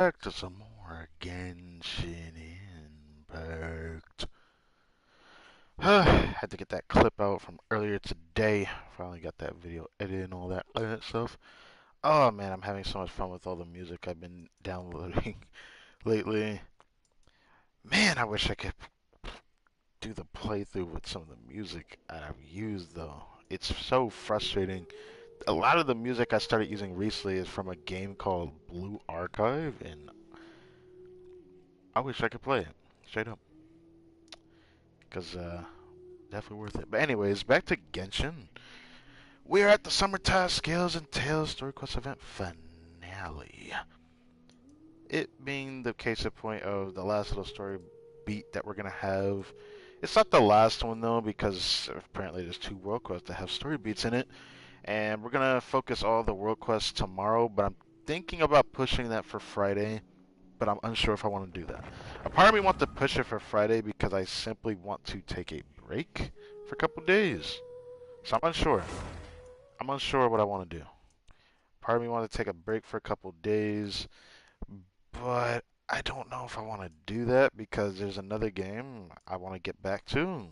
Back to some more Genshin Impact. Had to get that clip out from earlier today. Finally got that video edited and all that other stuff. Oh man, I'm having so much fun with all the music I've been downloading lately. Man, I wish I could do the playthrough with some of the music I've used though. It's so frustrating. A lot of the music I started using recently is from a game called Blue Archive, and I wish I could play it straight up. Because definitely worth it. But anyways, back to Genshin. We're at the Summertide Scales and Tales Story Quest event finale. It being the case in point of the last little story beat that we're gonna have. It's not the last one though, because apparently there's two world quests that have story beats in it, and we're gonna focus all the world quests tomorrow. But I'm thinking about pushing that for Friday, but I'm unsure if I want to do that. A part of me wants to push it for Friday because I simply want to take a break for a couple days. So I'm unsure. I'm unsure what I want to do. Part of me wants to take a break for a couple days, but I don't know if I want to do that because there's another game I want to get back to.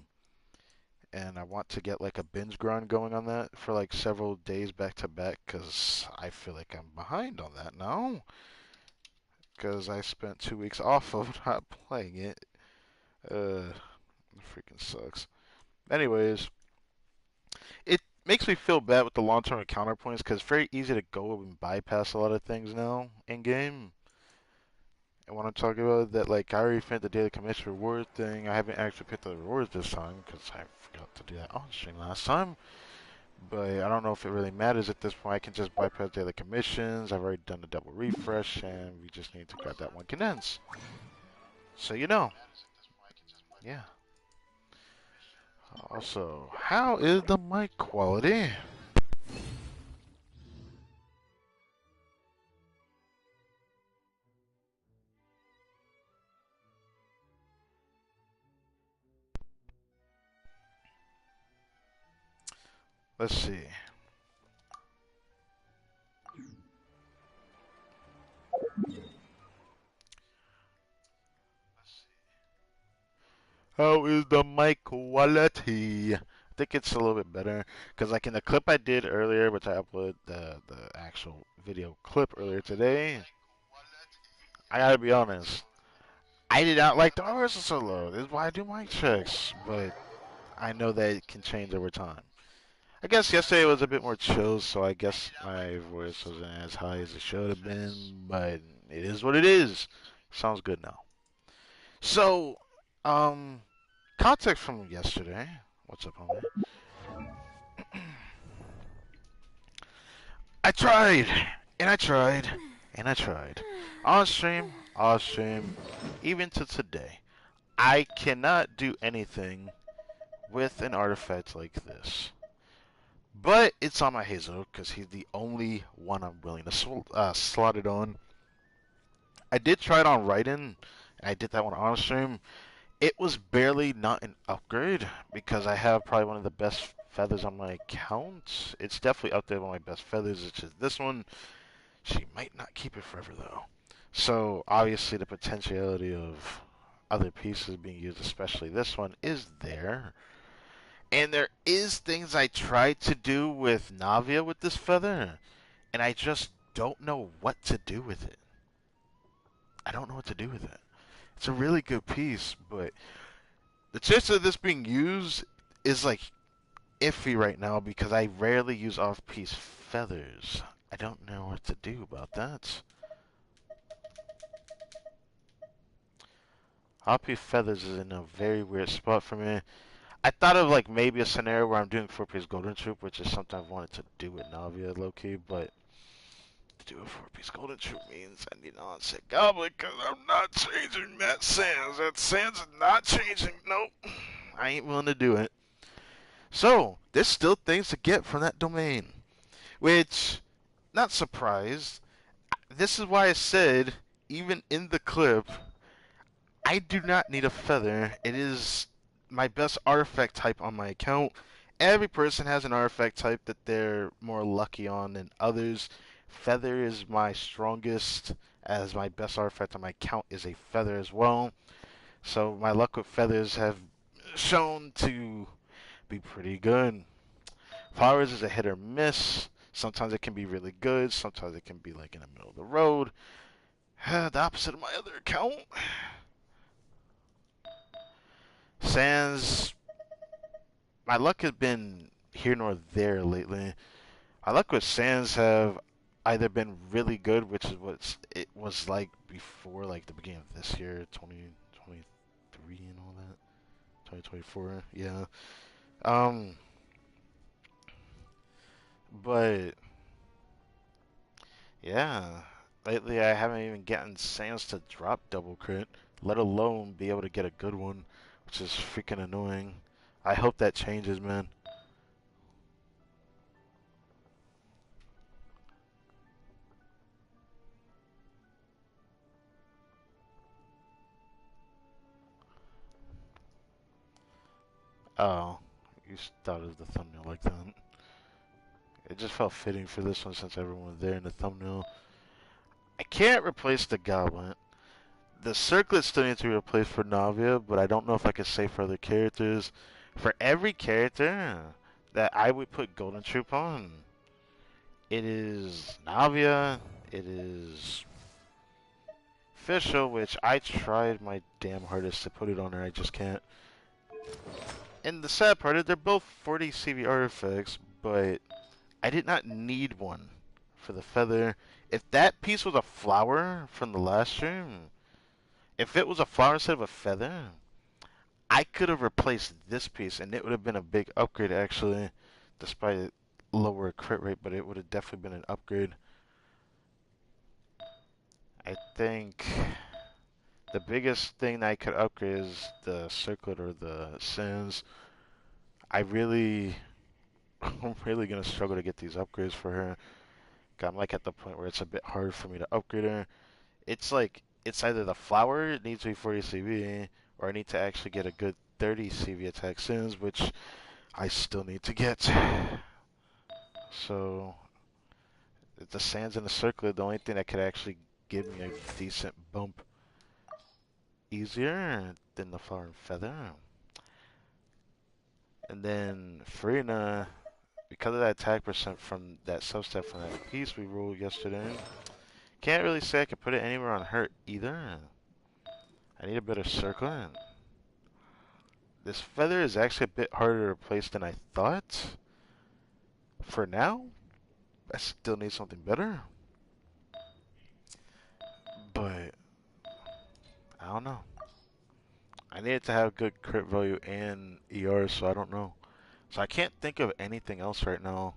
And I want to get like a binge grind going on that for like several days back to back because I feel like I'm behind on that now. Because I spent 2 weeks off of not playing it. It freaking sucks. Anyways, it makes me feel bad with the long-term encounter points because it's very easy to go and bypass a lot of things now in game. And what I'm talking about that, like, I already finished the daily commission reward thing. I haven't actually picked the rewards this time because I forgot to do that on stream last time. But I don't know if it really matters at this point. I can just bypass daily commissions. I've already done the double refresh, and we just need to grab that one condense. So you know, yeah. Also, how is the mic quality? Let's see. How is the mic quality? I think it's a little bit better because, like in the clip I did earlier, which I uploaded the actual video clip earlier today. I gotta be honest, I did not like the RS so low. This is why I do mic checks, but I know that it can change over time. I guess yesterday was a bit more chill, so I guess my voice wasn't as high as it should have been, but it is what it is. Sounds good now. So, um, context from yesterday. What's up, homie? I tried, and I tried, and I tried. On stream, off stream, even to today. I cannot do anything with an artifact like this. But it's on my Hazel, because he's the only one I'm willing to slot it on. I did try it on Raiden. I did that one on stream. It was barely not an upgrade, because I have probably one of the best feathers on my account. It's definitely up there with my best feathers. It's just this one. She might not keep it forever, though. So, obviously, the potentiality of other pieces being used, especially this one, is there. And there is things I tried to do with Navia with this feather, and I just don't know what to do with it. I don't know what to do with it. It's a really good piece, but the chance of this being used is like iffy right now because I rarely use off-piece feathers. I don't know what to do about that. Off-piece feathers is in a very weird spot for me. I thought of like maybe a scenario where I'm doing 4-piece golden troop, which is something I've wanted to do with Navia low-key, but to do a 4-piece golden troop means I need an onset goblin because I'm not changing that sands. That sands is not changing. Nope. I ain't willing to do it. So, there's still things to get from that domain. Which, not surprised. This is why I said, even in the clip, I do not need a feather. It is my best artifact type on my account. Every person has an artifact type that they're more lucky on than others. Feather is my strongest, as my best artifact on my count is a feather as well. So my luck with feathers have shown to be pretty good. Flowers is a hit or miss. Sometimes it can be really good. Sometimes it can be like in the middle of the road. The opposite of my other account. Sands, my luck has been here nor there lately. My luck with Sands have either been really good, which is what it was like before, like the beginning of this year, 2023 and all that. 2024, yeah. Um, but yeah, lately I haven't even gotten Sands to drop double crit, let alone be able to get a good one, which is freaking annoying. I hope that changes, man. Oh, you thought of the thumbnail like that. It just felt fitting for this one since everyone was there in the thumbnail. I can't replace the Goblin. The Circlet still needs to be replaced for Navia, but I don't know if I can say for other characters. For every character that I would put Golden Troop on, it is Navia, it is Fischl, which I tried my damn hardest to put it on there, I just can't. And the sad part is they're both 40 CV artifacts, but I did not need one for the feather. If that piece was a flower from the last stream, if it was a flower instead of a feather, I could have replaced this piece and it would have been a big upgrade actually, despite lower crit rate, but it would have definitely been an upgrade. I think the biggest thing that I could upgrade is the circlet or the sins. I really, I'm really gonna struggle to get these upgrades for her. I'm like at the point where it's a bit hard for me to upgrade her. It's like it's either the flower it needs to be 40 CV, or I need to actually get a good 30 CV attack sins, which I still need to get. So the sands and the circlet, the only thing that could actually give me a decent bump easier than the flower and feather. And then Farina, because of that attack percent from that substep from that piece we rolled yesterday, can't really say I can put it anywhere on her either. I need a better circle. This feather is actually a bit harder to replace than I thought. For now, I still need something better. But, I don't know. I need it to have good crit value and ER, so I don't know. So I can't think of anything else right now.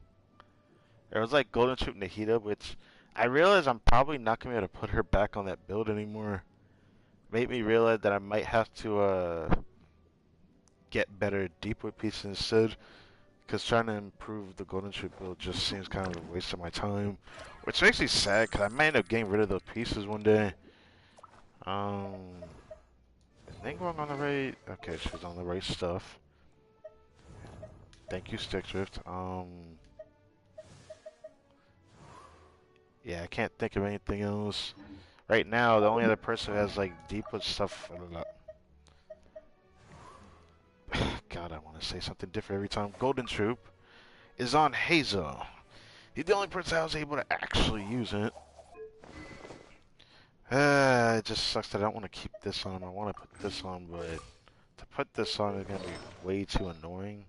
There was like Golden Troop Nahida, which I realize I'm probably not going to be able to put her back on that build anymore. Made me realize that I might have to get better deep whip pieces instead. Because trying to improve the Golden Troop build just seems kind of a waste of my time. Which makes me sad, because I might end up getting rid of those pieces one day. I think we're on the right... Okay, she's on the right stuff. Thank you, Stickdrift. Yeah, I can't think of anything else. Right now, the only other person who has, like, deep with stuff... God, I want to say something different every time. Golden Troop is on Hazel. He's the only person I was able to actually use it. It just sucks that I don't want to keep this on. I want to put this on, but to put this on is going to be way too annoying.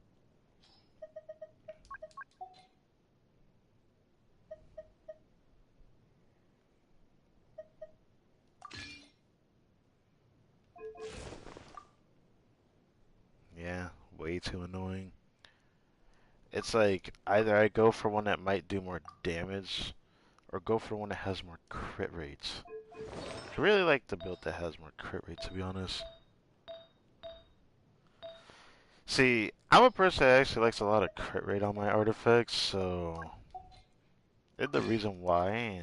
Yeah, way too annoying. It's like either I go for one that might do more damage or go for one that has more crit rates. I really like the build that has more crit rate, to be honest. See, I'm a person that actually likes a lot of crit rate on my artifacts, so that's the reason why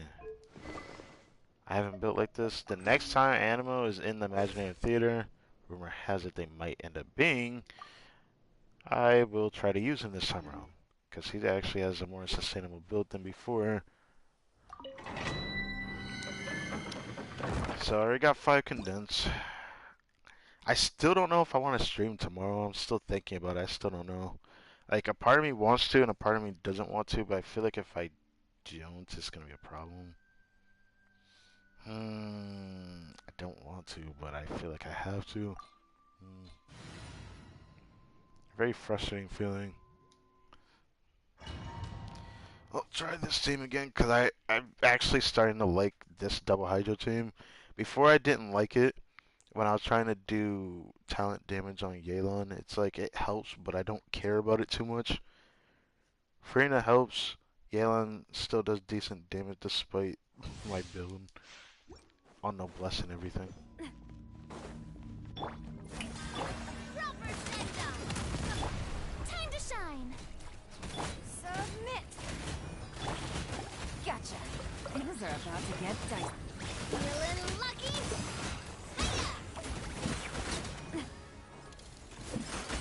I haven't built like this. The next time Animo is in the Imaginary Theater, rumor has it they might end up being, I will try to use him this time around. Because he actually has a more sustainable build than before. So I already got 5 condensed. I still don't know if I want to stream tomorrow. I'm still thinking about it. I still don't know. Like, a part of me wants to and a part of me doesn't want to, but I feel like if I don't, it's going to be a problem. I don't want to, but I feel like I have to. Very frustrating feeling. I'll try this team again, because I'm actually starting to like this double hydro team. Before I didn't like it. When I was trying to do talent damage on Yelan, it's like it helps, but I don't care about it too much. Farina helps. Yelan still does decent damage despite my build on noblesse and everything. Time to shine. Submit. Gotcha. Things are about to get dicey. Feeling lucky.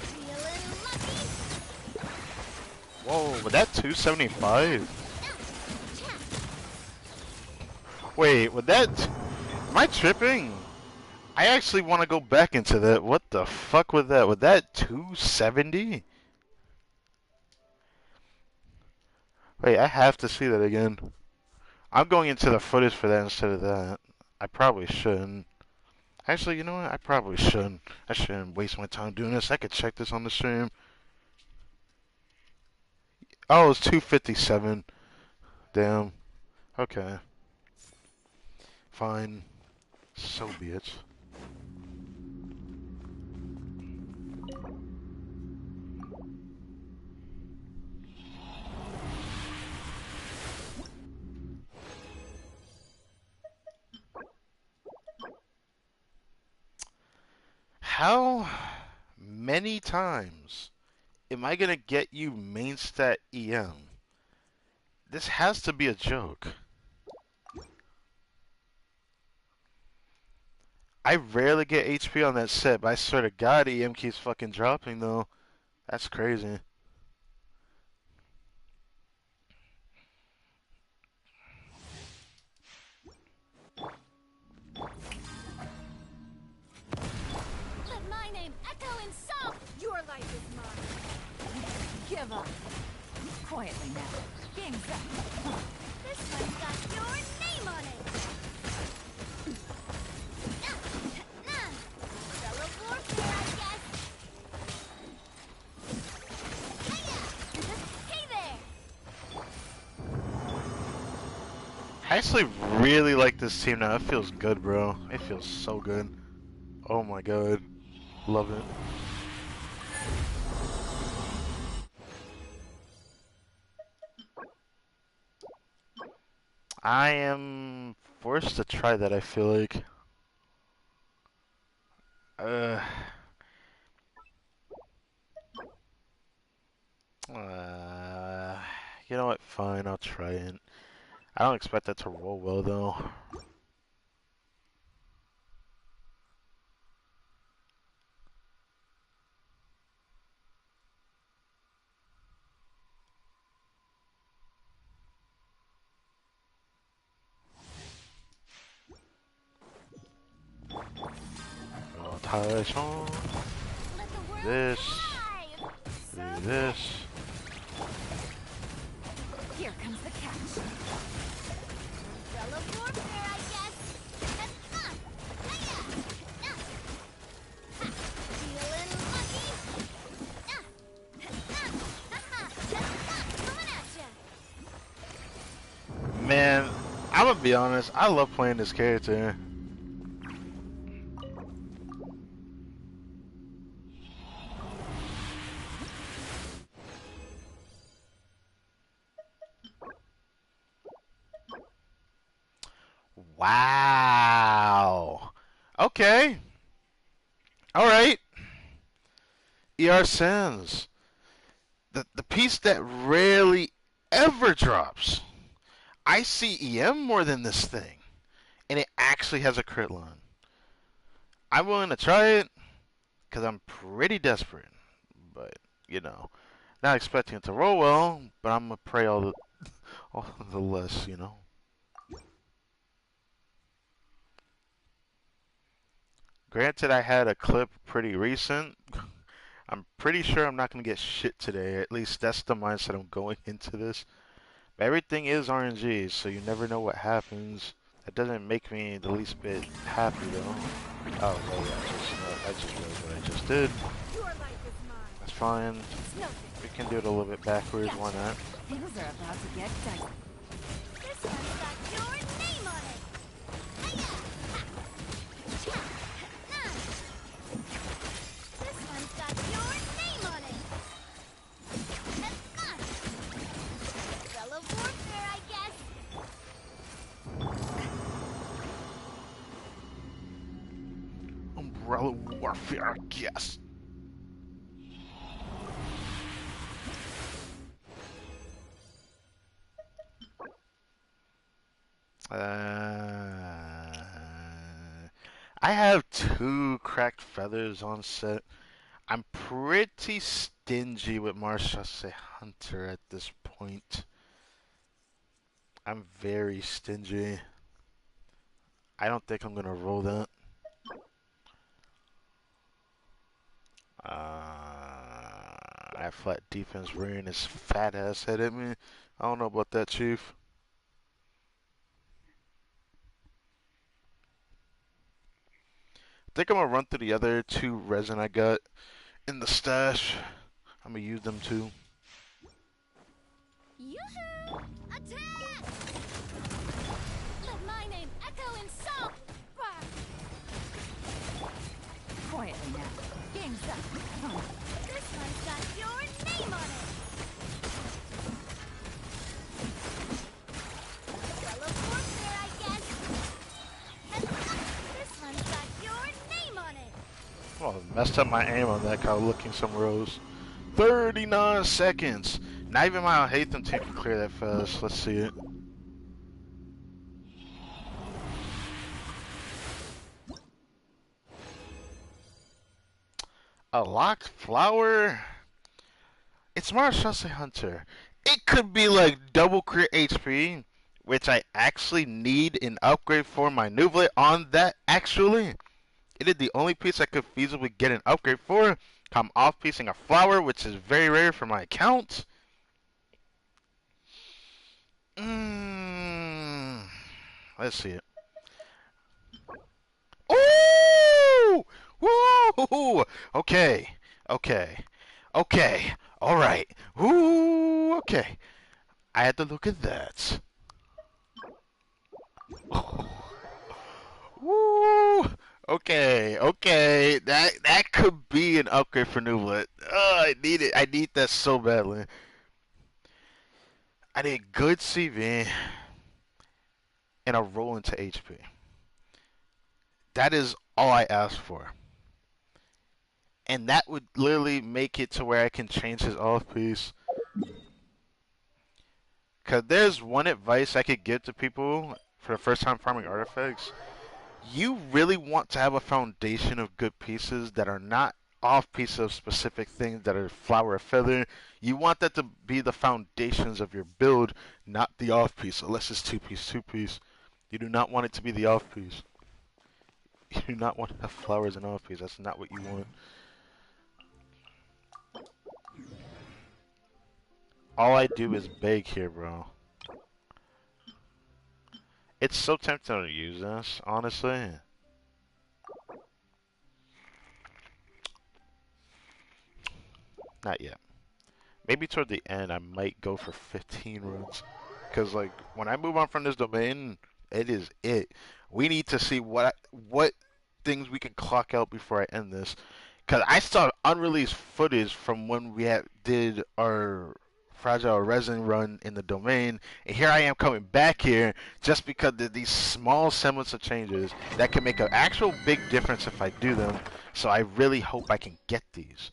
Feeling lucky. Whoa, was that 275? Wait, with that... Am I tripping? I actually want to go back into that. What the fuck with that? With that 270? Wait, I have to see that again. I'm going into the footage for that instead of that. I probably shouldn't. Actually, you know what? I probably shouldn't. I shouldn't waste my time doing this. I could check this on the stream. Oh, it's 257. Damn. Okay. Fine. So be it. How many times am I gonna get you main stat EM? This has to be a joke. I rarely get HP on that set, but I swear to God, EM keeps fucking dropping though. That's crazy. Let my name echo in song. Your life is mine. Give up. Quietly now. Game's up. This one's got your name on it. Spell of warfare, I guess. Hey there. I actually really like this team now. It feels good, bro. It feels so good. Oh my god. Love it. I am forced to try that, I feel like. Uh, uh, you know what? Fine, I'll try it. I don't expect that to roll well, though. Rotation. Let the world This. thrive. Do this. Here comes the catch. Spell of warfare, I guess. Feeling lucky. Coming at ya. Man, I'm gonna be honest. I love playing this character. Wow. Okay. All right. ER Sins. The piece that rarely ever drops. I see EM more than this thing. And it actually has a crit line. I'm willing to try it because I'm pretty desperate. But, you know, not expecting it to roll well, but I'm going to pray all the less, you know. Granted, I had a clip pretty recent. I'm pretty sure I'm not gonna get shit today. At least that's the mindset I'm going into this. But everything is RNG, so you never know what happens. That doesn't make me the least bit happy though. Oh wait, I just realized what I just did. Your life is mine. That's fine. It's nothing. We can do it a little bit backwards. Why Gotcha. not? Things are about to get dicey. This one's got your name on it. Hiya! Cha! Nah. This one's got your name on it. Ah. Fellow warfare, I guess. Umbrella warfare, yes. I have two cracked feathers on set. I'm pretty stingy with Marshall Hunter at this point. I'm very stingy. I don't think I'm gonna roll that. I have flat defense rearing his fat ass head at me. I don't know about that, Chief. I think I'm gonna run through the other two resin I got in the stash. I'm gonna use them too. Yoo-hoo! Attack! Let my name echo in song. Bah. Quietly now. Game's up. This one's got your name on it. Fellow warfare, I guess. This one's got your name on it. Oh, messed up my aim on that guy looking somewhere else. 39 seconds. Not even my Hatham team can clear that fast. Let's see it. A locked flower? It's Marshall Hunter. It could be like double crit HP, which I actually need an upgrade for my Nuvle on that actually. It is the only piece I could feasibly get an upgrade for. I'm off piecing a flower, which is very rare for my account. Let's see it. Ooh! Woo! Okay. Okay. Okay. Alright. Ooh, okay. I had to look at that. Woo! Okay, okay. That could be an upgrade for Nublet. Oh, I need it. I need that so badly. I need good CV and a roll into HP. That is all I asked for. And that would literally make it to where I can change his off piece. Cause there's one advice I could give to people for the first time farming artifacts. You really want to have a foundation of good pieces that are not off pieces of specific things that are flower or feather. You want that to be the foundations of your build, not the off piece, unless it's two piece. You do not want it to be the off piece. You do not want to have flowers and off piece. That's not what you want. All I do is beg here, bro. It's so tempting to use this, honestly. Not yet. Maybe toward the end, I might go for 15 runs. Because, like, when I move on from this domain, it is it. We need to see what things we can clock out before I end this. Because I saw unreleased footage from when we did our Fragile Resin run in the domain. And here I am coming back here just because of these small semblance of changes that can make an actual big difference if I do them. So I really hope I can get these.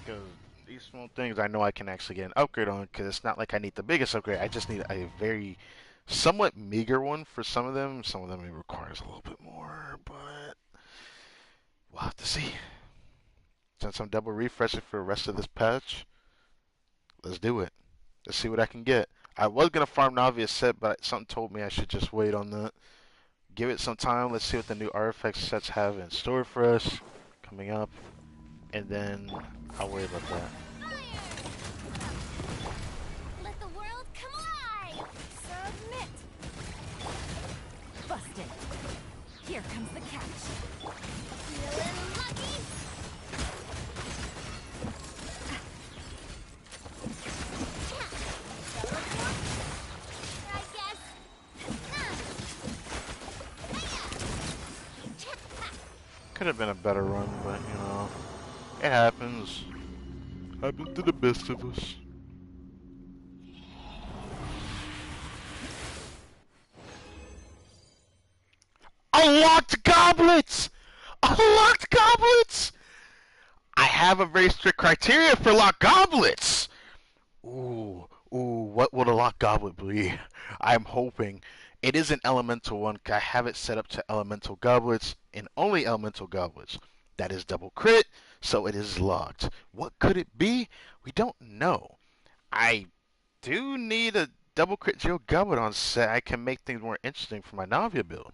Because these small things I know I can actually get an upgrade on, because it's not like I need the biggest upgrade. I just need a very somewhat meager one for some of them. Some of them it requires a little bit more, but we'll have to see. Since I'm double refreshing for the rest of this patch, let's do it. Let's see what I can get. I was going to farm Navia's set, but something told me I should just wait on that. Give it some time. Let's see what the new artifact sets have in store for us coming up, and then I'll worry about that. Let the world come alive! Submit! Busted. Here comes the catch. Feeling lucky? I guess. Could have been a better run, but you know, it happens. Happens to the best of us. Unlocked goblets! Unlocked goblets! I have a very strict criteria for locked goblets! Ooh, what would a locked goblet be? I'm hoping it is an elemental one. I have it set up to elemental goblets and only elemental goblets. That is double crit, so it is locked. What could it be? We don't know. I do need a double crit geo goblet on set. I can make things more interesting for my Navia build.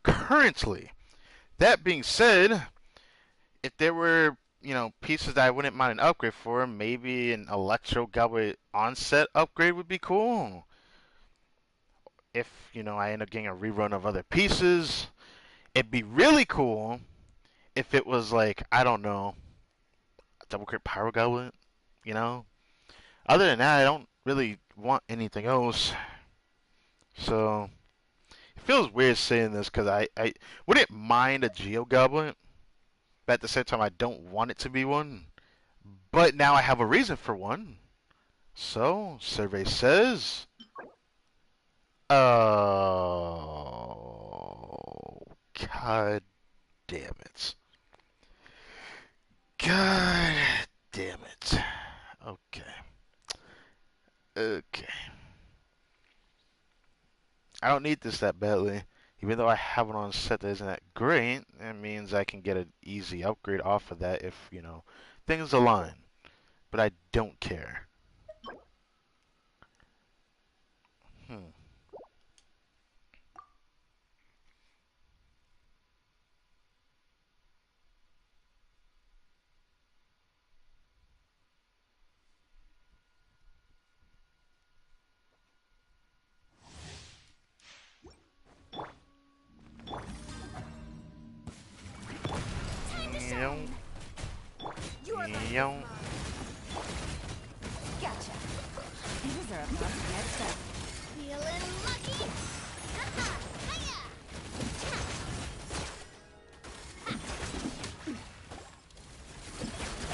Currently, that being said, if there were, you know, pieces that I wouldn't mind an upgrade for, maybe an Electro Goblet onset upgrade would be cool. If, you know, I end up getting a rerun of other pieces, it'd be really cool if it was like, I don't know, a double crit Pyro Goblet, you know? Other than that, I don't really want anything else. So, it feels weird saying this because I wouldn't mind a Geo Goblet, but at the same time, I don't want it to be one. But now I have a reason for one. So, survey says, oh, god damn it. God damn it. Okay. Okay. I don't need this that badly. Even though I have it on set that isn't that great, it means I can get an easy upgrade off of that if, you know, things align. But I don't care. Hmm. Time to Meow. shine! Your life is Meow. mine! Gotcha! These are about to get set. Feeling lucky? Ha-ha! Hiya!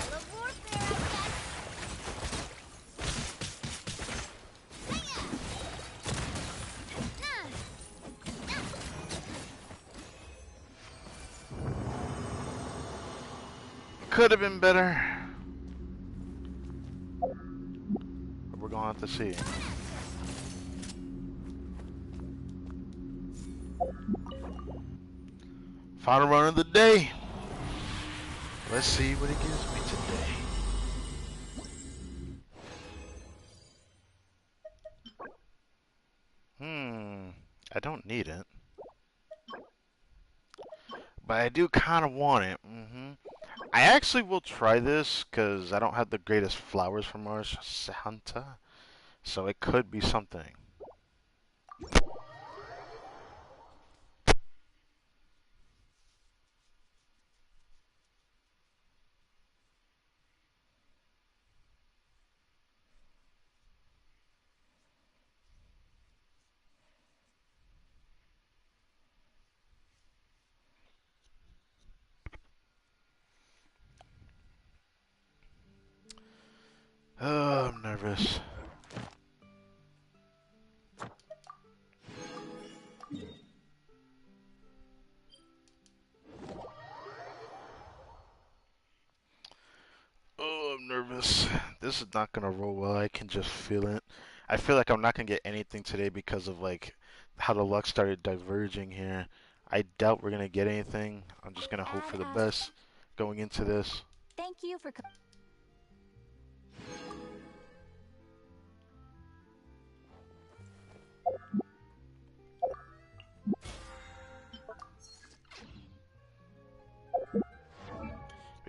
Spell of warfare, I guess! Hiya! Could have been better. But we're gonna have to see. Final run of the day. Let's see what it gives me today. I don't need it. But I do kind of want it. I actually will try this because I don't have the greatest flowers from our Santa. So it could be something. Oh, I'm nervous. Oh, I'm nervous. This is not gonna roll well. I can just feel it. I feel like I'm not gonna get anything today because of like how the luck started diverging here. I doubt we're gonna get anything. I'm just gonna hope for the best going into this. Thank you for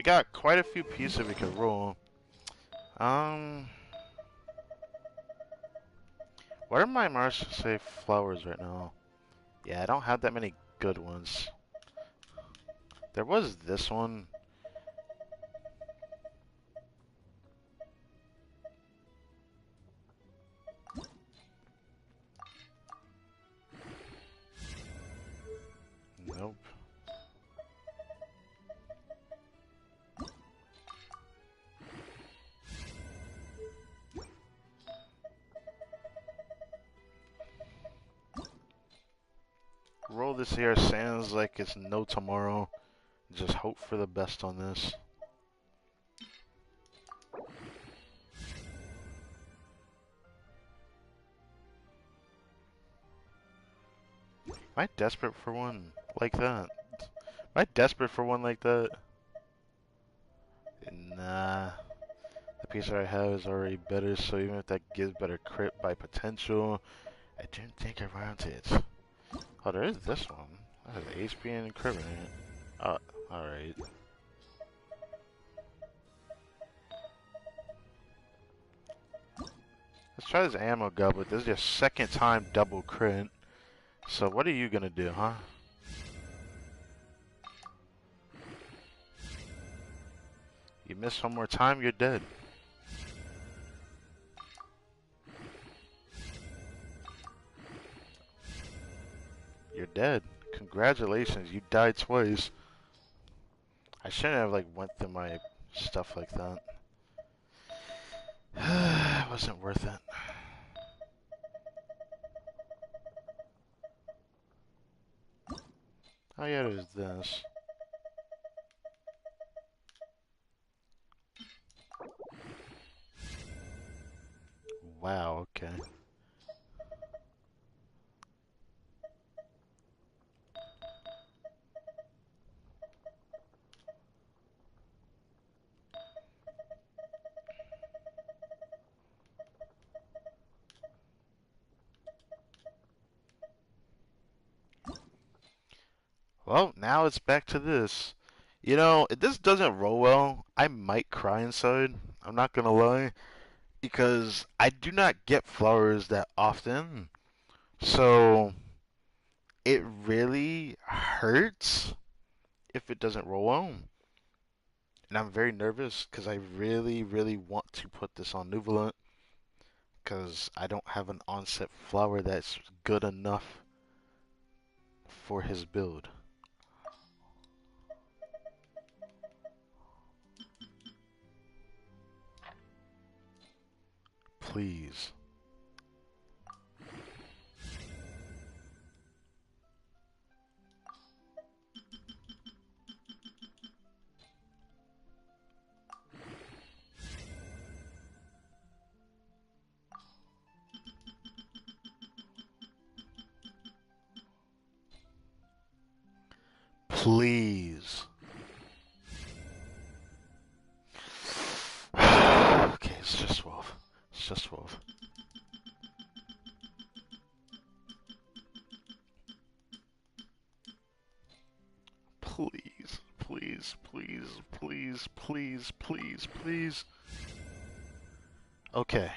We got quite a few pieces we could roll. Um, what are my Mars say flowers right now? Yeah, I don't have that many good ones. There was this one. Nope. Roll this here sounds like it's no tomorrow. Just hope for the best on this. Am I desperate for one like that? Am I desperate for one like that? Nah. The piece I have is already better, so even if that gives better crit by potential, I didn't think around it. Oh, there is this one. That has HP and crit in it. Oh, alright. Let's try this ammo goblet. This is your second time double crit. So what are you gonna do, huh? You miss one more time, you're dead. You're dead. Congratulations, you died twice. I shouldn't have like went through my stuff like that. It wasn't worth it. Oh yeah, there's this. Wow, okay. Well, now it's back to this. You know, if this doesn't roll well, I might cry inside. I'm not gonna lie. Because I do not get flowers that often. So it really hurts if it doesn't roll well. And I'm very nervous because I really, really want to put this on Nuvolent because I don't have an onset flower that's good enough for his build. Please. Please. Okay, it's just 12. It's just 12. Please, please, please, please, please, please, please. Okay.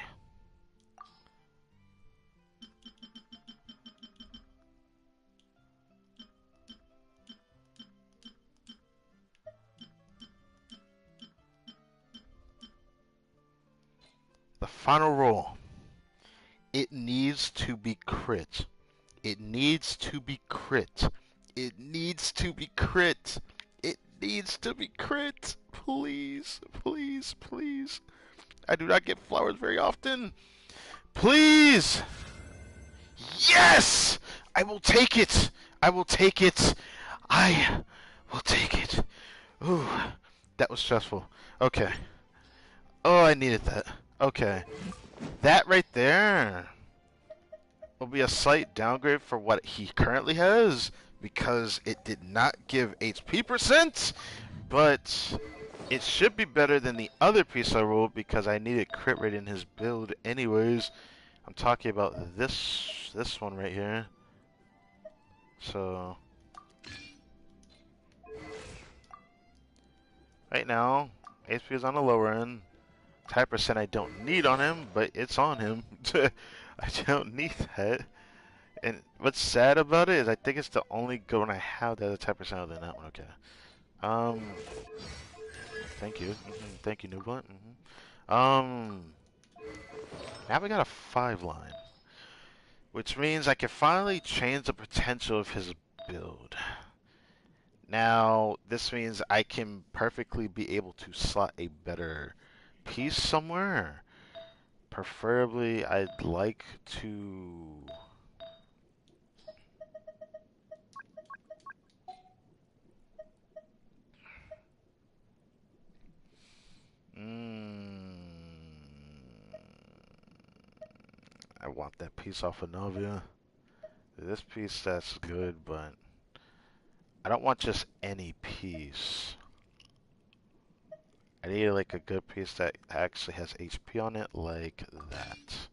The final roll. It needs to be crit. It needs to be crit. It needs to be crit. It needs to be crit. Please, please, please. I do not get flowers very often. Please. Yes! I will take it. I will take it. I will take it. Ooh, that was stressful. Okay. Oh, I needed that. Okay. That right there will be a slight downgrade for what he currently has because it did not give HP percent, but it should be better than the other piece I rolled because I needed crit rate in his build anyways. I'm talking about this one right here. So Right now, HP is on the lower end. Type percent I don't need on him, but it's on him. I don't need that. And what's sad about it is I think it's the only good one I have that has a type percent other than that one. Okay. Um, thank you. Thank you, New Blunt. Now we got a 5 line, which means I can finally change the potential of his build. Now, this means I can perfectly be able to slot a better piece somewhere. Preferably, I'd like to... I want that piece off of Novia. This piece, that's good, but I don't want just any piece. I need like a good piece that actually has HP on it, like that.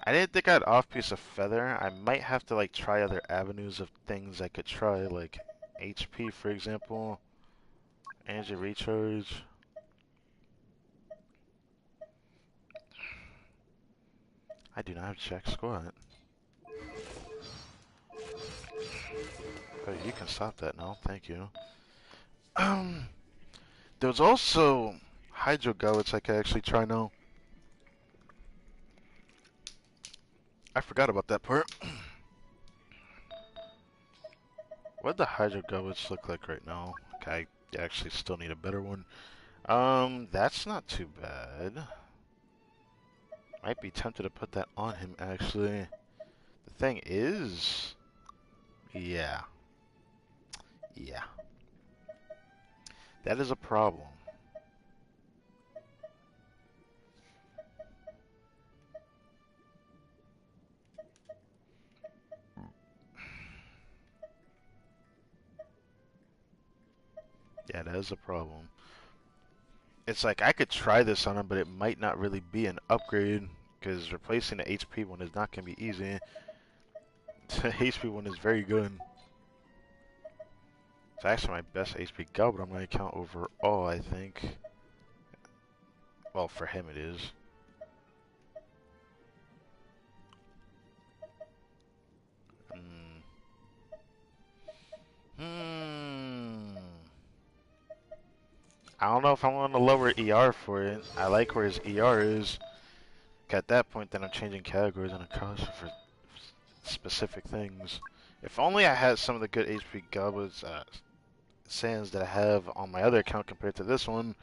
I didn't think I'd off-piece a feather. I might have to like try other avenues of things I could try, like HP for example. Energy recharge. I do not have check squat. Oh, you can stop that now. Thank you. Um, there's also Hydro Gouts I could actually try now. I forgot about that part. What the Hydro Gouts look like right now? Okay, I actually still need a better one. That's not too bad. Might be tempted to put that on him, actually. The thing is... Yeah. Yeah. That is a problem. Yeah, that is a problem. It's like, I could try this on him, but it might not really be an upgrade, because replacing the HP one is not going to be easy. The HP one is very good. It's actually my best HP Goblin on my account overall, I think. Well, for him it is. I don't know if I want to lower ER for it. I like where his ER is. At that point, then I'm changing categories and a cost for specific things. If only I had some of the good HP Goblins sands that I have on my other account compared to this one.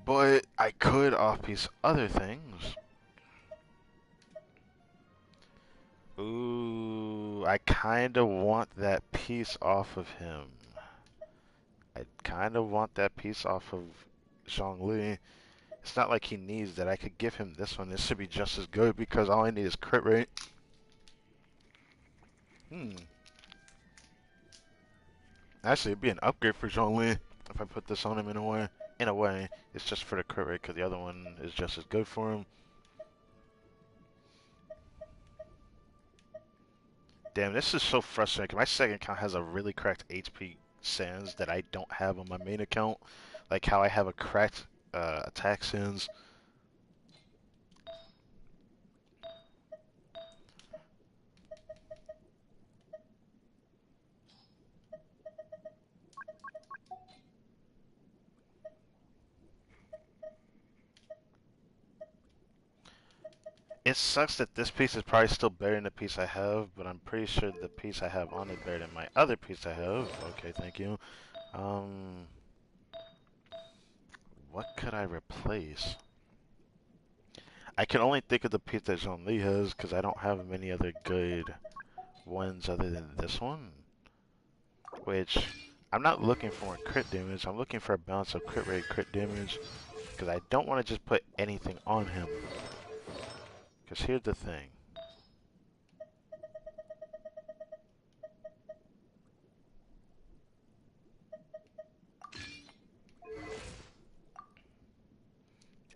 But I could off-piece other things. Ooh, I kind of want that piece off of him. I kind of want that piece off of Zhongli. It's not like he needs that. I could give him this one. This should be just as good because all I need is crit rate. Actually, it'd be an upgrade for Zhongli if I put this on him in a way. In a way, it's just for the crit rate because the other one is just as good for him. Damn, this is so frustrating. My second account has a really cracked HP sans that I don't have on my main account. Like how I have a cracked attack sans. It sucks that this piece is probably still better than the piece I have, but I'm pretty sure the piece I have on it better than my other piece I have. Okay, thank you. What could I replace? I can only think of the piece that Jean Lee has because I don't have many other good ones other than this one. Which, I'm not looking for more crit damage, I'm looking for a balance of crit rate, crit damage. Because I don't want to just put anything on him. Because here's the thing.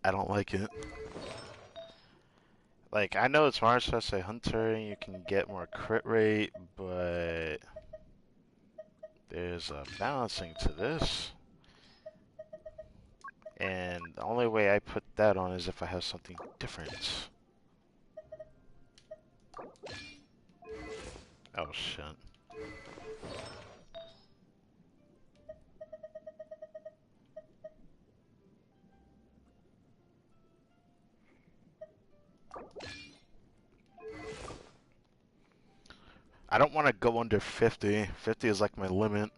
I don't like it. Like, I know it's Martial as a hunter and you can get more crit rate, but there's a balancing to this. And the only way I put that on is if I have something different. Oh shit. I don't want to go under 50. 50 is like my limit.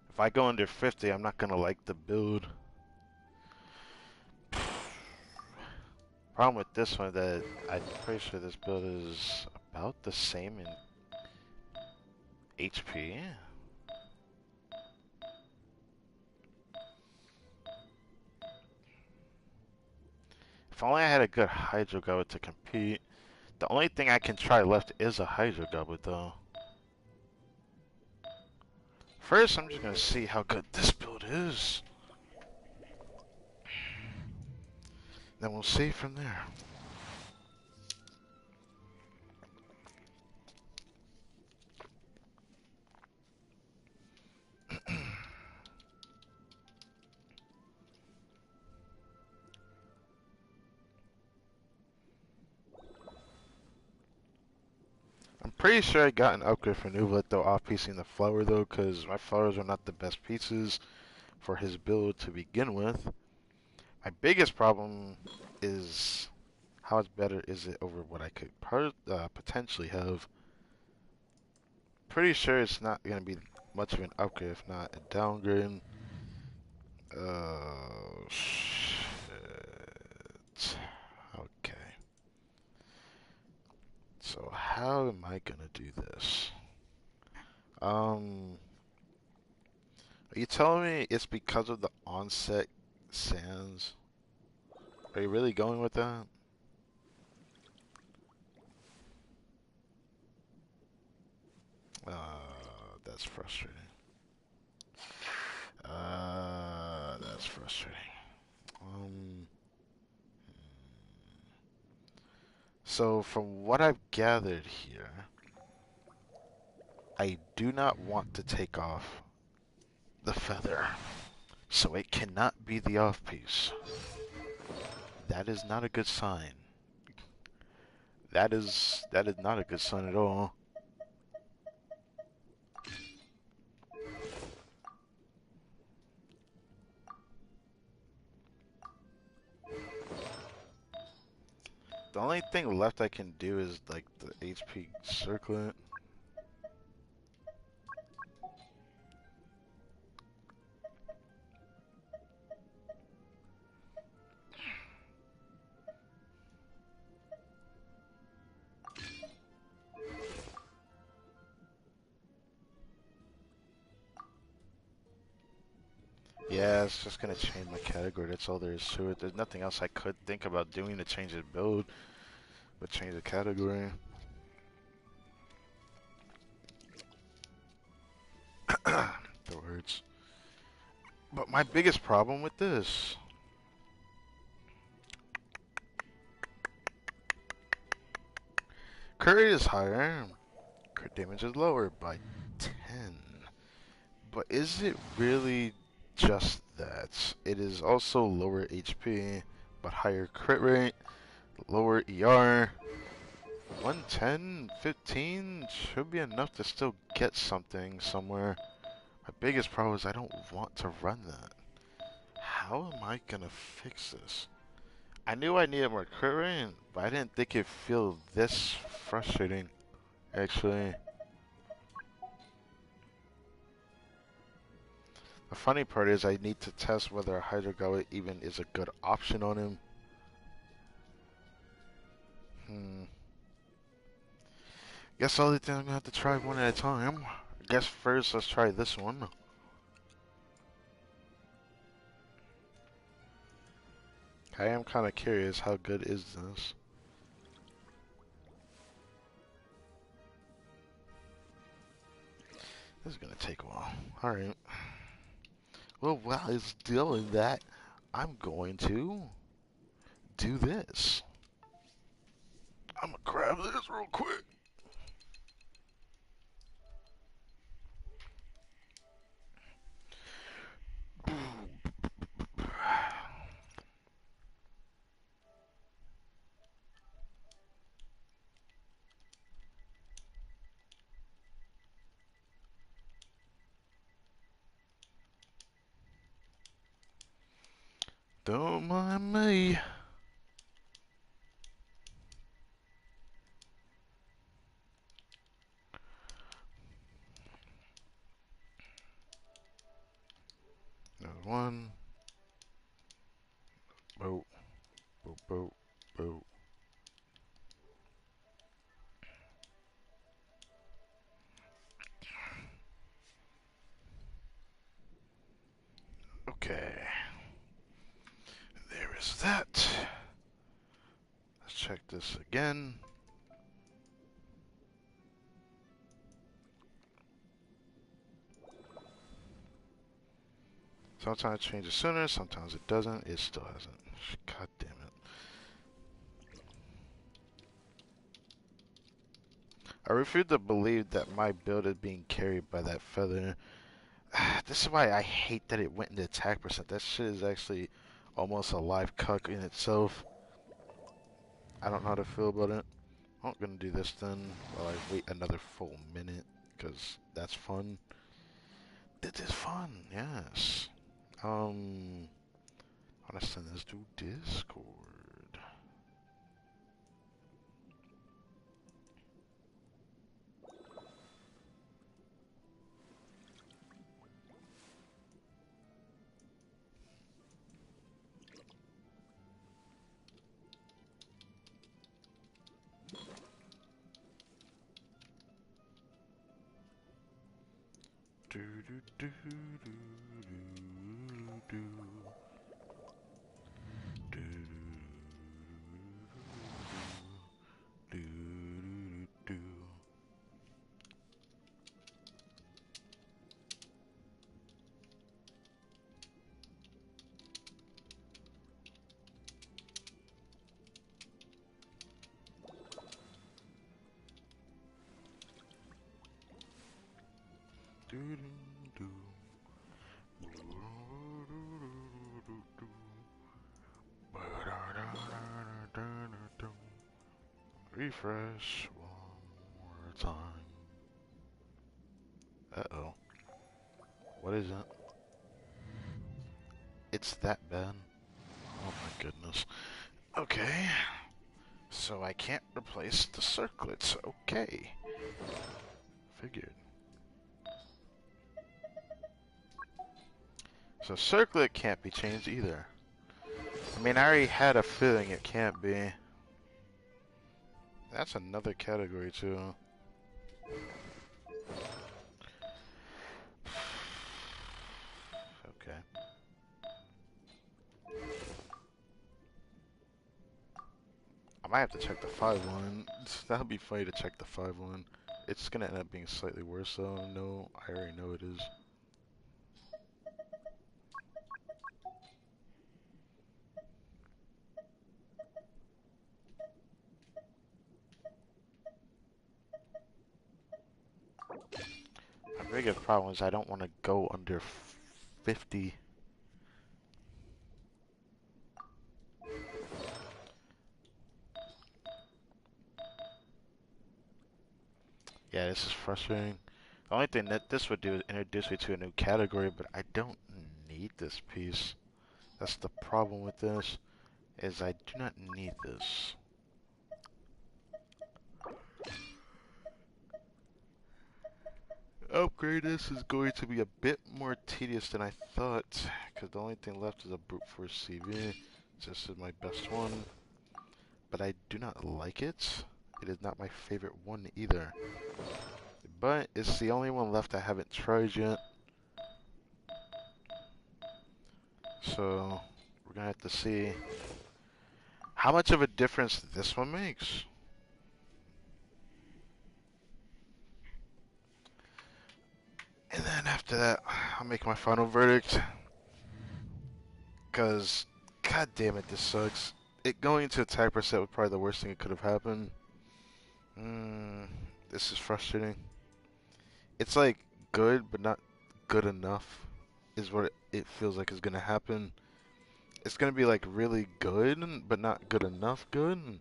If I go under 50, I'm not gonna like the build. Problem with this one that I'm pretty sure this build is about the same in HP. If only I had a good Hydro Goblet to compete. The only thing I can try left is a Hydro Goblet though. First, I'm just gonna see how good this build is. Then we'll see from there. I'm pretty sure I got an upgrade for Nuvolet though, off-piecing the flower though, because my flowers are not the best pieces for his build to begin with. My biggest problem is how much better is it over what I could potentially have. Pretty sure it's not going to be much of an upgrade, if not a downgrade. Oh, shit. Okay. So how am I going to do this? Are you telling me it's because of the onset sands? Are you really going with that? That's frustrating. That's frustrating. Um, so from what I've gathered here, I do not want to take off the feather, so it cannot be the off piece. That is not a good sign. That is not a good sign at all. The only thing left I can do is like the HP circlet. Yeah, it's just gonna change my category. That's all there is to it. There's nothing else I could think about doing to change the build, but change the category. The words. But my biggest problem with this, crit rate is higher, crit damage is lower by 10. But is it really just that? It is also lower HP, but higher crit rate, lower ER. 110, 15 should be enough to still get something somewhere. My biggest problem is I don't want to run that. How am I gonna fix this? I knew I needed more crit rate, but I didn't think it'd feel this frustrating, actually. The funny part is I need to test whether a Hydro Goblet even is a good option on him. Guess all the thing I'm gonna have to try one at a time. Guess first let's try this one. I am kind of curious, how good is this? This is gonna take a while. Alright. Well, while it's doing that, I'm going to do this. grab this real quick. Don't mind me. Another one. Boat, boat, boat, boat. Okay. There is that. Let's check this again. Sometimes it changes sooner, sometimes it doesn't. It still hasn't. God damn it. I refuse to believe that my build is being carried by that feather. This is why I hate that it went into attack percent. That shit is actually almost a live cuck in itself. I don't know how to feel about it. I'm gonna do this then while I wait another full minute, because that's fun. This is fun, yes. I wanna send this to Discord. Do do do do do do do do do do. Do do do. Refresh one more time. Uh-oh. What is it? It's that bad? Oh my goodness. Okay. So I can't replace the circlets. Okay. Figured. So circlet can't be changed either. I mean, I already had a feeling it can't be. That's another category too. Okay. I might have to check the 5-1. That'll be funny to check the 5-1. It's gonna end up being slightly worse though. No, I already know it is. My biggest problem is I don't want to go under 50. Yeah, this is frustrating. The only thing that this would do is introduce me to a new category, but I don't need this piece. That's the problem with this, is I do not need this. Upgrade this is going to be a bit more tedious than I thought, because the only thing left is a brute force CV. This is my best one, but I do not like it. It is not my favorite one either, but it's the only one left I haven't tried yet. So we're gonna have to see how much of a difference this one makes. And then after that, I'll make my final verdict. Because, god damn it, this sucks. It going into attack percent was probably the worst thing that could have happened. Mm, this is frustrating. It's like good, but not good enough, is what it feels like is gonna happen. It's gonna be like really good, but not good enough good.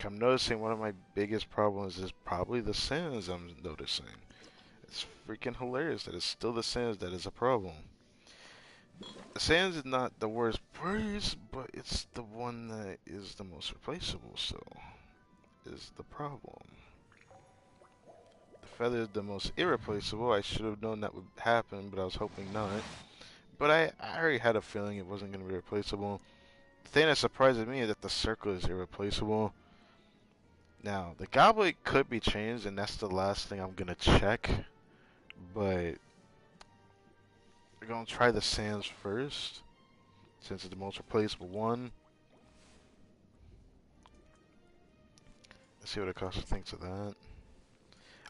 I'm noticing one of my biggest problems is probably the sands I'm noticing. It's freaking hilarious that it's still the sands that is a problem. The sands is not the worst place, but it's the one that is the most replaceable, so is the problem. The feather is the most irreplaceable. I should have known that would happen, but I was hoping not. But I already had a feeling it wasn't going to be replaceable. The thing that surprises me is that the circle is irreplaceable. Now, the goblet could be changed, and that's the last thing I'm going to check. But we're going to try the sands first, since it's the most replaceable one. Let's see what Akasha thinks of that.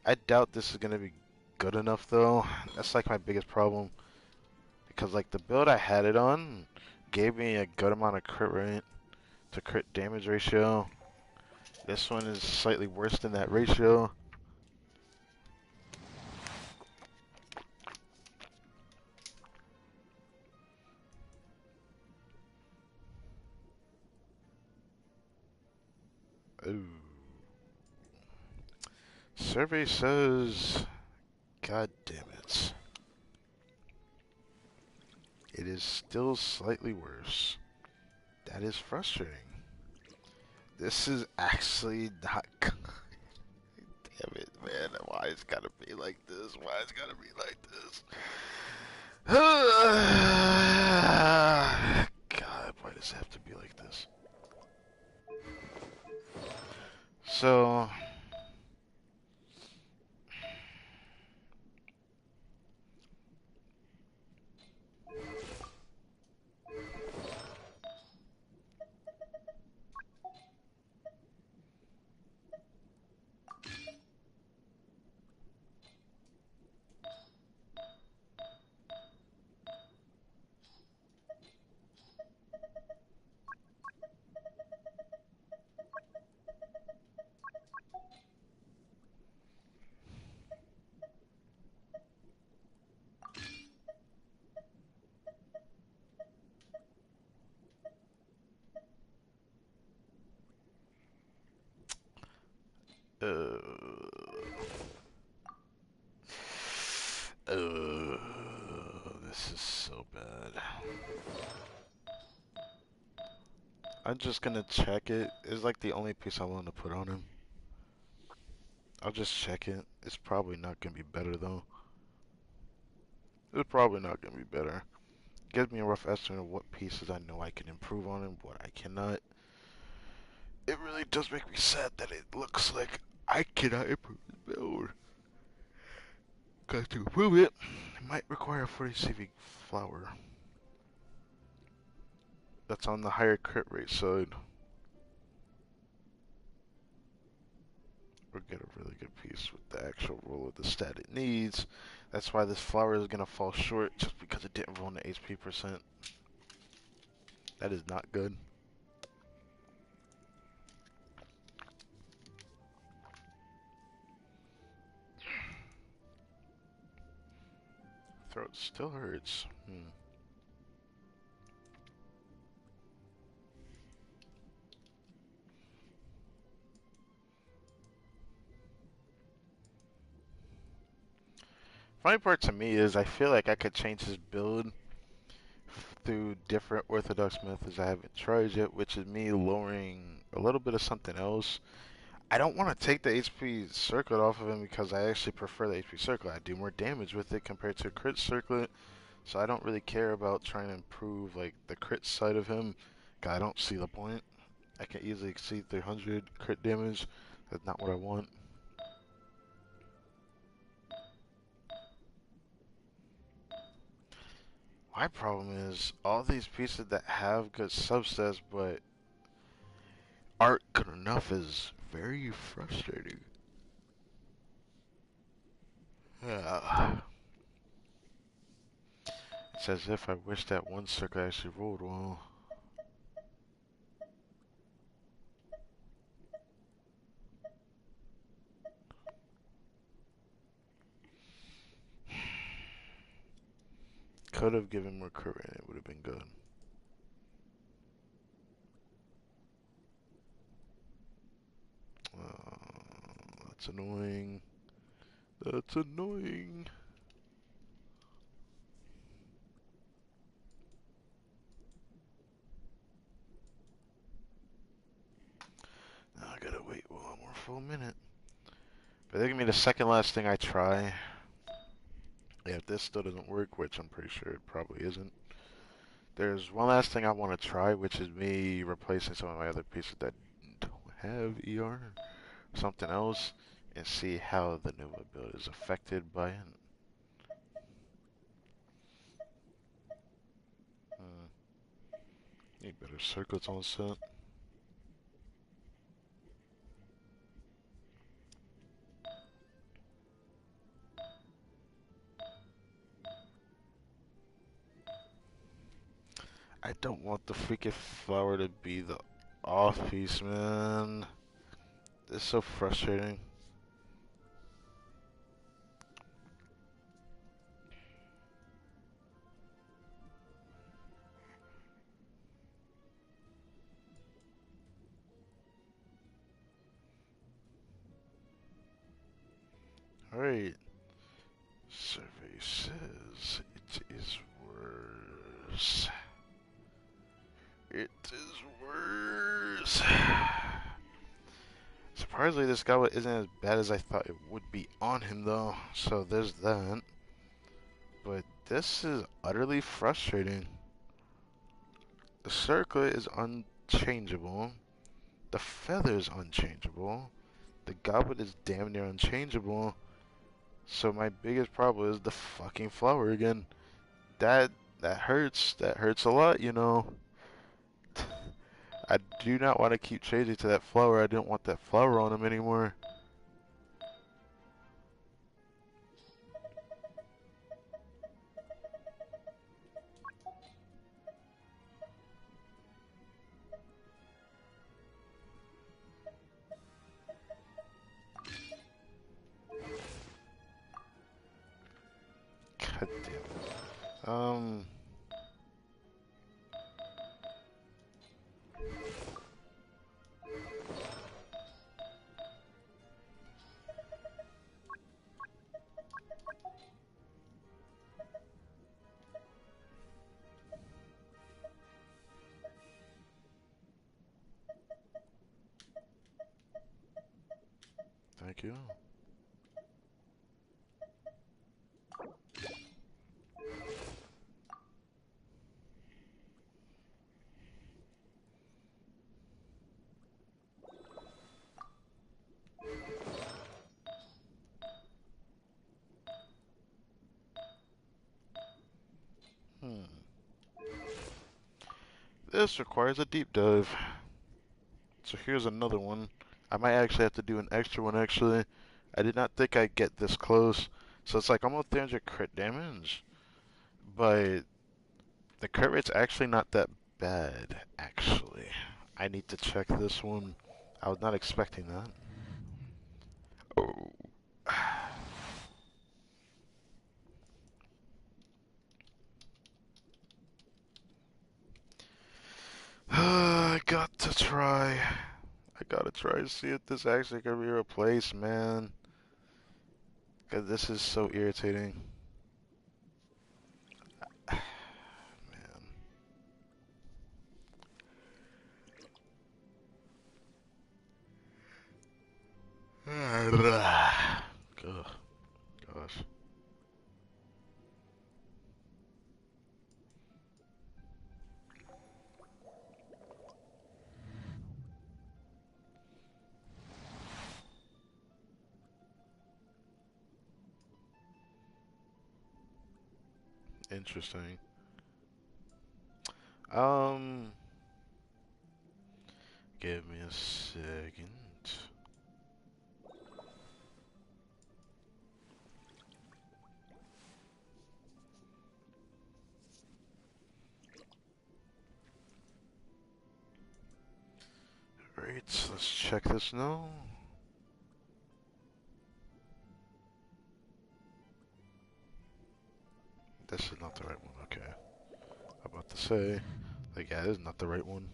I doubt this is going to be good enough, though. That's like my biggest problem. Because like the build I had it on gave me a good amount of crit rate to crit damage ratio. This one is slightly worse than that ratio. Ooh. Survey says, God damn it. It is still slightly worse. That is frustrating. This is actually not good. Damn it, man. Why it's gotta be like this? Why it's gotta be like this? God, why does it have to be like this? So, uh, uh, this is so bad. I'm just gonna check it. It's like the only piece I want to put on him. I'll just check it. It's probably not gonna be better though. It's probably not gonna be better. Gives me a rough estimate of what pieces I know I can improve on and what I cannot. It really does make me sad that it looks like I cannot improve the build. Cause to improve it, it might require a 40 CV flower. That's on the higher crit rate side. Or get a really good piece with the actual roll of the stat it needs. That's why this flower is gonna fall short just because it didn't roll the HP percent. That is not good. Throat still hurts. Funny part to me is I feel like I could change his build through different orthodox methods I haven't tried yet, which is me lowering a little bit of something else. I don't want to take the HP circlet off of him because I actually prefer the HP circlet. I do more damage with it compared to a crit circlet, so I don't really care about trying to improve like the crit side of him. 'Cause I don't see the point. I can easily exceed 300 crit damage. That's not what I want. My problem is all these pieces that have good subsets but aren't good enough is very frustrating. Yeah. It's as if I wish that one circle actually rolled well. could have given more current, it would have been good. That's annoying. That's annoying. Now I gotta wait one more full minute. But that can be the second last thing I try. Yeah, if this still doesn't work, which I'm pretty sure it probably isn't. There's one last thing I want to try, which is me replacing some of my other pieces that don't have ER, something else, and see how the new build is affected by it. Hmm. Need better circuits on set. I don't want the freaking flower to be the off piece, man. It's so frustrating. Alright. Survey says it is worse. It is worse. Surprisingly, this guy isn't as bad as I thought it would be on him, though. So there's that. But this is utterly frustrating. The circlet is unchangeable. The feather is unchangeable. The goblet is damn near unchangeable. So my biggest problem is the fucking flower again. That that hurts. That hurts a lot, you know. I do not want to keep changing to that flower. I didn't want that flower on him anymore. God damn it. Thank you. Hmm. This requires a deep dive. So here's another one. I might actually have to do an extra one actually. I did not think I'd get this close. So it's like almost 300 crit damage. But the crit rate's actually not that bad, actually. I need to check this one. I was not expecting that. Oh. I got to try. I gotta try to see if this actually can be replaced, man. Cause this is so irritating. Man. Ugh, gosh. Interesting. Um, give me a second. Right, let's check this now. This is not the right one, okay. say, like, yeah, this is not the right one.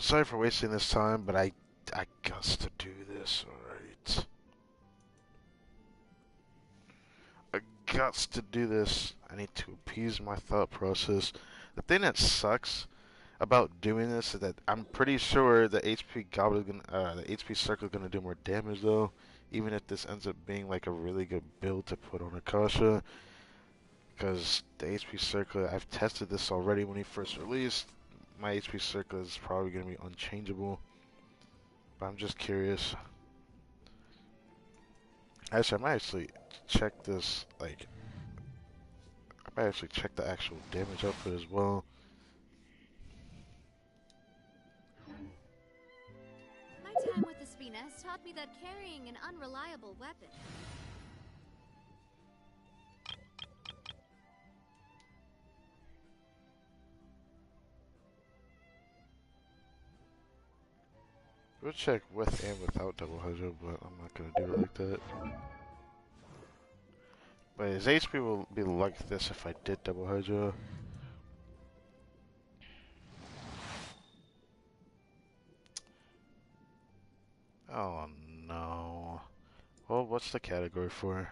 Sorry for wasting this time, but I got to do this, alright. I got to do this. I need to appease my thought process. The thing that sucks about doing this is that I'm pretty sure the HP Goblin, the HP Circle is gonna do more damage though, even if this ends up being like a really good build to put on Akasha. Because the HP Circle, I've tested this already when he first released. My HP Circle is probably gonna be unchangeable, but I'm just curious. Actually, I might actually check this. Like, I might actually check the actual damage output as well. My time with the Spina has taught me that carrying an unreliable weapon. We'll check with and without double hydro, but I'm not gonna do it like that. But his HP will be like this if I did double hydro. Oh no. Well, what's the category for?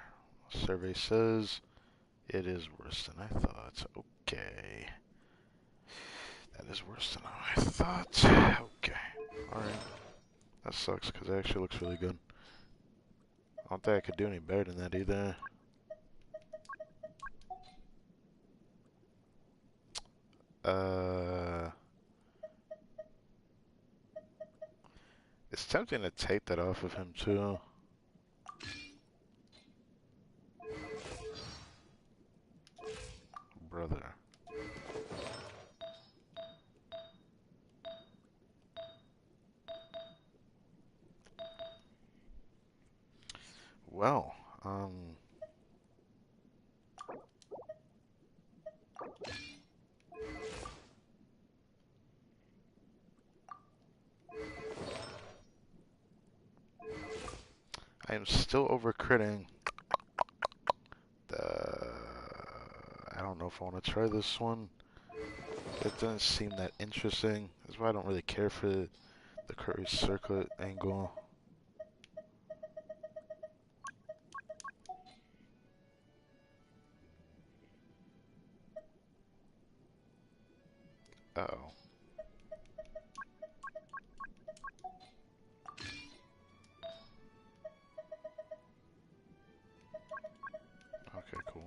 Survey says it is worse than I thought. Okay. That is worse than I thought. Okay. Alright. That sucks because it actually looks really good. I don't think I could do any better than that either. It's tempting to take that off of him too. Brother. Well, I am still overcritting. I don't know if I want to try this one. It doesn't seem that interesting. That's why I don't really care for the curry circlet angle. Uh-oh. Okay, cool.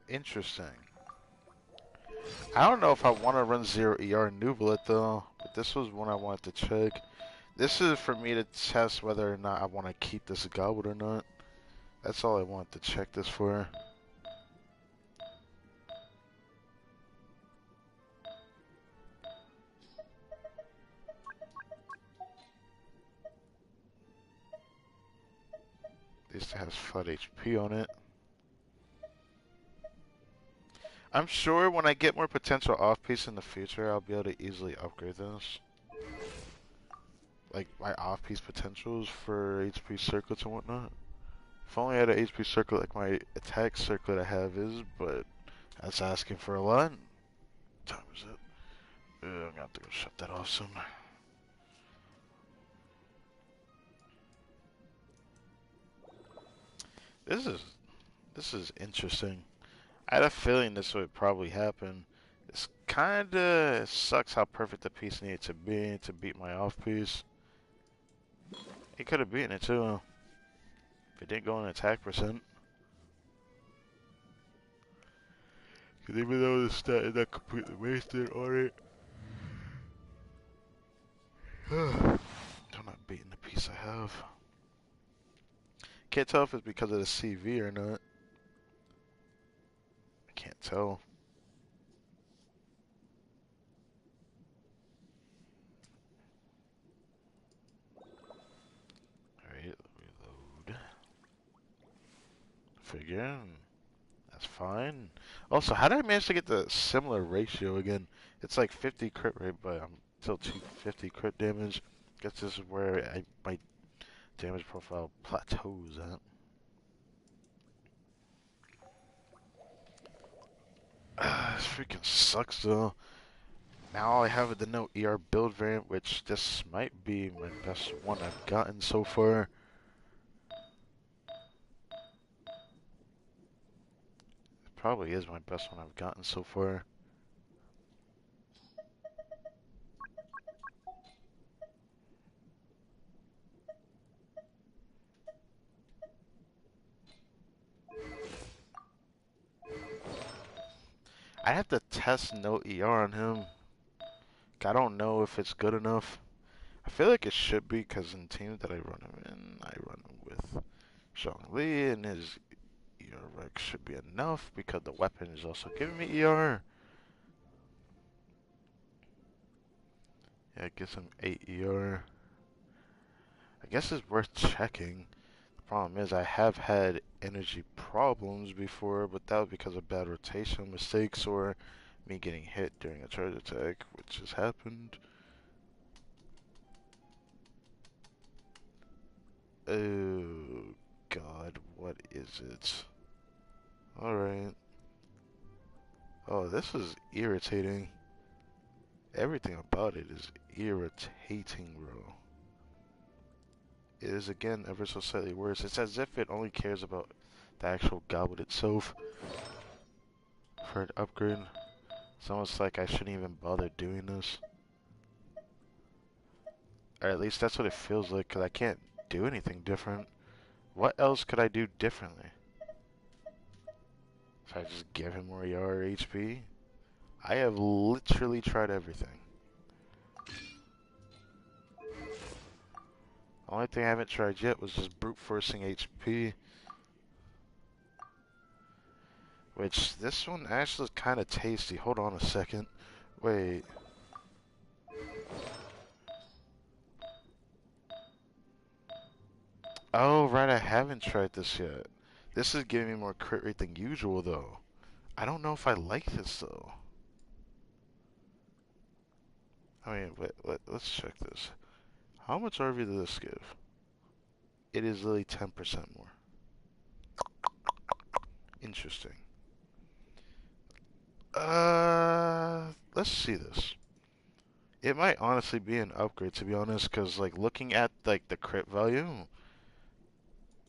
Interesting. I don't know if I want to run 0 ER Nubilet though, but this was one I wanted to check. This is for me to test whether or not I want to keep this goblet or not. That's all I wanted to check this for. At least it has flat HP on it. I'm sure when I get more potential off-piece in the future, I'll be able to easily upgrade this. Like, my off-piece potentials for HP circlets and whatnot. If only I had an HP circlet like my attack circlet I have is, but that's asking for a lot. What time is it? I'm gonna have to go shut that off soon. This is interesting. I had a feeling this would probably happen. This kinda sucks how perfect the piece needed to be to beat my off piece. He could have beaten it too. If it didn't go in attack percent. Because even though the stat is not completely wasted on it. I'm not beating the piece I have. Can't tell if it's because of the CV or not. I can't tell. figure. That's fine. Also, how did I manage to get the similar ratio again? It's like 50 crit rate, but I'm still 250 crit damage. Guess this is where my damage profile plateaus at. This freaking sucks though. Now all I have is the no ER build variant, which this might be my best one I've gotten so far. It probably is my best one I've gotten so far. I have to test no ER on him. I don't know if it's good enough. I feel like it should be because in teams that I run him in, I run him with Zhongli, and his ER rec should be enough because the weapon is also giving me ER. Yeah, it gives him 8 ER. I guess it's worth checking. The problem is I have had energy problems before, but that was because of bad rotation mistakes or me getting hit during a charge attack, which has happened. Oh God, what is it? Alright. Oh, this is irritating. Everything about it is irritating, bro. It is again ever so slightly worse. It's as if it only cares about the actual goblet itself for an upgrade. It's almost like I shouldn't even bother doing this. Or at least that's what it feels like, because I can't do anything different. What else could I do differently? If I just give him more ER HP? I have literally tried everything. The only thing I haven't tried yet was just brute forcing HP. Which, this one actually is kind of tasty. Hold on a second. Wait. Oh, right, I haven't tried this yet. This is giving me more crit rate than usual, though. I don't know if I like this, though. I mean, let's check this. How much RV does this give? It is literally 10% more. Interesting. Let's see this. It might honestly be an upgrade, to be honest, because, like, looking at, like, the crit value,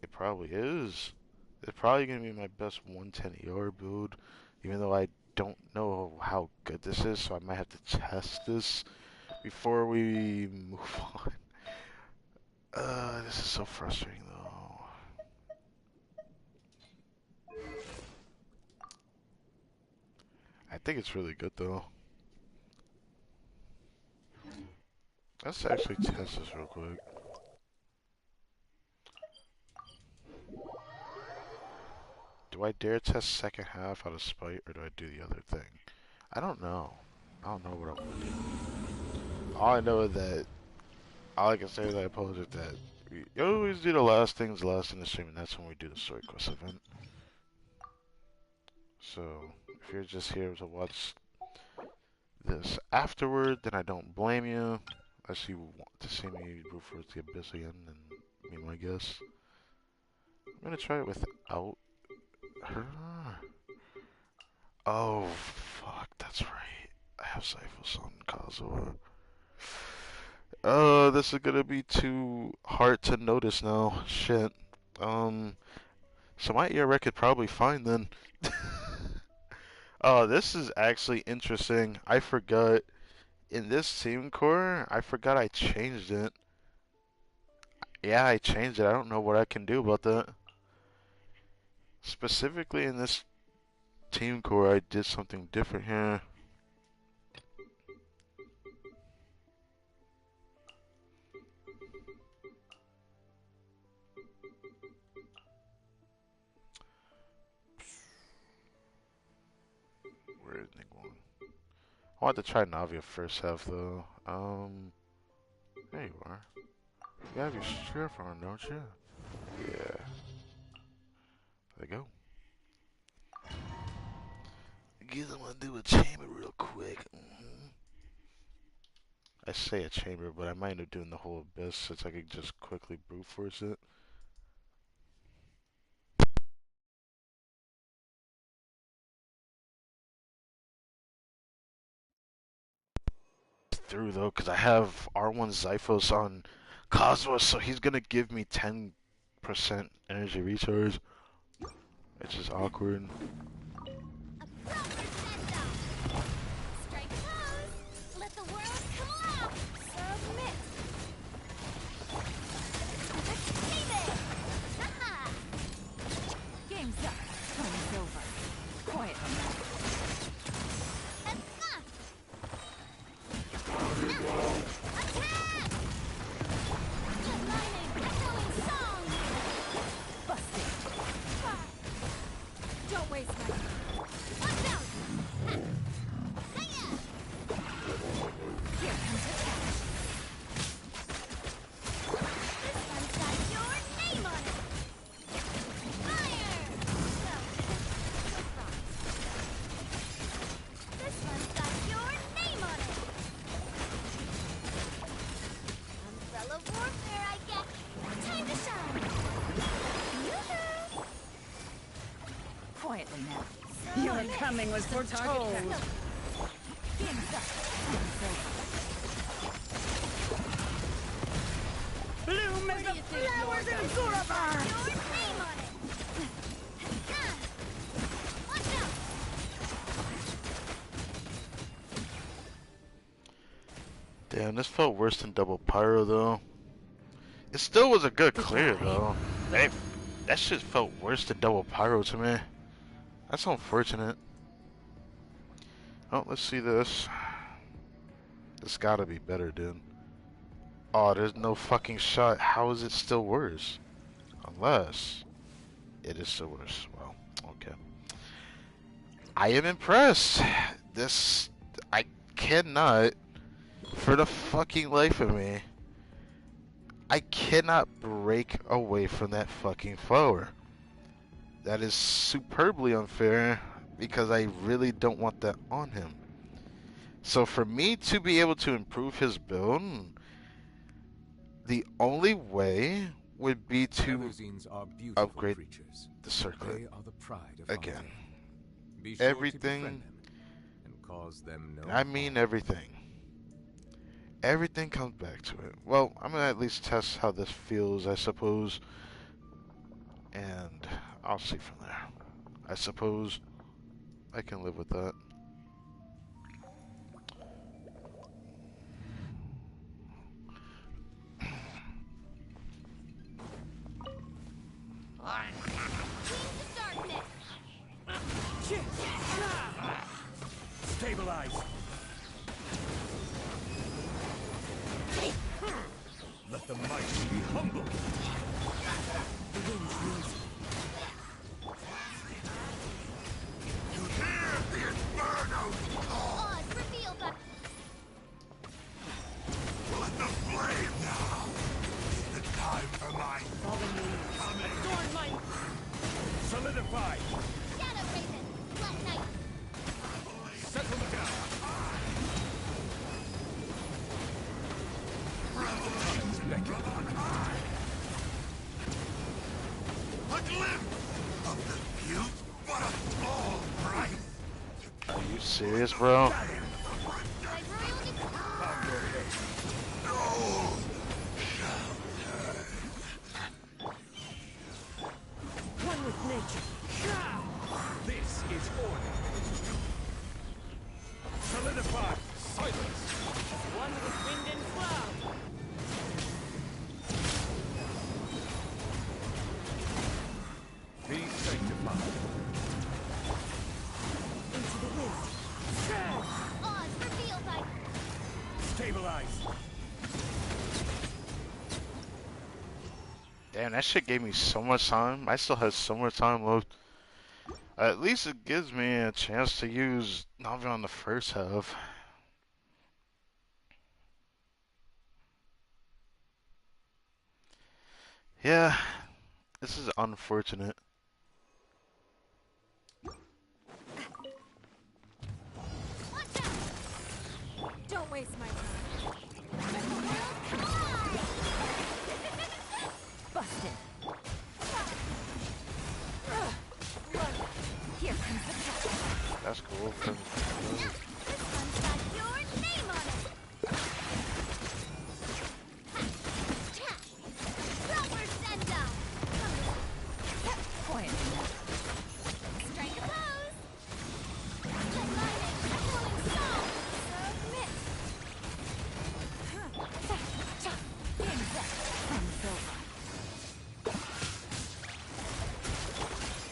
it probably is. It's probably going to be my best 110 ER build, even though I don't know how good this is, so I might have to test this before we move on. This is so frustrating, though. I think it's really good, though. Let's actually test this real quick. Do I dare test second half out of spite, or do I do the other thing? I don't know. I don't know what I want to do. All I know is that all I can say to that opponent is that we always do the last things last in the stream, and that's when we do the story quest event. So if you're just here to watch this afterward, then I don't blame you. Unless you want to see me root for the abyss again, then be my guess. I'm gonna try it without her. Oh fuck, that's right. I have Cyphos on Kazuha. This is gonna be too hard to notice now. Shit. Um, so my ear record probably fine then. Oh, this is actually interesting. I forgot in this team core. I forgot I changed it. Yeah, I changed it. I don't know what I can do about that. Specifically in this team core, I did something different here. Where is Nick going? I want to try Navia first half though. There you are. You have your strip on, don't you? Yeah. There you go. Boogies. I'm gonna do a chamber real quick. I say a chamber, but I might end up doing the whole abyss since I could just quickly brute force it. Through though, because I have R1 Zyphos on Cosmos, so he's gonna give me 10% energy recharge, which is awkward. A proper send-off. Strike pose. Let the world come alive. Submit. Backseating. Haha. Game's up. Time's over. Quietly now. Attack! Let my name echo in song. Busted. Don't waste my time. Watch out! Hiya! Here comes attack. This one's got your name on it. Fire! Well, what's wrong? This one's got your name on it. Umbrella warfare, I guess. Time to shine. Yoo-hoo! Quietly now. Your coming was foretold. Game's up. Time's over. Bloom as the flowers in Zurabar! Your name on it. Watch out! Damn, this felt worse than double pyro though. It still was a good clear though. That shit felt worse than double pyro to me. That's unfortunate. Oh, let's see this. This gotta be better, dude. Oh, there's no fucking shot. How is it still worse? Unless it is still worse. Well, okay. I am impressed. This, I cannot, for the fucking life of me, I cannot break away from that fucking flower. That is superbly unfair because I really don't want that on him. So for me to be able to improve his build, the only way would be to upgrade creatures. the circlet. They are the pride of Again. hunting. Be sure Everything, to befriend them and cause them no I mean everything. Everything comes back to it. Well, I'm gonna at least test how this feels, I suppose. And I'll see from there. I suppose I can live with that. Teams of darkness. Stabilize. Let the mighty be humble. The wind is you hear the inferno? Odds revealed by Let the flame now. The time for my adorn my solidify. Shadow Raven. Black Knight. Settle down. Time's beckon. A glimpse of the beaut, what a tall price. Are you serious, bro? I royally Found your head. No. One with nature. This is order. Solidify. Silence. One with wind and cloud. Be sanctified. Into the wind. odds revealed by Stabilize. Damn, that shit gave me so much time. I still have so much time left. At least it gives me a chance to use Navi on the first half. Yeah, this is unfortunate. waste my time. Let the world collide! Busted. Here comes the cat. That's cool. This one's got your name on it. Rubber sender. Quiet. Strike a pose. Let lightning echoing song. Submit. Game's up. Fun's over.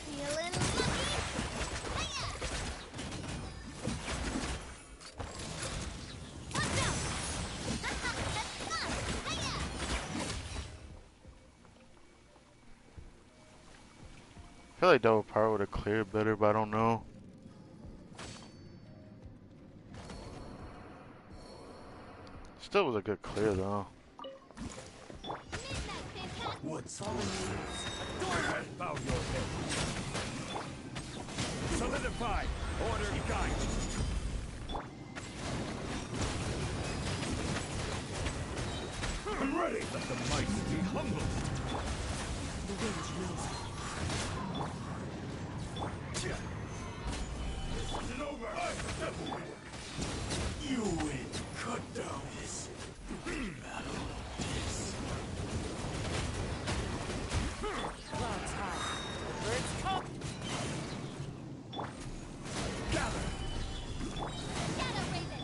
Feeling lucky. Hiya. Watch out. That's fun. Hiya. I feel like double power would have cleared better, but I don't know. Still was a good clear though. Midnight fantastic. What's all this? Bow your head. Solidify. Order guide. I'm ready. Let the mighty be humble. The wind knows. This isn't over. I step away. You win. Cut down this battle. Clouds high. The birds come. Gather. Shadow Raven.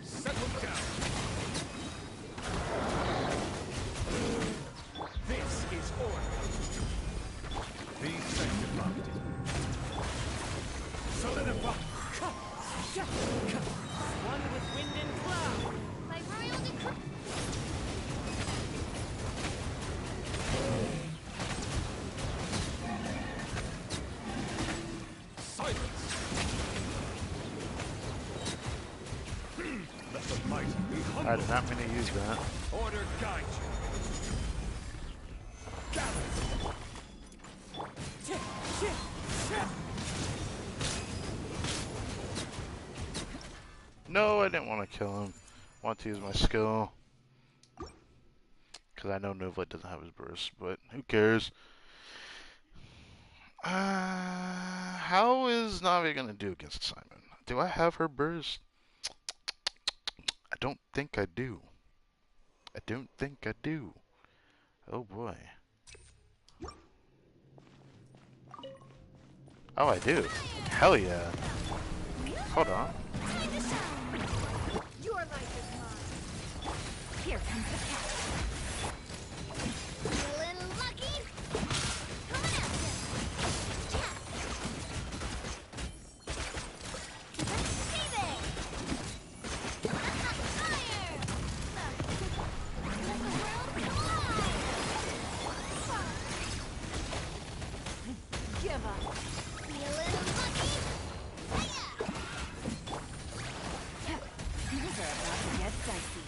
Settle down. This is order. Be sanctified. Solidify. One with wind and cloud. By royal decree. Silence. Let the mighty be I humble. did not mean to use that. Order guide you. Gather. No, I didn't want to kill him. I want to use my skill. Because I know Novlet doesn't have his burst, but who cares? How is Navi going to do against Simon? Do I have her burst? I don't think I do. I don't think I do. Oh boy. Oh, I do. Hell yeah. Hold on. Time to shine. Your life is mine. Here comes the cat. Feeling lucky? Coming at ya. Cat. Backseating. Fire. Let the world collide. Give up. Feeling lucky? Hiya. These are about to get dicey.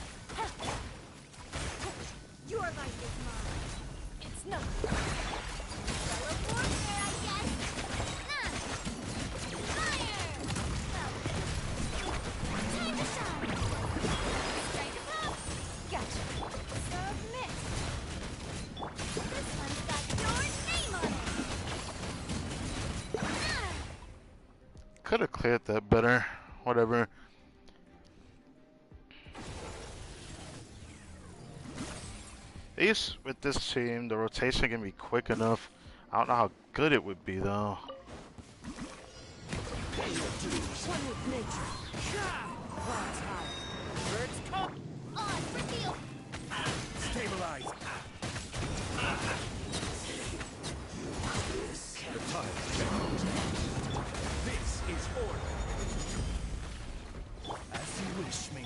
Your life is mine. It's no. Teleport there, I guess. Nah. Fire. Time to shine. Strike a pose. Gotcha. Submit. This one's got your name on it. Ah. Could have cleared that better. Whatever. At least with this team, the rotation can be quick enough. I don't know how good it would be though. One with nature. Clouds high. The birds come. On for field. Stabilize. The tide changes. This is order. As you wish me.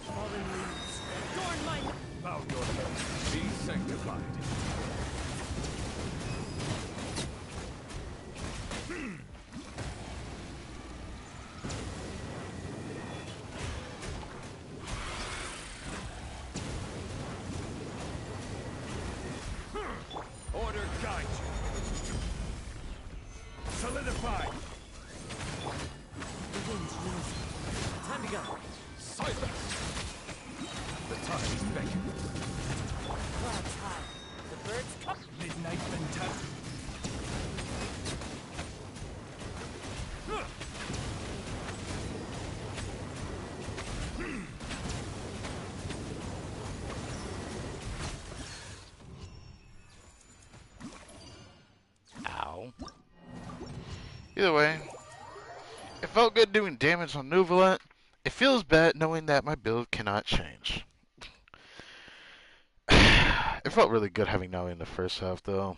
Fallen leaves. Adorn my... Bow your head. Be sanctified. Either way, it felt good doing damage on Nuvolent. It feels bad knowing that my build cannot change. It felt really good having Naui in the first half, though.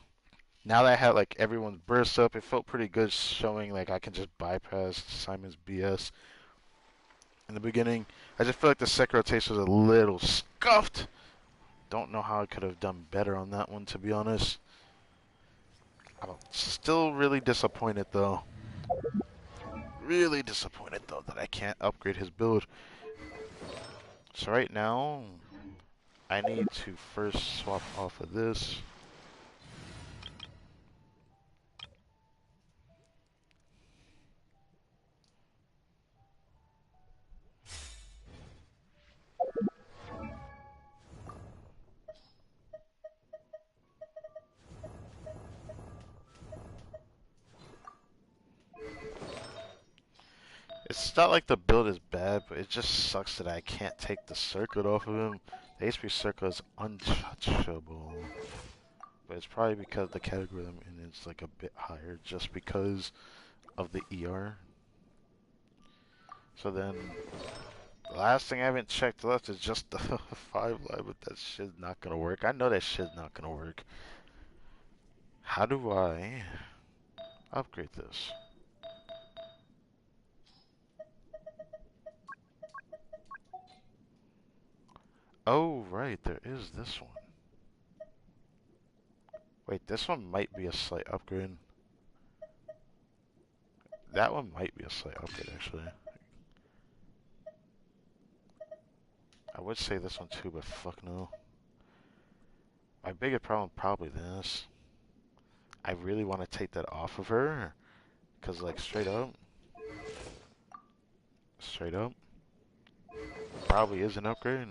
Now that I had like everyone's burst up, it felt pretty good showing like I can just bypass Simon's BS in the beginning. I just feel like the second rotation was a little scuffed. Don't know how I could have done better on that one, to be honest. I'm still really disappointed, though. Really disappointed, though, that I can't upgrade his build. So right now, I need to first swap off of this. It's not like the build is bad, but it just sucks that I can't take the circuit off of him. The HP circuit is untouchable. But it's probably because the category I'm in is like a bit higher just because of the ER. So then, the last thing I haven't checked left is just the 5 live, but that shit's not gonna work. I know that shit's not gonna work. How do I upgrade this? Oh, right, there is this one. Wait, this one might be a slight upgrade. That one might be a slight upgrade, actually. I would say this one too, but fuck no. My biggest problem probably this. I really want to take that off of her. Because, like, straight up, probably is an upgrade.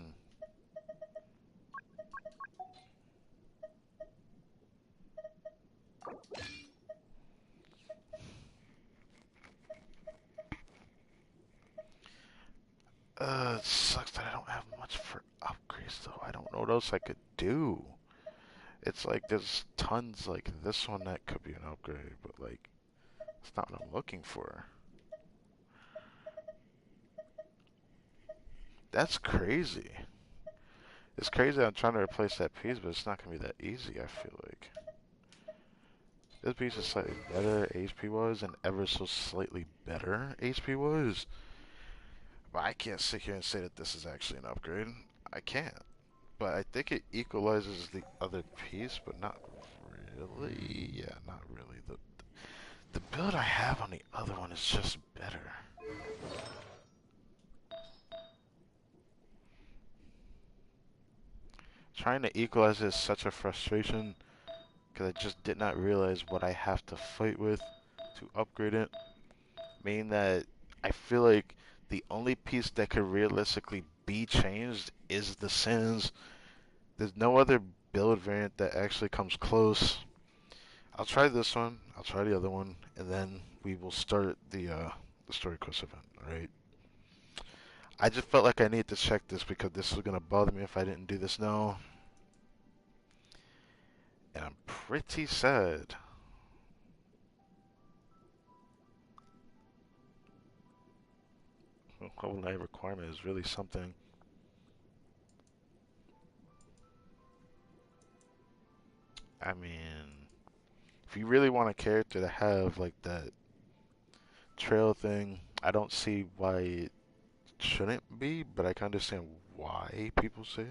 It sucks that I don't have much for upgrades, though. I don't know what else I could do. It's like there's tons like this one that could be an upgrade, but, like, it's not what I'm looking for. That's crazy. It's crazy I'm trying to replace that piece, but it's not going to be that easy, I feel like. This piece is slightly better HP-wise and ever so slightly better HP-wise. But I can't sit here and say that this is actually an upgrade. I can't. But I think it equalizes the other piece, but not really. Yeah, not really. The build I have on the other one is just better. Trying to equalize is such a frustration because I just did not realize what I have to fight with to upgrade it. Meaning that I feel like the only piece that could realistically be changed is the Sins. There's no other build variant that actually comes close. I'll try this one, I'll try the other one, and then we will start the story quest event, alright? I just felt like I needed to check this because this was going to bother me if I didn't do this now. And I'm pretty sad. Level 9 requirement is really something. I mean, if you really want a character to have like that trail thing, I don't see why it shouldn't be, but I can understand why people say it.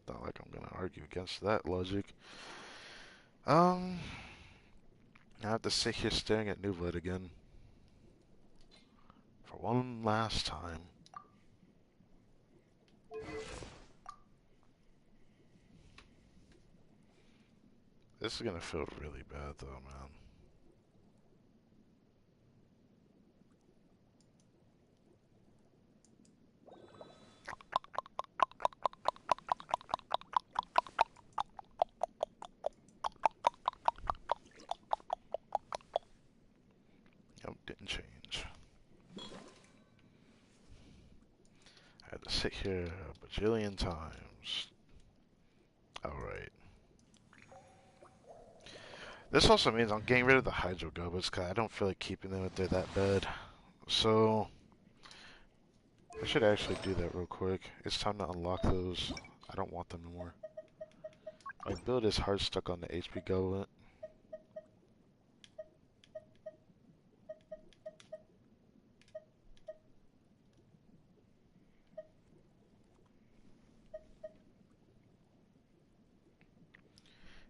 Not like I'm gonna argue against that logic. I have to sit here staring at Nuvolent again for one last time. This is gonna feel really bad though, man. Nope, didn't change. I had to sit here a bajillion times. Alright. This also means I'm getting rid of the Hydro Goblins because I don't feel like keeping them if they're that bad. So, I should actually do that real quick. It's time to unlock those. I don't want them anymore. My build is hard stuck on the HP Goblet.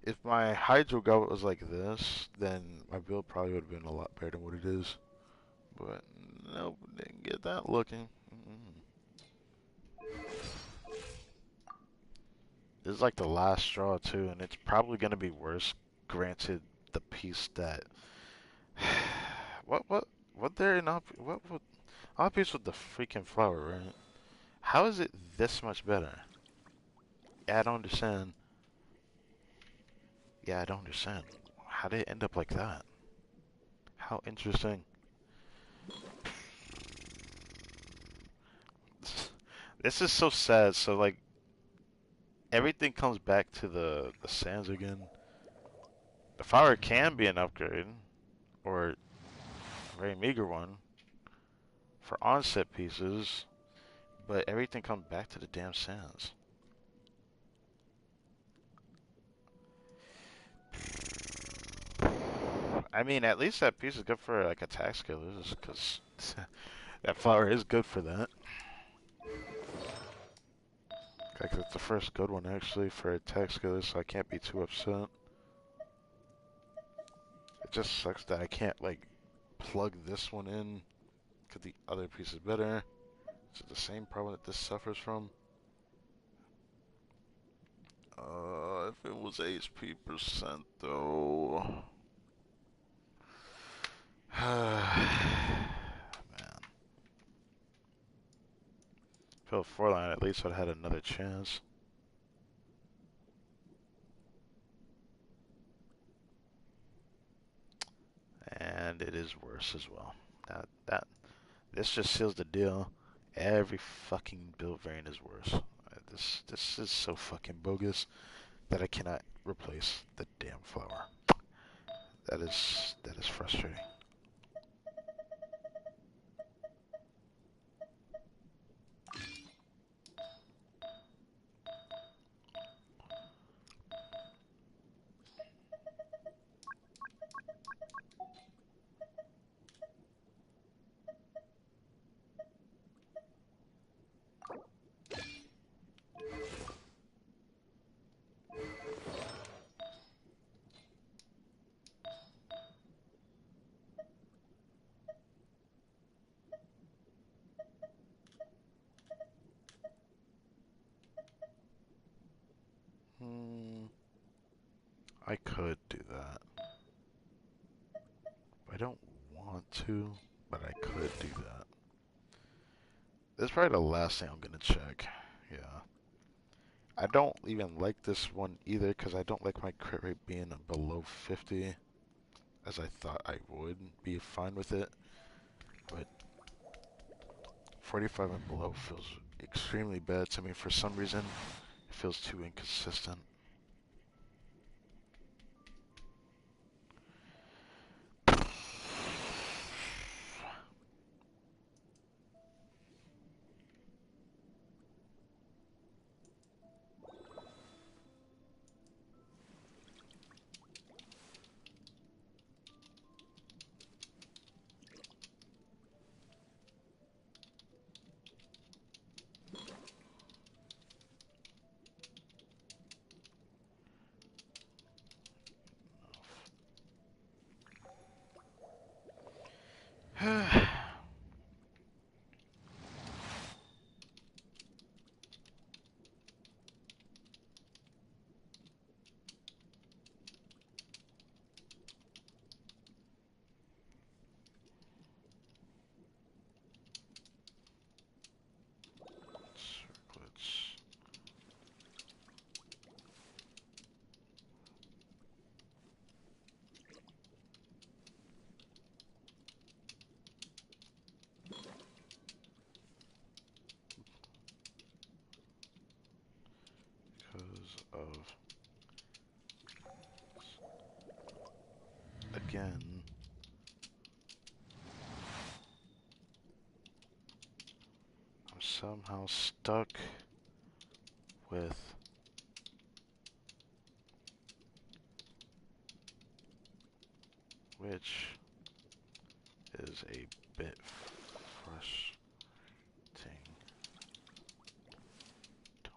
If my Hydro Goblet was like this, then my build probably would have been a lot better than what it is. But, nope, didn't get that looking. This is like the last straw too, and it's probably gonna be worse. Granted, the piece that what they're not what all piece with the freaking flower, right? How is it this much better? Yeah, I don't understand. Yeah, I don't understand. How did it end up like that? How interesting. This is so sad. So like everything comes back to the sands again. The flower can be an upgrade, or a very meager one for onset pieces. But everything comes back to the damn sands. I mean, at least that piece is good for like attack skillers, because that flower is good for that. Like that's the first good one actually for attack skillers, so I can't be too upset. It just sucks that I can't like plug this one in, because the other piece is better. Is it the same problem that this suffers from? If it was HP percent though. Man. If it was 4-line, at least I'd had another chance. And it is worse as well. This just seals the deal. Every fucking build variant is worse. This is so fucking bogus that I cannot replace the damn flower. That is frustrating. Hmm, I could do that. I don't want to, but I could do that. This is probably the last thing I'm gonna check. Yeah. I don't even like this one either because I don't like my crit rate being below 50, as I thought I would be fine with it. But 45 and below feels extremely bad to me for some reason. It feels too inconsistent. again. I'm somehow stuck with which is a bit frustrating. Don't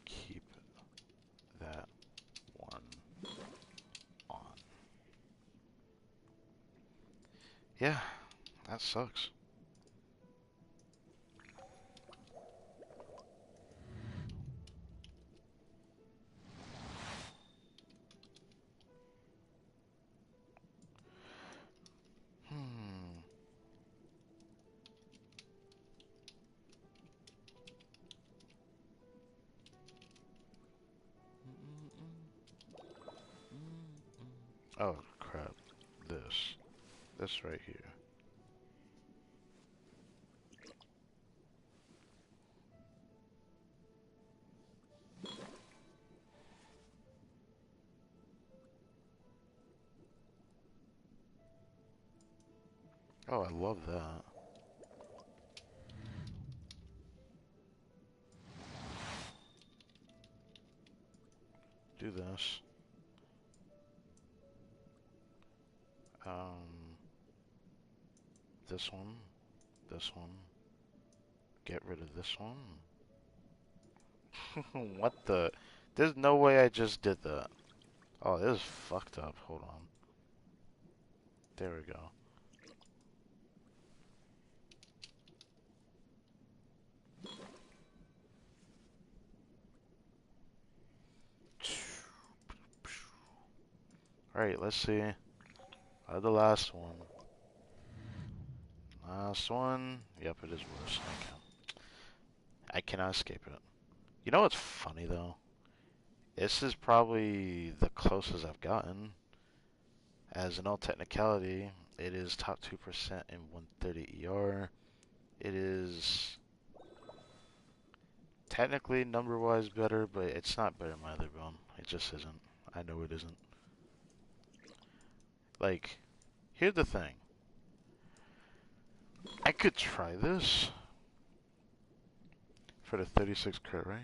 keep that one on. Yeah, that sucks. Hmm. Oh crap. This right here. Oh, I love that. Do this. Um, this one, this one. Get rid of this one. What the? There's no way I just did that. Oh, this is fucked up. Hold on. There we go. Alright, let's see. The last one. Last one. Yep, it is worse. Okay. I cannot escape it. You know what's funny though? This is probably the closest I've gotten. As in all technicality, it is top 2% in 130 ER. It is technically number-wise better, but it's not better than my other build. It just isn't. I know it isn't. Like, here's the thing. I could try this for the 36 crit rate.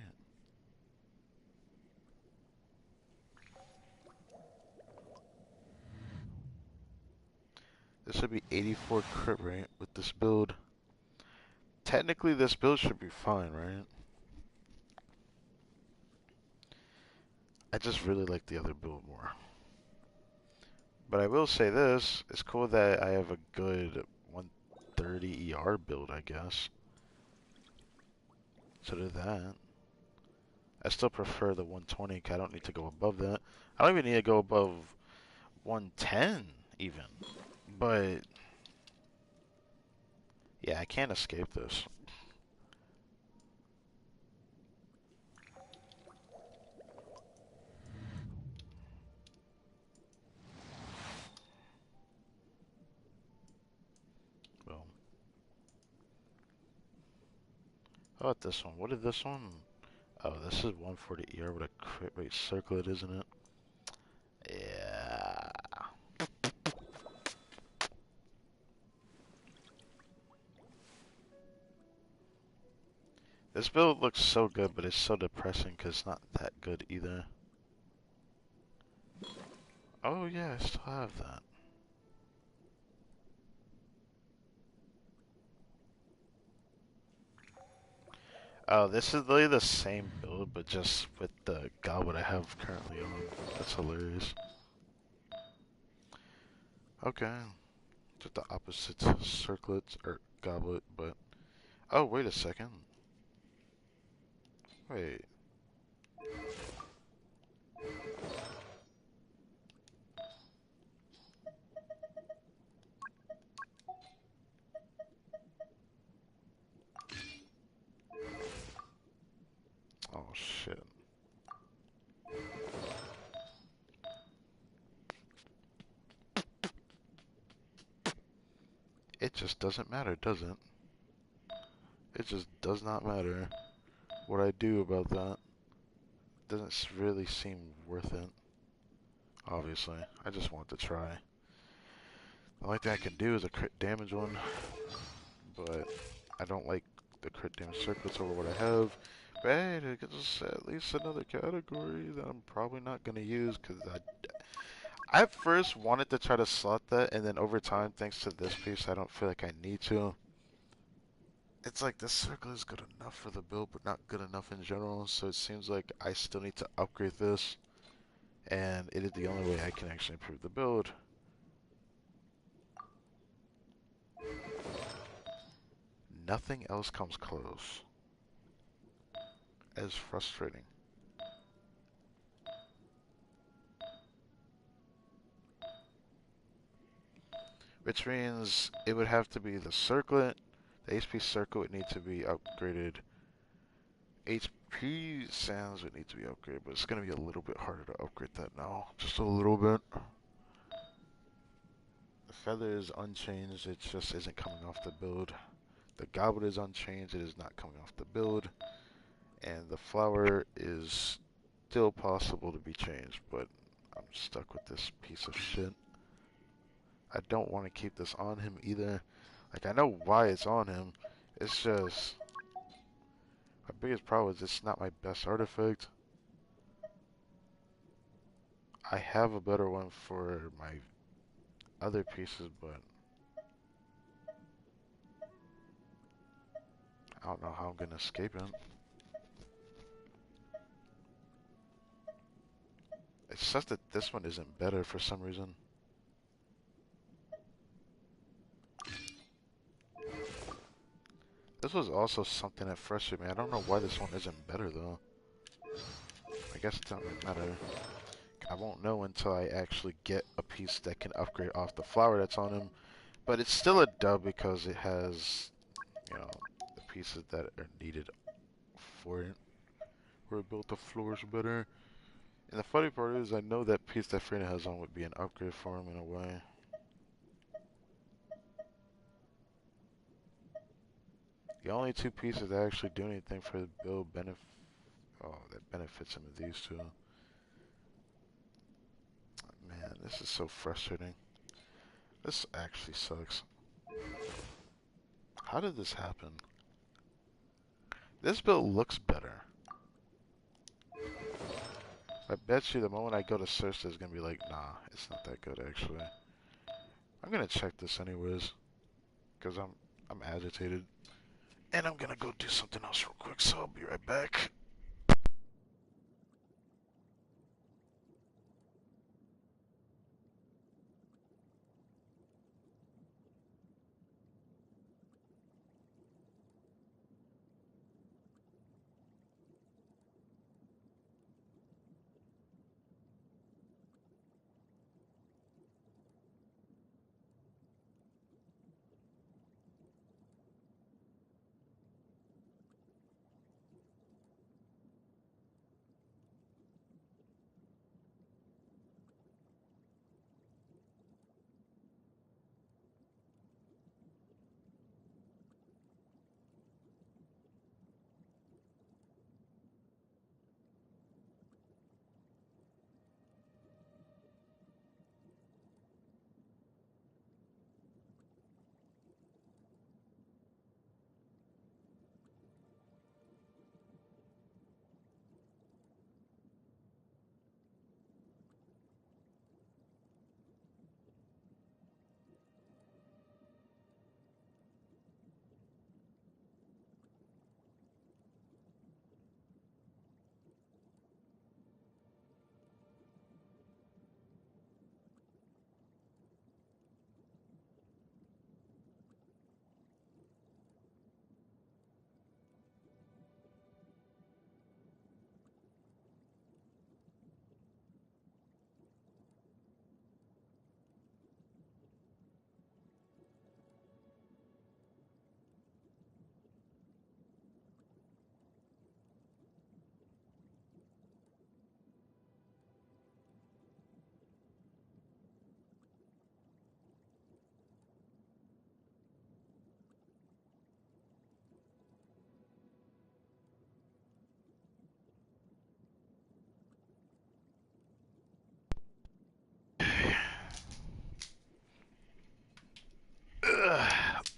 This would be 84 crit rate with this build. Technically, this build should be fine, right? I just really like the other build more. But I will say this, it's cool that I have a good 130 ER build, I guess. So do that. I still prefer the 120, 'cause I don't need to go above that. I don't even need to go above 110, even. But, yeah, I can't escape this. Boom. How about this one? What did this one? Oh, this is 140 ER with a crit rate circlet, isn't it? Yeah. This build looks so good, but it's so depressing because it's not that good either. Oh yeah, I still have that. Oh, this is literally the same build, but just with the goblet I have currently on. That's hilarious. Okay, just the opposite circlet or goblet, but oh wait a second. Wait. Oh shit. It just doesn't matter, does it? It just does not matter what I do about that. doesn't really seem worth it. Obviously, I just want to try. The only thing I can do is a crit damage one, but I don't like the crit damage circlets over what I have. But hey, it gives us at least another category that I'm probably not gonna use because I first wanted to try to slot that, and then over time, thanks to this piece, I don't feel like I need to. It's like this circle is good enough for the build, but not good enough in general, so it seems like I still need to upgrade this, and it is the only way I can actually improve the build. Nothing else comes close. As frustrating. Which means it would have to be the circlet. The HP circle would need to be upgraded. HP sands would need to be upgraded, but it's going to be a little bit harder to upgrade that now. Just a little bit. The feather is unchanged, it just isn't coming off the build. The goblet is unchanged, it is not coming off the build. And the flower is still possible to be changed, but I'm stuck with this piece of shit. I don't want to keep this on him either. Like, I know why it's on him. It's just... my biggest problem is it's not my best artifact. I have a better one for my other pieces, but... I don't know how I'm gonna escape it. It's just that this one isn't better for some reason. This was also something that frustrated me. I don't know why this one isn't better though. I guess it doesn't matter. I won't know until I actually get a piece that can upgrade off the flower that's on him. But it's still a dub because it has, you know, the pieces that are needed for it. Where it built the floors better. And the funny part is I know that piece that Frina has on would be an upgrade for him in a way. The only two pieces that actually do anything for the build that benefits him are these two. Man, this is so frustrating. This actually sucks. How did this happen? This build looks better. I bet you the moment I go to search, there's gonna be like, nah, it's not that good actually. I'm gonna check this anyways, cause I'm agitated, and I'm gonna go do something else real quick. So I'll be right back.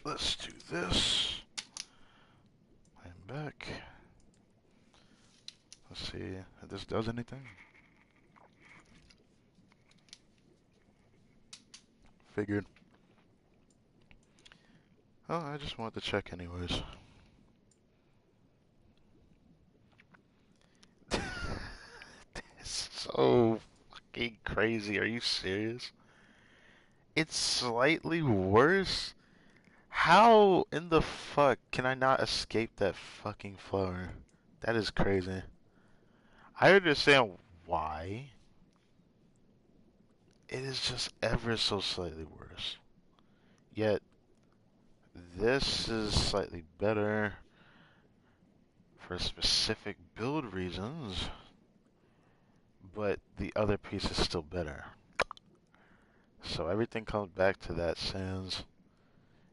Let's do this. I'm back. Let's see if this does anything. Figured. Oh, I just wanted to check anyways. It's so fucking crazy. Are you serious? It's slightly worse? How in the fuck can I not escape that fucking flower? That is crazy. I understand why. It is just ever so slightly worse. Yet, this is slightly better for specific build reasons, but the other piece is still better. So everything comes back to that sans.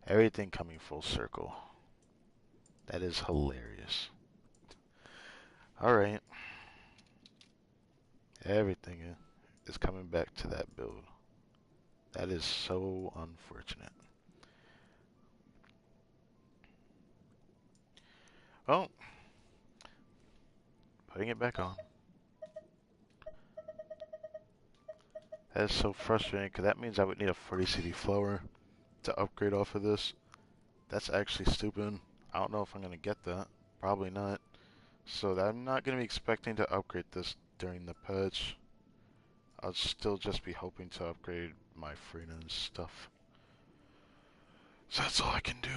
Everything coming full circle. That is hilarious. Alright. Everything is coming back to that build. That is so unfortunate. Well, putting it back on. That is so frustrating because that means I would need a 40 CD flower to upgrade off of this. That's actually stupid. I don't know if I'm going to get that. Probably not. So I'm not going to be expecting to upgrade this during the patch. I'll still just be hoping to upgrade my Freena's stuff. So that's all I can do.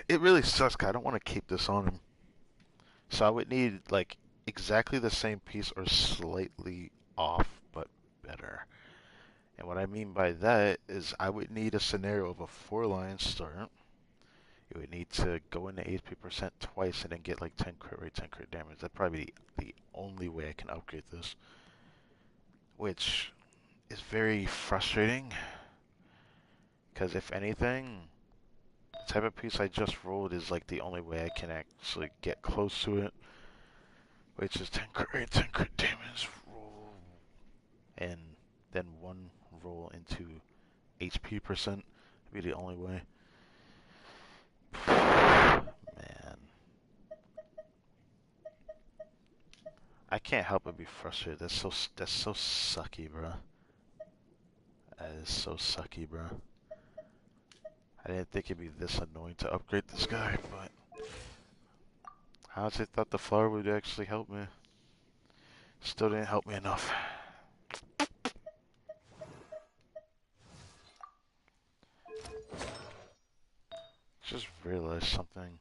It really sucks 'cause I don't want to keep this on him. So I would need like exactly the same piece or slightly off, but better. And what I mean by that is I would need a scenario of a 4-line start. You would need to go into HP% twice and then get like 10 crit rate, 10 crit damage. That'd probably be the only way I can upgrade this. Which is very frustrating. Because if anything, the type of piece I just rolled is like the only way I can actually get close to it. Which is 10 crit rate, 10 crit damage, roll, and then one roll into HP%. That'd be the only way. Man. I can't help but be frustrated. That's so sucky, bro. That is so sucky, bro. I didn't think it'd be this annoying to upgrade this guy, but I honestly thought the flower would actually help me. Still didn't help me enough. Just realized something.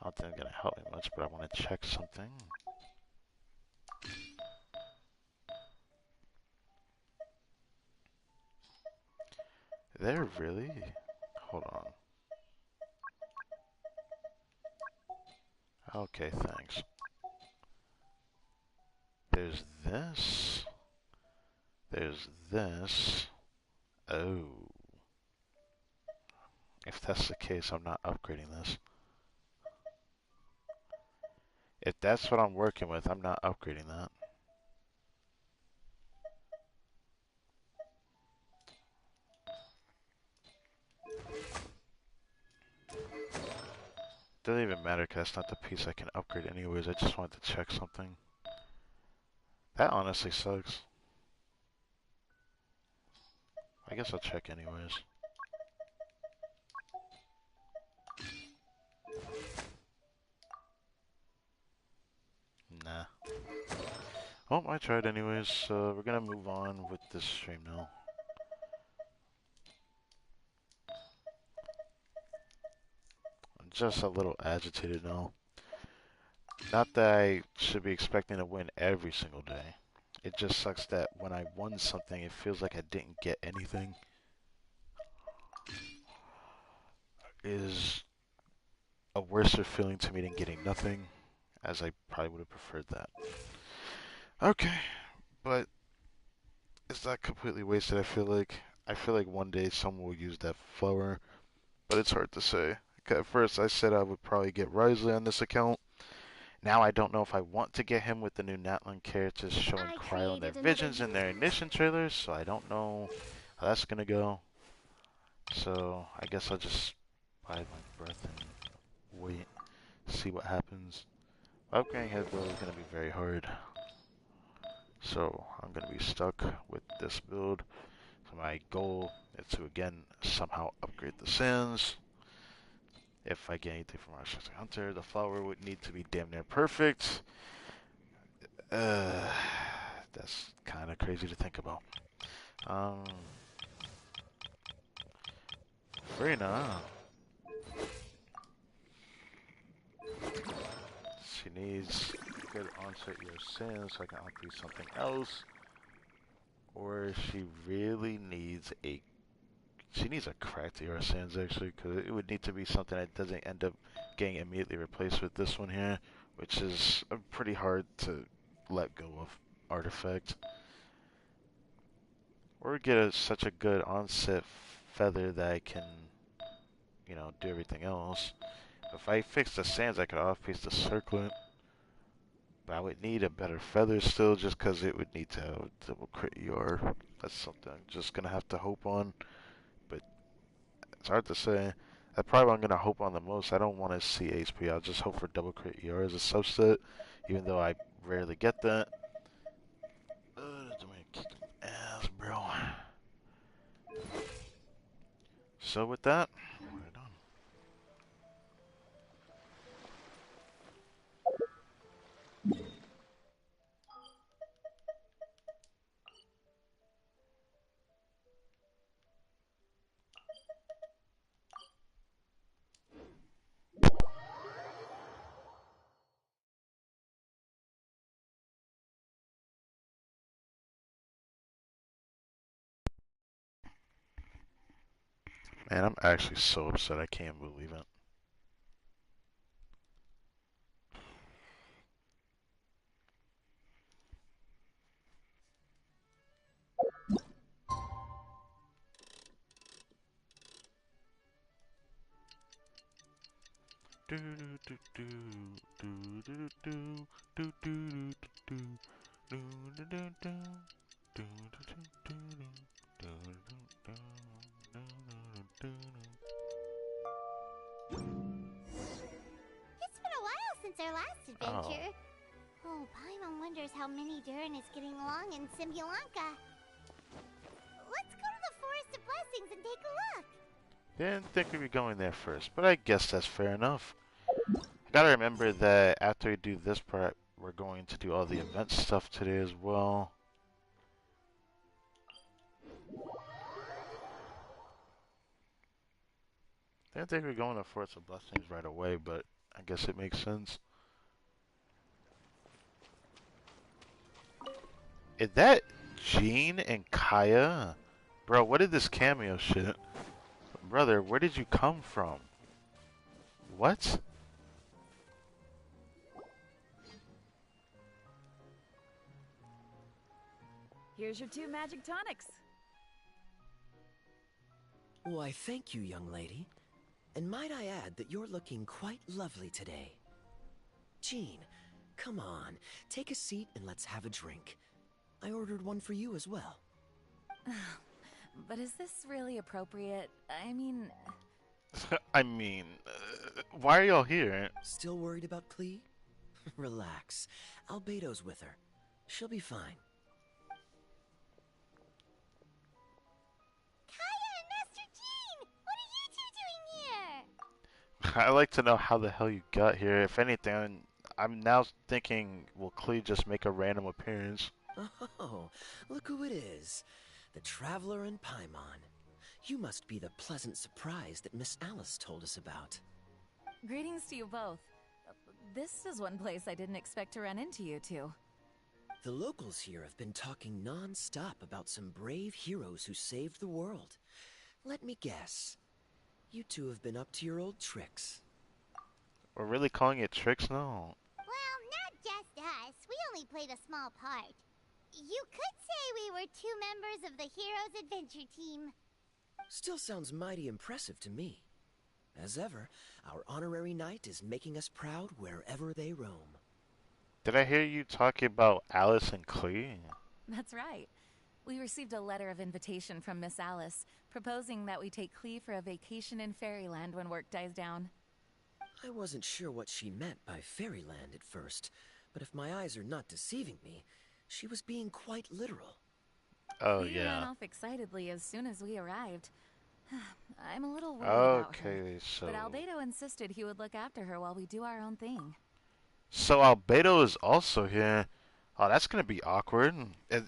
I don't think it's gonna help me much, but I want to check something. There really? Hold on. Okay, thanks. There's this. There's this. Oh. If that's the case, I'm not upgrading this. If that's what I'm working with, I'm not upgrading that. Doesn't even matter because that's not the piece I can upgrade anyways. I just wanted to check something. That honestly sucks. I guess I'll check anyways. Nah. Oh, I tried anyways. We're gonna move on with this stream now. I'm just a little agitated now. Not that I should be expecting to win every single day. It just sucks that when I won something, it feels like I didn't get anything. It is a worse feeling to me than getting nothing, as I probably would have preferred that. Okay, but it's not completely wasted, I feel like. I feel like one day someone will use that flower, but it's hard to say. At first, I said I would probably get Risley on this account. Now I don't know if I want to get him with the new Natlan characters showing I Cryo in their created another visions in their universe. ignition trailers, so I don't know how that's gonna go. So I guess I'll just bide my breath and wait, see what happens. Upgrading his build is gonna be very hard, so I'm gonna be stuck with this build. So my goal is to again somehow upgrade the Sands. If I get anything from our Hunter, the flower would need to be damn near perfect. Uh, that's kind of crazy to think about. Um, Frina, she needs good onset your sins so I can upgrade something else, or she needs a cracked ER Sands actually, because it would need to be something that doesn't end up getting immediately replaced with this one here, which is pretty hard to let go of artifact. Or get such a good onset feather that I can, do everything else. If I fix the sands, I could off-piece the circlet. But I would need a better feather still, just because it would need to have double crit ER. That's something I'm just going to have to hope on. But it's hard to say. That's probably what I'm going to hope on the most. I don't want to see HP. I'll just hope for double crit ER as a subset, even though I rarely get that. I'm going to kick ass, bro. So with that, we're done. Man, I'm actually so upset. I can't believe it. It's been a while since our last Oh, adventure. Oh, Paimon wonders how Mini Durin is getting along in Simbulanka. Let's go to the Forest of Blessings and take a look. didn't think we'd be going there first, but I guess that's fair enough. I gotta remember that after we do this part, we're going to do all the event stuff today as well. Didn't think we'd go in the Forest of Blessings right away, but I guess it makes sense. Is that Jean and Kaya? Bro, what is this cameo shit? Brother, where did you come from? What? Here's your 2 magic tonics. Why, thank you, young lady. And might I add that you're looking quite lovely today. Jean, come on, take a seat and let's have a drink. I ordered one for you as well. But is this really appropriate? I mean... I mean, why are y'all here? Still worried about Klee? Relax. Albedo's with her. She'll be fine. Kaya and Master Jean! What are you two doing here? I'd like to know how the hell you got here. If anything, I'm now thinking, will Klee just make a random appearance? Oh, look who it is. The Traveler and Paimon. You must be the pleasant surprise that Miss Alice told us about. Greetings to you both. This is one place I didn't expect to run into you two. The locals here have been talking non-stop about some brave heroes who saved the world. Let me guess. You two have been up to your old tricks. We're really calling it tricks now? Well, not just us. We only played a small part. You could say we were two members of the Heroes Adventure Team. Still sounds mighty impressive to me. As ever, our honorary knight is making us proud wherever they roam. Did I hear you talking about Alice and Clee? That's right. We received a letter of invitation from Miss Alice, proposing that we take Clee for a vacation in Fairyland when work dies down. I wasn't sure what she meant by Fairyland at first, but if my eyes are not deceiving me, she was being quite literal. Oh, Clee ran yeah. off excitedly as soon as we arrived. I'm a little worried about her, Okay, so... but Albedo insisted he would look after her while we do our own thing. So Albedo is also here. Oh, that's gonna be awkward.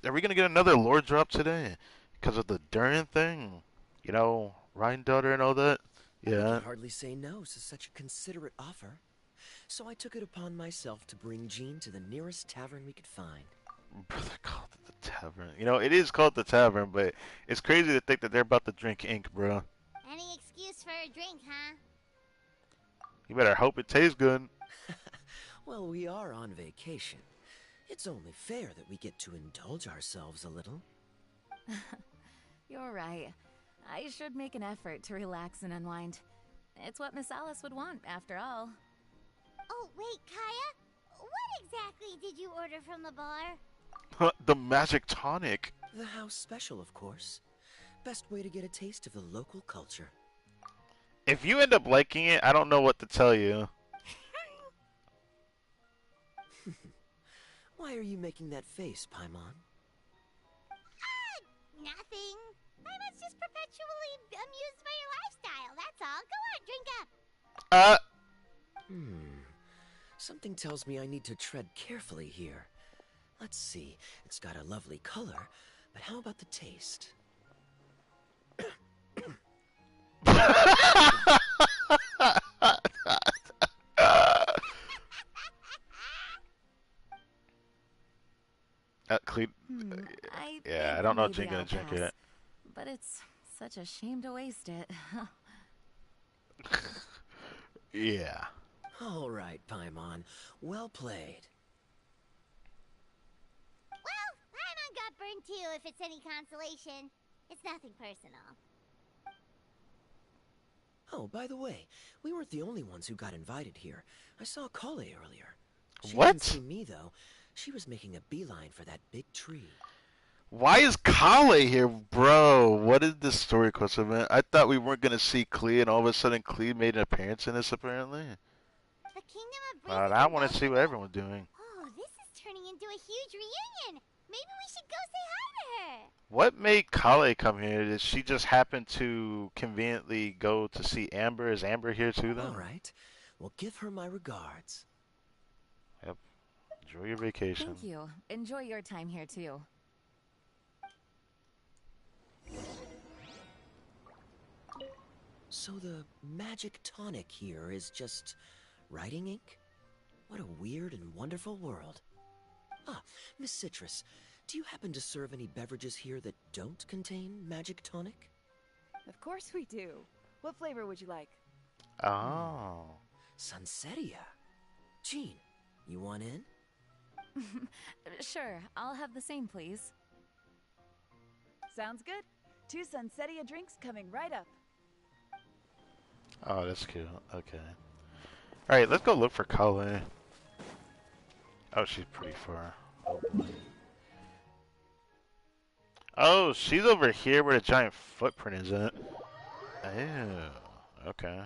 Are we gonna get another lore drop today? Because of the Durin thing? You know, Rhine daughter and all that? I Yeah. could hardly say no to such a considerate offer. So I took it upon myself to bring Jean to the nearest tavern we could find. Brother called it the tavern. You know, it is called the tavern, but it's crazy to think that they're about to drink ink, bro. Any excuse for a drink, huh? You better hope it tastes good. Well, we are on vacation. It's only fair that we get to indulge ourselves a little. You're right. I should make an effort to relax and unwind. It's what Miss Alice would want, after all. Oh, wait, Kaya? What exactly did you order from the bar? The magic tonic. The house special, of course. Best way to get a taste of the local culture. If you end up liking it, I don't know what to tell you. Why are you making that face, Paimon? Nothing. I was just perpetually amused by your lifestyle, that's all. Go on, drink up. Something tells me I need to tread carefully here. Let's see, it's got a lovely color, but how about the taste? Yeah, I think don't know if maybe Jean gonna I'll drink pass, it. but it's such a shame to waste it. Yeah. All right, Paimon. Well played. Well, Paimon got burned too, if it's any consolation. It's nothing personal. Oh, by the way, we weren't the only ones who got invited here. I saw Kale earlier. She What? didn't see me, though. She was making a beeline for that big tree. Why is Kale here, bro? What is this story quest event? I thought we weren't gonna see Clee, and all of a sudden Clee made an appearance in this, apparently. The Kingdom of But Breeze I is want to see what involved everyone's doing. Oh, this is turning into a huge reunion. Maybe we should go say hi to her. What made Kale come here? Did she just happen to conveniently go to see Amber? Is Amber here too, though? All right. Well, give her my regards. Yep. Enjoy your vacation. Thank you. Enjoy your time here, too. So the magic tonic here is just writing ink? What a weird and wonderful world. Ah, Miss Citrus, do you happen to serve any beverages here that don't contain magic tonic? Of course we do. What flavor would you like? Oh. Sunsetia. Jean, you want in? Sure, I'll have the same, please. Sounds good. 2 Sunsetia drinks coming right up. Oh, that's cute. Okay. Alright, let's go look for Kale. Oh, she's pretty far. Oh, she's over here where the giant footprint is at. Oh, okay.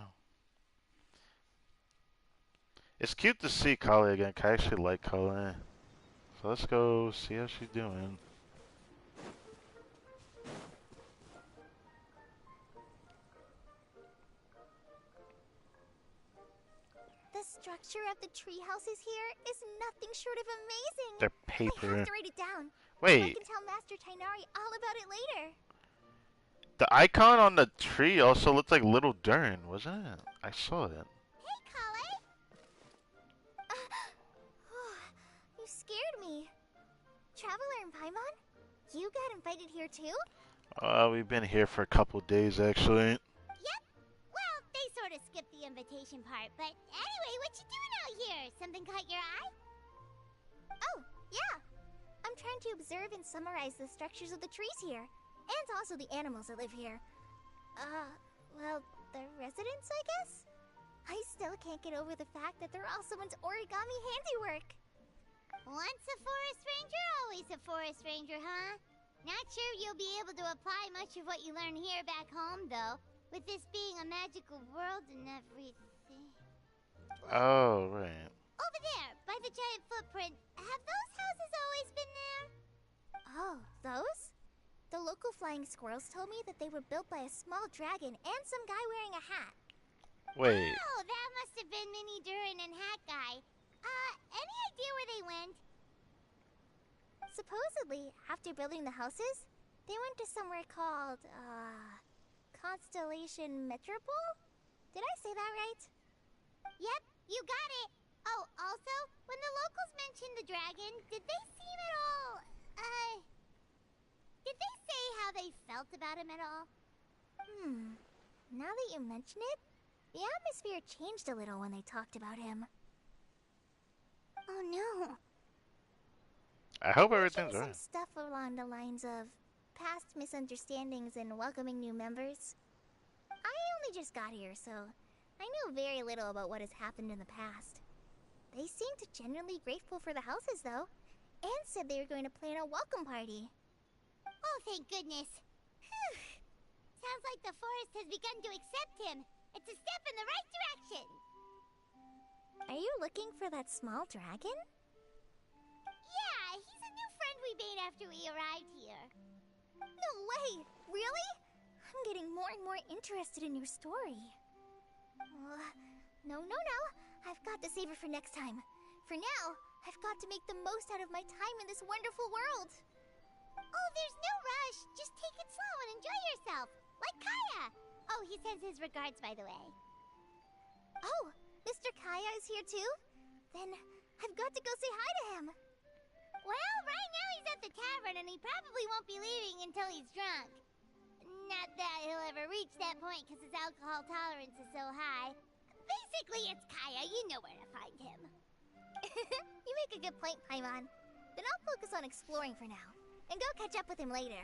It's cute to see Kale again. I actually like Kale. So let's go see how she's doing. The structure of the tree houses here is nothing short of amazing. They're I paper. have to write it down. I Wait, can tell Master Tainari all about it later. the icon on the tree also looked like Little Durin, wasn't it? I saw it. Hey, Kale. You scared me. Traveler and Paimon, you got invited here too? We've been here for a couple days, actually. Yep. Well, they sort of skipped the invitation part, but anyway, what you doing out here? Something caught your eye? Oh, yeah. I'm trying learn to observe and summarize the structures of the trees here, and also the animals that live here. Well, the residents, I guess? I still can't get over the fact that they're all someone's origami handiwork. Once a forest ranger, always a forest ranger, huh? Not sure you'll be able to apply much of what you learn here back home, though, with this being a magical world and everything. Oh, right. Over there, by the giant footprint, have those houses always been there? Oh, those? The local flying squirrels told me that they were built by a small dragon and some guy wearing a hat. Wait. Oh, that must have been Minnie Durin and Hat Guy. Any idea where they went? Supposedly, after building the houses, they went to somewhere called, Constellation Metropole? Did I say that right? Yep, you got it. Oh, also, when the locals mentioned the dragon, did they seem at all, did they say how they felt about him at all? Now that you mention it, the atmosphere changed a little when they talked about him. Oh no. I hope Mentioned everything's some alright. stuff along the lines of past misunderstandings and welcoming new members. I only just got here, so I know very little about what has happened in the past. They seemed genuinely grateful for the houses, though, and said they were going to plan a welcome party. Oh, thank goodness. Whew. Sounds like the forest has begun to accept him. It's a step in the right direction. Are you looking for that small dragon? Yeah, he's a new friend we made after we arrived here. No way! Really? I'm getting more and more interested in your story. No. I've got to save it for next time. For now, I've got to make the most out of my time in this wonderful world. Oh, there's no rush. Just take it slow and enjoy yourself. Like Kaya. Oh, he sends his regards, by the way. Oh, Mr. Kaya is here too? Then I've got to go say hi to him. Well, right now he's at the tavern and he probably won't be leaving until he's drunk. Not that he'll ever reach that point because his alcohol tolerance is so high. Basically, it's Kaya. You know where to find him. You make a good point, Paimon. Then I'll focus on exploring for now, and go catch up with him later.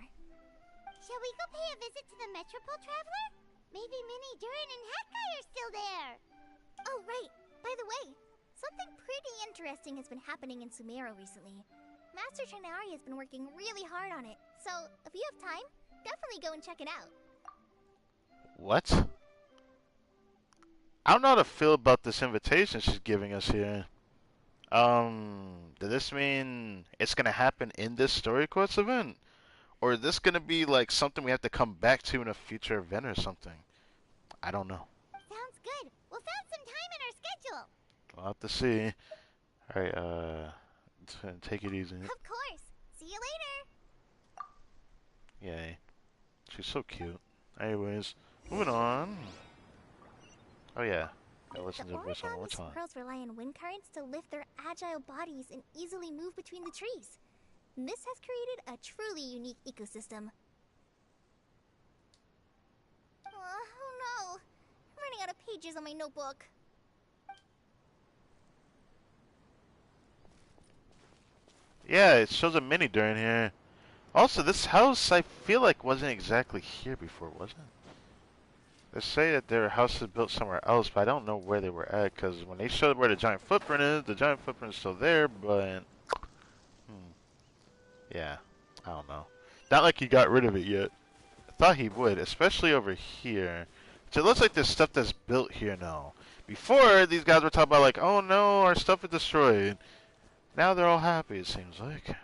Shall we go pay a visit to the Metropole Traveler? Maybe Minnie Durin and Hat Guy are still there. Oh, right. By the way, something pretty interesting has been happening in Sumeru recently. Master Trinari has been working really hard on it, so if you have time, definitely go and check it out. What? I don't know how to feel about this invitation she's giving us here. Does this mean it's gonna happen in this story quest event? Or is this gonna be like something we have to come back to in a future event or something? I don't know. Sounds good. We'll find some time in our schedule. We'll have to see. Alright, take it easy. Of course. See you later. Yay. She's so cute. Anyways, moving on. Oh yeah. Gotta listen The to this one more origami time. squirrels rely on wind currents to lift their agile bodies and easily move between the trees. This has created a truly unique ecosystem. Oh no! I'm running out of pages on my notebook. Yeah, it shows a mini during here. Also, this house I feel like wasn't exactly here before, was it? They say that their house is built somewhere else, but I don't know where they were at, because when they showed where the giant footprint is, the giant footprint is still there, but... Yeah, I don't know. Not like he got rid of it yet. I thought he would, especially over here. So it looks like there's stuff that's built here now. Before, these guys were talking about like, oh no, our stuff is destroyed. Now they're all happy, it seems like.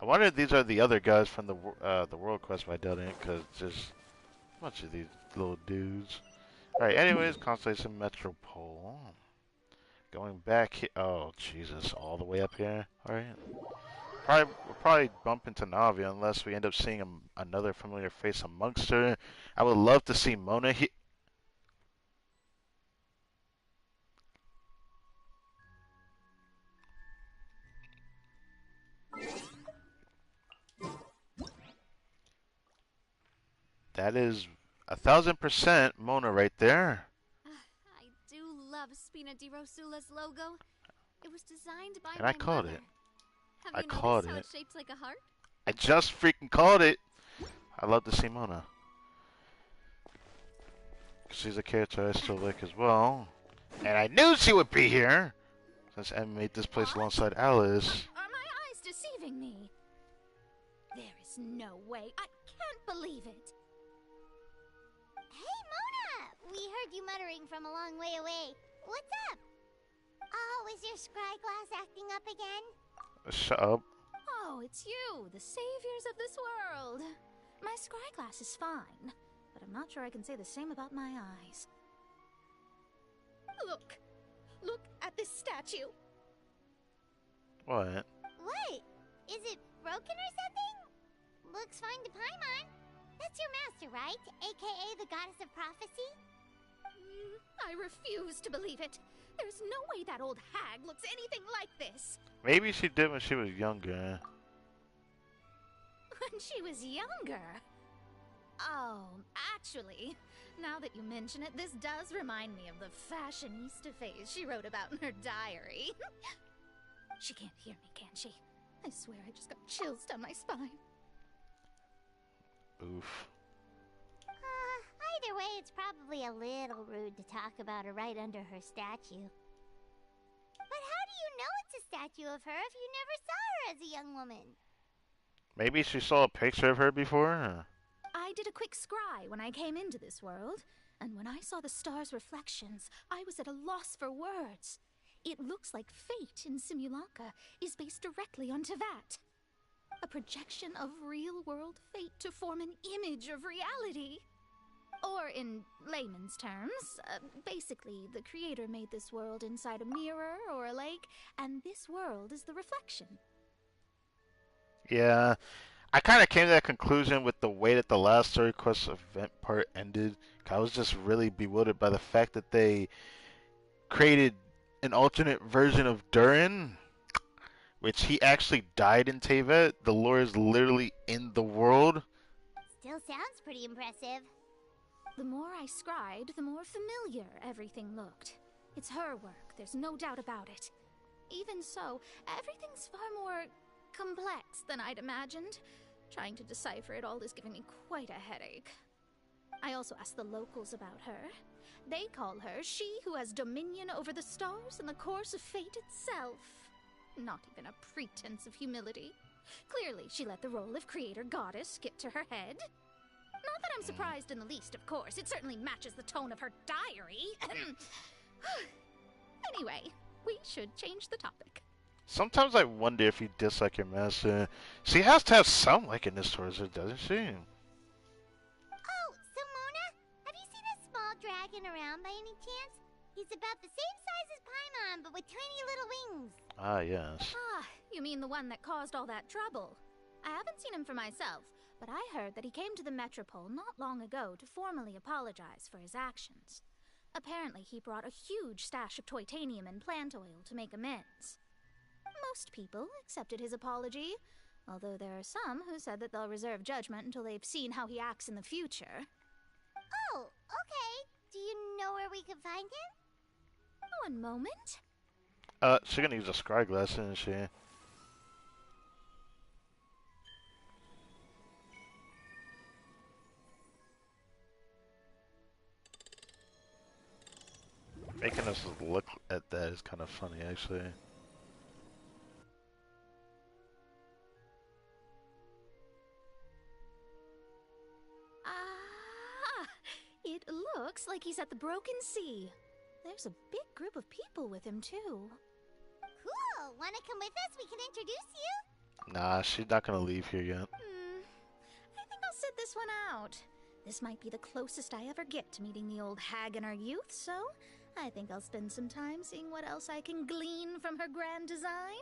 I wonder if these are the other guys from the World Quest, but I doubt it, because there's a bunch of these little dudes. Alright, anyways, Constellation Metropole. Going back here. Oh, Jesus, all the way up here. Alright. We'll probably bump into Navi unless we end up seeing another familiar face amongst her. I would love to see Mona here. That is 1000% Mona right there. I do love Spina di Rosula's logo. It was designed by And my I called mother. it. Have I you called noticed how it. it's shaped like a heart? I just freaking called it. I love to see Mona. She's a character I still like as well. And I knew she would be here! Since Em made this place What? alongside Alice. Are my eyes deceiving me? There is no way. I can't believe it. Hey, Mona! We heard you muttering from a long way away. What's up? Oh, is your scry glass acting up again? Shut up. Oh, it's you, the saviors of this world. My scry glass is fine, but I'm not sure I can say the same about my eyes. Look! Look at this statue! What? What? Is it broken or something? Looks fine to Paimon. That's your master, right? AKA the goddess of prophecy? I refuse to believe it. There's no way that old hag looks anything like this. Maybe she did when she was younger. When she was younger. Oh, actually, now that you mention it, this does remind me of the fashionista phase she wrote about in her diary. She can't hear me, can she? I swear I just got chills down my spine. Oof. Either way, it's probably a little rude to talk about her right under her statue. But how do you know it's a statue of her if you never saw her as a young woman? Maybe she saw a picture of her before? I did a quick scry when I came into this world, and when I saw the stars' reflections, I was at a loss for words. It looks like fate in Simulanka is based directly on Tevat. A projection of real-world fate to form an image of reality. Or in layman's terms, basically the creator made this world inside a mirror or a lake, and this world is the reflection. Yeah. I kind of came to that conclusion with the way that the last story quest event part ended. I was just really bewildered by the fact that they created an alternate version of Durin, which he actually died in Tevet. The lore is literally in the world. Still sounds pretty impressive. The more I scried, the more familiar everything looked. It's her work, there's no doubt about it. Even so, everything's far more complex than I'd imagined. Trying to decipher it all is giving me quite a headache. I also asked the locals about her. They call her she who has dominion over the stars and the course of fate itself. Not even a pretense of humility. Clearly, she let the role of creator goddess get to her head. Not that I'm surprised in the least, of course. It certainly matches the tone of her diary. Anyway, we should change the topic. Sometimes I wonder if you dislike your master. She has to have some likeness towards her, doesn't she? Oh, so Mona, have you seen a small dragon around by any chance? He's about the same size as Paimon, but with tiny little wings. Ah, yes. Ah, you mean the one that caused all that trouble? I haven't seen him for myself, but I heard that he came to the Metropole not long ago to formally apologize for his actions. Apparently, he brought a huge stash of Toitanium and plant oil to make amends. Most people accepted his apology, although there are some who said that they'll reserve judgment until they've seen how he acts in the future. Oh, okay. Do you know where we can find him? One moment. She's gonna use a scry glass, isn't she? Making us look at that is kind of funny, actually. Ah, it looks like he's at the Broken Sea. There's a big group of people with him, too. Cool. Wanna come with us? We can introduce you. Nah, she's not gonna leave here yet. I think I'll sit this one out. This might be the closest I ever get to meeting the old hag in our youth, so I think I'll spend some time seeing what else I can glean from her grand design.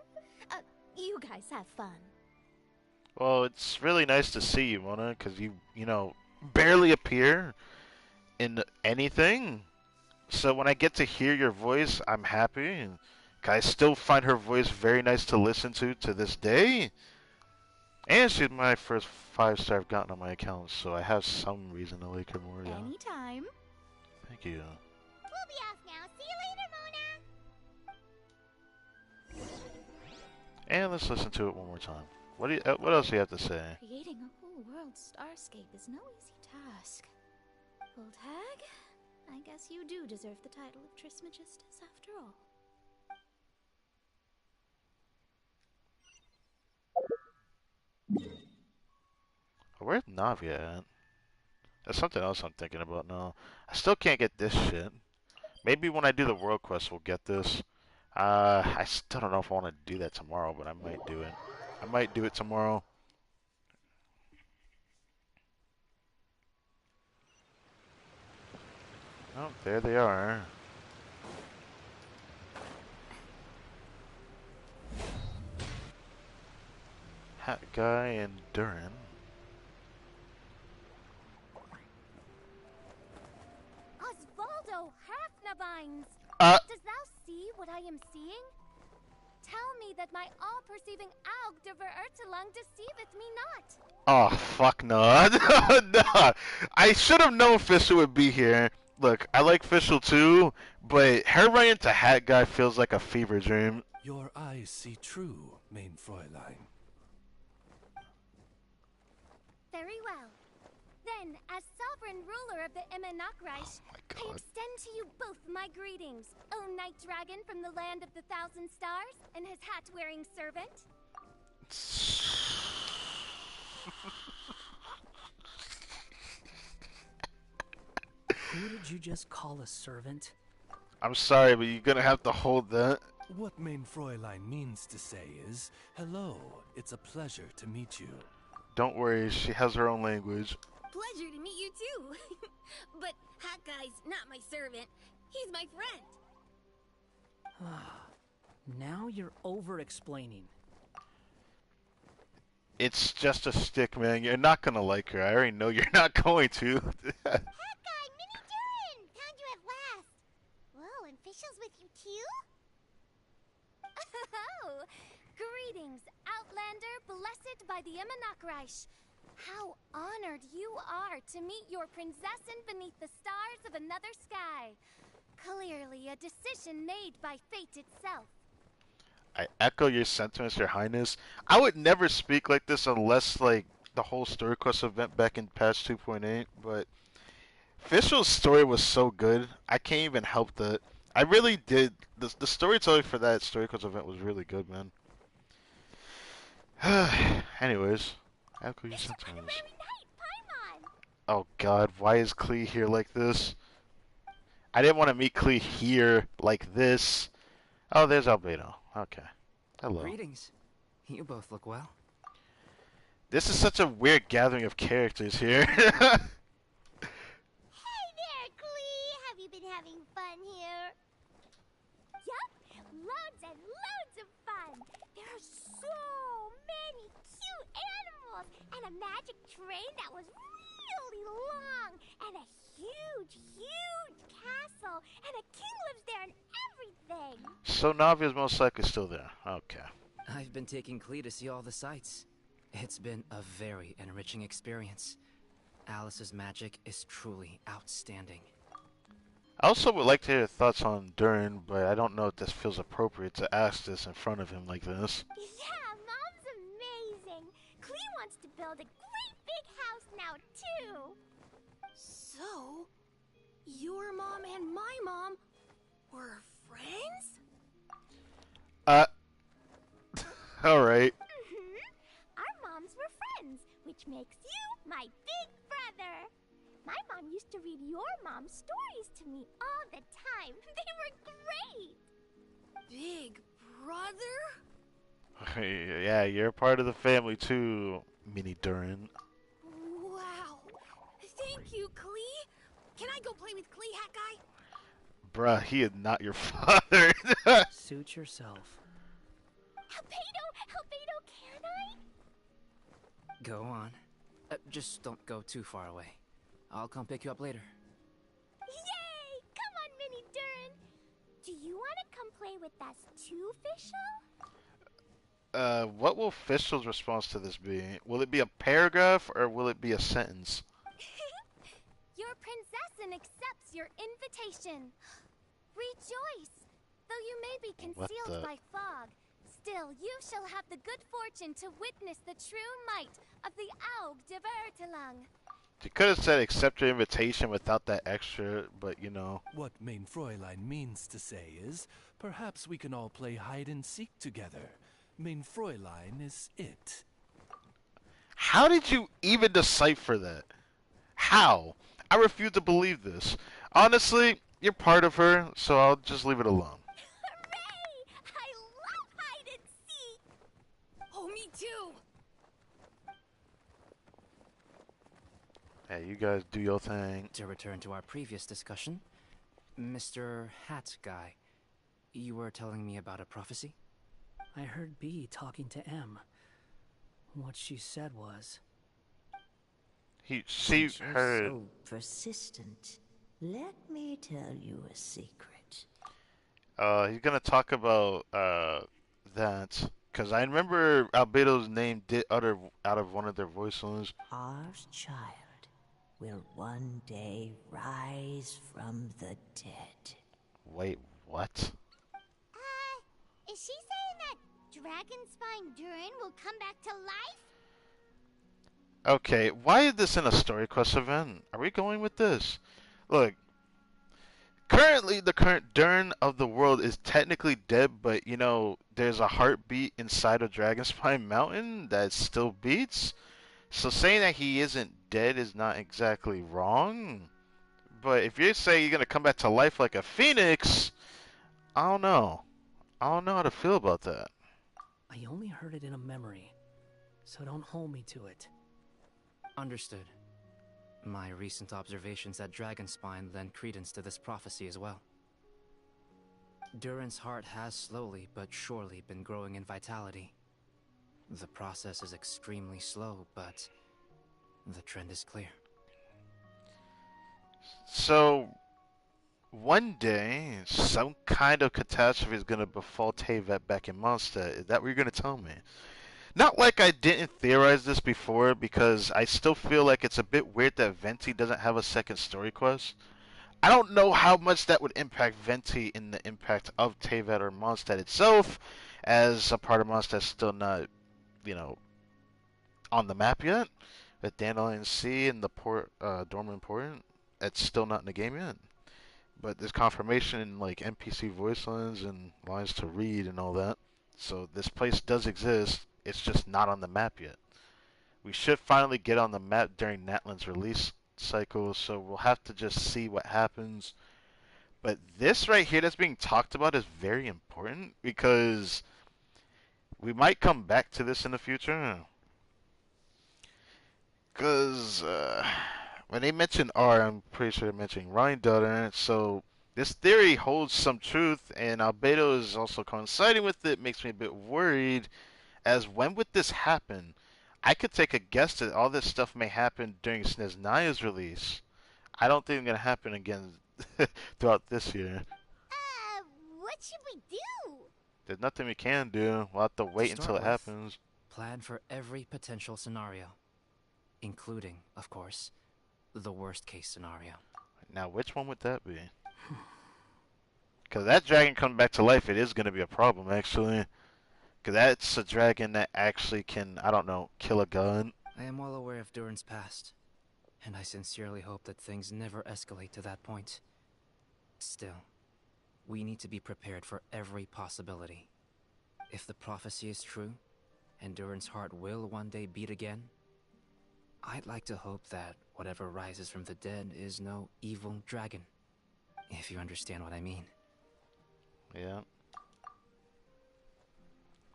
You guys have fun. Well, it's really nice to see you, Mona, because you barely appear in anything. So when I get to hear your voice, I'm happy. 'Cause I still find her voice very nice to listen to this day. And she's my first 5-star I've gotten on my account, so I have some reason to like her more. Yeah. Anytime. Thank you. We'll be off now. See you later, Mona. And let's listen to it one more time. What else do you have to say? Creating a whole world starscape is no easy task. Old hag, I guess you do deserve the title of Trismegistus after all. Where's Navia at? That's something else I'm thinking about now. I still can't get this shit. Maybe when I do the world quest, we'll get this. I still don't know if I want to do that tomorrow, but I might do it. I might do it tomorrow. Oh, there they are. Hat guy and Durin. Osvaldo Hafnavines! Dost thou see what I am seeing? Tell me that my all-perceiving Aug de Verurtelung deceiveth me not. Oh, fuck no. No. I should have known Fischl would be here. Look, I like Fischl too, but her running into Hat Guy feels like a fever dream. Your eyes see true, mein Fräulein. Very well. Then, as sovereign ruler of the Immenachreich, I extend to you both my greetings, O Night Dragon from the land of the Thousand Stars and his hat-wearing servant. Who did you just call a servant? I'm sorry, but you're gonna have to hold that. What mein Fräulein means to say is, hello, it's a pleasure to meet you. Don't worry, she has her own language. Pleasure to meet you too. But Hat Guy's not my servant. He's my friend. Now you're over-explaining. It's just a stick, man. You're not gonna like her. I already know you're not going to. Hat Guy, Mini Durin! Found you at last. Whoa, and Fischl's with you too? Oh, greetings, Outlander blessed by the Immenachreich. How honored you are to meet your prinzessin beneath the stars of another sky. Clearly a decision made by fate itself. I echo your sentiments, Your Highness. I would never speak like this unless, like, the whole story quest event back in patch 2.8, but Fischl's story was so good, I can't even help that. I really did. The storytelling for that story quest event was really good, man. Anyways, echo your sentiments. Oh god, why is Klee here like this? I didn't want to meet Klee here like this. Oh, there's Albedo. Okay. Hello. Greetings. You both look well. This is such a weird gathering of characters here. Hey there, Klee! Have you been having fun here? Yup, loads and loads of fun. There are so many cute animals and a magic train that was really long and a huge, huge castle and a king lives there and everything. So Navia's most likely still there. Okay. I've been taking Klee to see all the sights. It's been a very enriching experience. Alice's magic is truly outstanding. I also would like to hear your thoughts on Durin, but I don't know if this feels appropriate to ask this in front of him like this. Yeah, Mom's amazing. Klee wants to build a great big house now, too. So, your mom and my mom were friends? Alright. Our moms were friends, which makes you my big brother. My mom used to read your mom's stories to me all the time. They were great. Big brother? Yeah, you're part of the family too, Mini Durin. Wow. Thank you, Klee. Can I go play with Klee, Hat Guy? Bruh, he is not your father. Suit yourself. Albedo, can I? Go on. Just don't go too far away. I'll come pick you up later. Yay! Come on, Mini Durin. Do you want to come play with us too, Fischl? What will Fischl's response to this be? Will it be a paragraph or will it be a sentence? Your prinzessin accepts your invitation. Rejoice! Though you may be concealed by fog, Still, you shall have the good fortune to witness the true might of the Aug de Vertelang. You could have said accept your invitation without that extra, but you know. What Mein Fräulein means to say is, perhaps we can all play hide and seek together. Mein Fräulein is it. How did you even decipher that? How? I refuse to believe this. Honestly, you're part of her, so I'll just leave it alone. Hooray! I love hide and seek! Oh, me too! Hey, you guys do your thing. To return to our previous discussion, Mr. Hat Guy, you were telling me about a prophecy? I heard B talking to M. What she said was... She heard... so persistent, let me tell you a secret. He's gonna talk about, that. Because I remember Albedo's name did utter out of one of their voice lines. Our child will one day rise from the dead. Wait, what? Is she saying that Dragonspine Durin will come back to life? Okay, why is this in a story quest event? Are we going with this? Look, currently the current Durin of the world is technically dead, but you know, there's a heartbeat inside of Dragonspine Mountain that still beats. So saying that he isn't dead is not exactly wrong. But if you say you're gonna come back to life like a phoenix, I don't know. I don't know how to feel about that. I only heard it in a memory, so don't hold me to it. Understood. My recent observations at Dragonspine lend credence to this prophecy as well. Durin's heart has slowly but surely been growing in vitality. The process is extremely slow, but the trend is clear. So, one day, some kind of catastrophe is going to befall Teyvat back in Mondstadt. Is that what you're going to tell me? Not like I didn't theorize this before, because I still feel like it's a bit weird that Venti doesn't have a second story quest. I don't know how much that would impact Venti in the impact of Teyvat or Mondstadt itself, as a part of Mondstadt still not, you know, on the map yet. With Dandelion Sea and the Dormant Port, it's still not in the game yet. But there's confirmation in like NPC voice lines and lines to read and all that. So this place does exist. It's just not on the map yet. We should finally get on the map during Natlan's release cycle, so we'll have to just see what happens. But this right here that's being talked about is very important because we might come back to this in the future. Because when they mention R, I'm pretty sure they're mentioning Rheindotter. So this theory holds some truth, and Albedo is also coinciding with it. Makes me a bit worried. As when would this happen? I could take a guess that all this stuff may happen during Snezhnaya's release. I don't think it's going to happen again throughout this year. What should we do? There's nothing we can do. We'll have to wait until it happens. Plan for every potential scenario, including, of course, the worst case scenario. Now, which one would that be? Because that dragon coming back to life, it is going to be a problem, actually. Because that's a dragon that actually can, I don't know, kill a gun. I am well aware of Durin's past, and I sincerely hope that things never escalate to that point. Still, we need to be prepared for every possibility. If the prophecy is true, and Durin's heart will one day beat again, I'd like to hope that whatever rises from the dead is no evil dragon. If you understand what I mean. Yeah.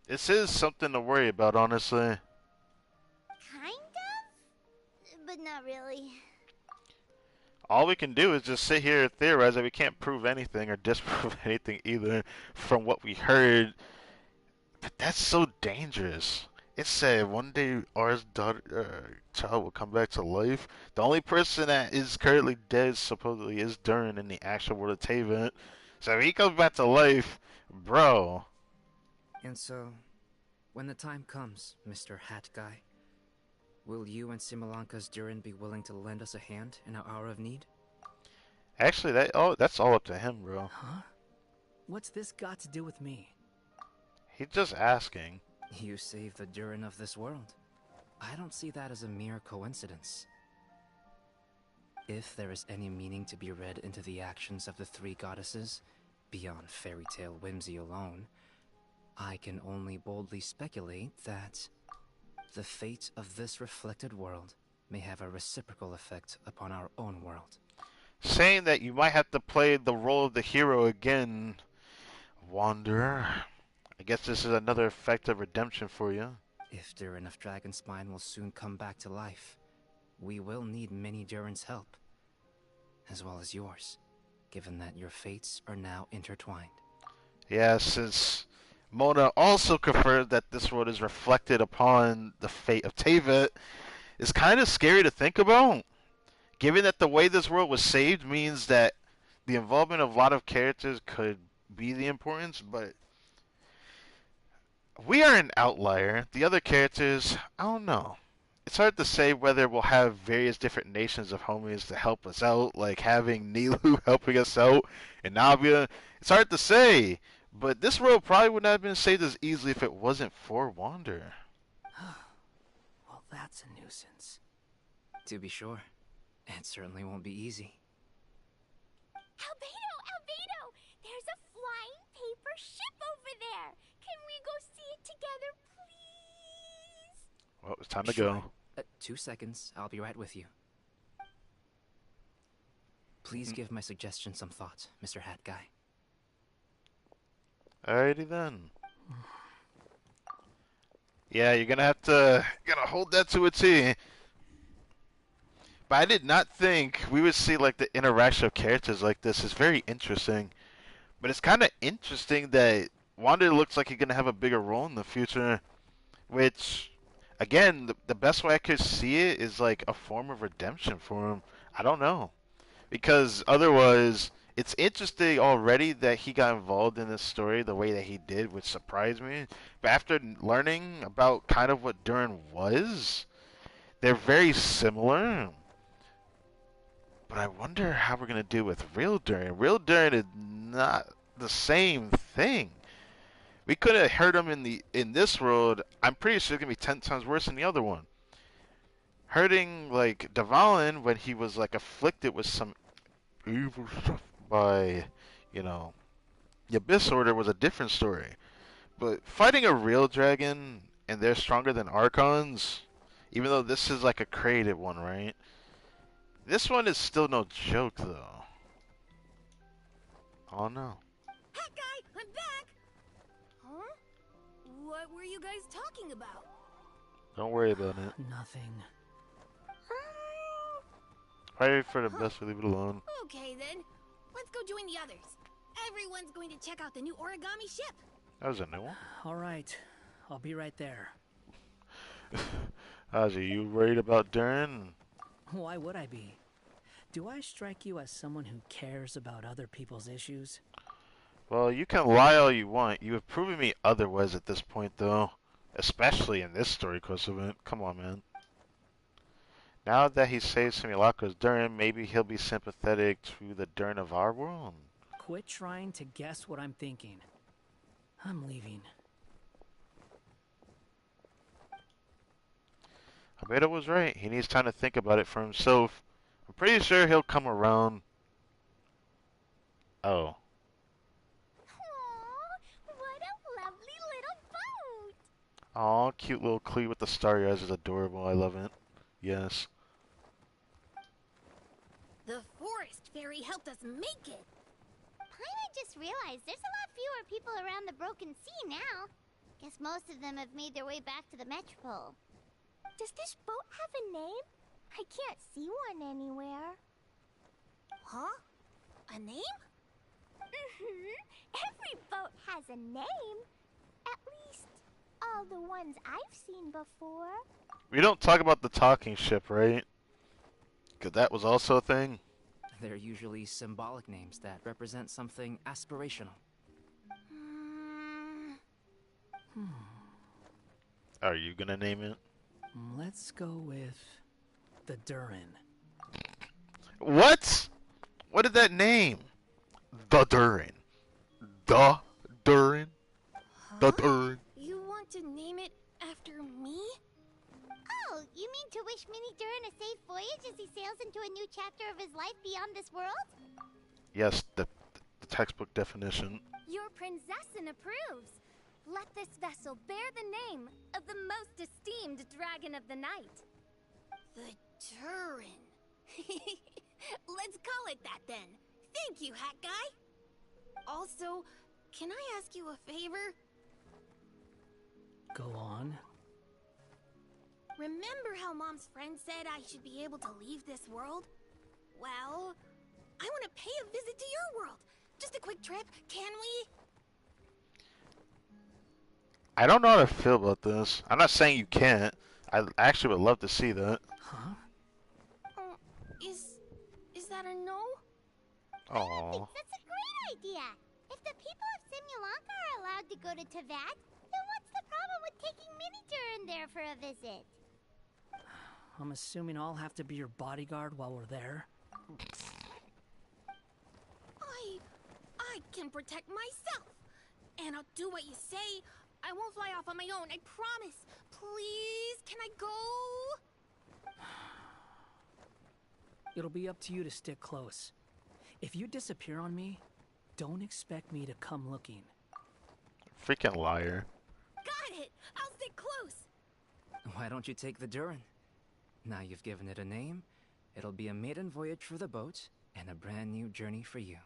This is something to worry about, honestly. Kind of? But not really. All we can do is just sit here and theorize that we can't prove anything or disprove anything either from what we heard. But that's so dangerous. It said one day our child will come back to life. The only person that is currently dead supposedly is Durin in the actual world of Teyvat. So if he comes back to life, bro. And so, when the time comes, Mr. Hat Guy, will you and Simolanka's Durin be willing to lend us a hand in our hour of need? Actually, that's all up to him, bro. Huh? What's this got to do with me? He's just asking. You saved the Durin of this world. I don't see that as a mere coincidence. If there is any meaning to be read into the actions of the three goddesses, beyond fairy tale whimsy alone, I can only boldly speculate that the fate of this reflected world may have a reciprocal effect upon our own world. Saying that you might have to play the role of the hero again, Wanderer. I guess this is another effect of redemption for you. If Durin of Dragonspine will soon come back to life, we will need many Durin's help, as well as yours, given that your fates are now intertwined. Yeah, since Mona also confirmed that this world is reflected upon the fate of Teyvat, it's kind of scary to think about. Given that the way this world was saved means that the involvement of a lot of characters could be the importance, but we are an outlier. The other characters, I don't know. It's hard to say whether we'll have various different nations of homies to help us out, like having Nilu helping us out and Navia. It's hard to say, but this world probably would not have been saved as easily if it wasn't for Wander. Well, that's a nuisance. To be sure, it certainly won't be easy. Albedo! Albedo! There's a flying paper ship over there! Can we go see it together, please? Well, it's time to Sure. go. 2 seconds, I'll be right with you. Please give my suggestion some thought, Mr. Hat Guy. Alrighty then. Yeah, you're gonna have to hold that to a T. But I did not think we would see like the interaction of characters like this. It's very interesting. But it's kind of interesting that Wander looks like he's gonna have a bigger role in the future. Which, again, the best way I could see it is like a form of redemption for him. I don't know. Because otherwise, it's interesting already that he got involved in this story the way that he did, which surprised me. But after learning about kind of what Durin was, they're very similar. But I wonder how we're going to do with real Durin. Real Durin is not the same thing. We could have heard him in this world. I'm pretty sure it's going to be 10 times worse than the other one. Hurting, like, Dvalin when he was, like, afflicted with some evil stuff by, the Abyss Order was a different story. But fighting a real dragon, and they're stronger than Archons, even though this is, like, a created one, right? This one is still no joke, though. Oh, no. Hat guy, I'm back! Huh? What were you guys talking about? Don't worry about it. Nothing. Pray for the best, leave it alone. Okay then, let's go join the others. Everyone's going to check out the new origami ship. That was a new one. All right, I'll be right there. Ozzy, you worried about Durin? Why would I be? Do I strike you as someone who cares about other people's issues? Well, you can lie all you want. You have proven me otherwise at this point, though. Especially in this story course event. Come on, man. Now that he saves Simulacra's Durin, maybe he'll be sympathetic to the Durin of our world. Quit trying to guess what I'm thinking. I'm leaving. Albedo was right. He needs time to think about it for himself. I'm pretty sure he'll come around. Oh. Aww, what a lovely little boat! Aw, cute little Klee with the starry eyes is adorable. I love it. Yes. The forest fairy helped us make it. Paimon just realized there's a lot fewer people around the Broken Sea now. Guess most of them have made their way back to the Metropole. Does this boat have a name? I can't see one anywhere. Huh? A name? Every boat has a name. At least, all the ones I've seen before. We don't talk about the talking ship, right? Because that was also a thing. They're usually symbolic names that represent something aspirational. Are you gonna name it? Let's go with the Durin. What? What is that name? The Durin. The Durin? Huh? Dun-dun. You want to name it after me? Oh, you mean to wish Mini Durin a safe voyage as he sails into a new chapter of his life beyond this world? Yes, the textbook definition. Your princessin approves. Let this vessel bear the name of the most esteemed dragon of the night. The Durin. Let's call it that then. Thank you, Hat Guy. Also, can I ask you a favor? Go on. Remember how Mom's friend said I should be able to leave this world? Well, I want to pay a visit to your world. Just a quick trip, can we? I don't know how to feel about this. I'm not saying you can't. I actually would love to see that. Huh? Is that a no? Aww. That's a great idea. If the people of Simulanka are allowed to go to Teyvat, then what's the problem with taking Mini Durin there for a visit? I'm assuming I'll have to be your bodyguard while we're there. I can protect myself. And I'll do what you say. I won't fly off on my own, I promise. Please, can I go? It'll be up to you to stick close. If you disappear on me, don't expect me to come looking. Freaking liar. Got it! I'll stick close! Why don't you take the Durin? Now you've given it a name, it'll be a maiden voyage for the boat, and a brand new journey for you.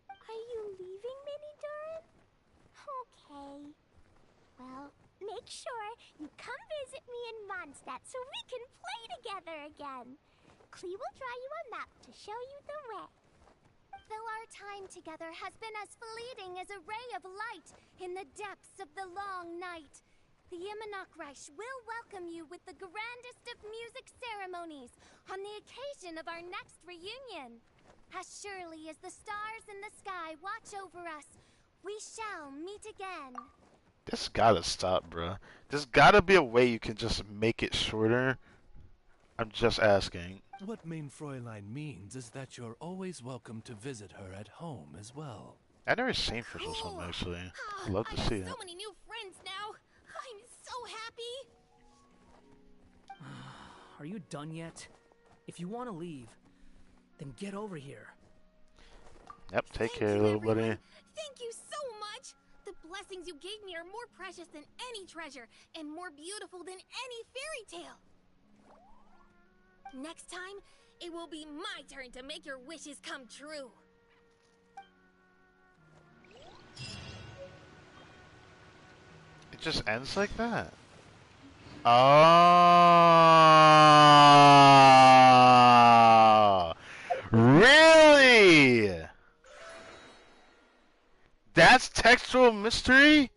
Are you leaving, Mini Durin? Okay. Well, make sure you come visit me in Mondstadt so we can play together again. Klee will draw you a map to show you the way. Though our time together has been as fleeting as a ray of light in the depths of the long night, the Immonokreich will welcome you with the grandest of music ceremonies on the occasion of our next reunion. As surely as the stars in the sky watch over us, we shall meet again. This gotta stop, bruh. There's gotta be a way you can just make it shorter. I'm just asking. What Main Fräulein means is that you're always welcome to visit her at home as well. I've never seen Fish or something, actually. I'd love to see it. So many new friends now. I'm so happy. Are you done yet? If you want to leave, then get over here. Yep, take care, little buddy. Thank you so much. The blessings you gave me are more precious than any treasure and more beautiful than any fairy tale. Next time, it will be my turn to make your wishes come true. It just ends like that. Oh, really? That's textual mystery?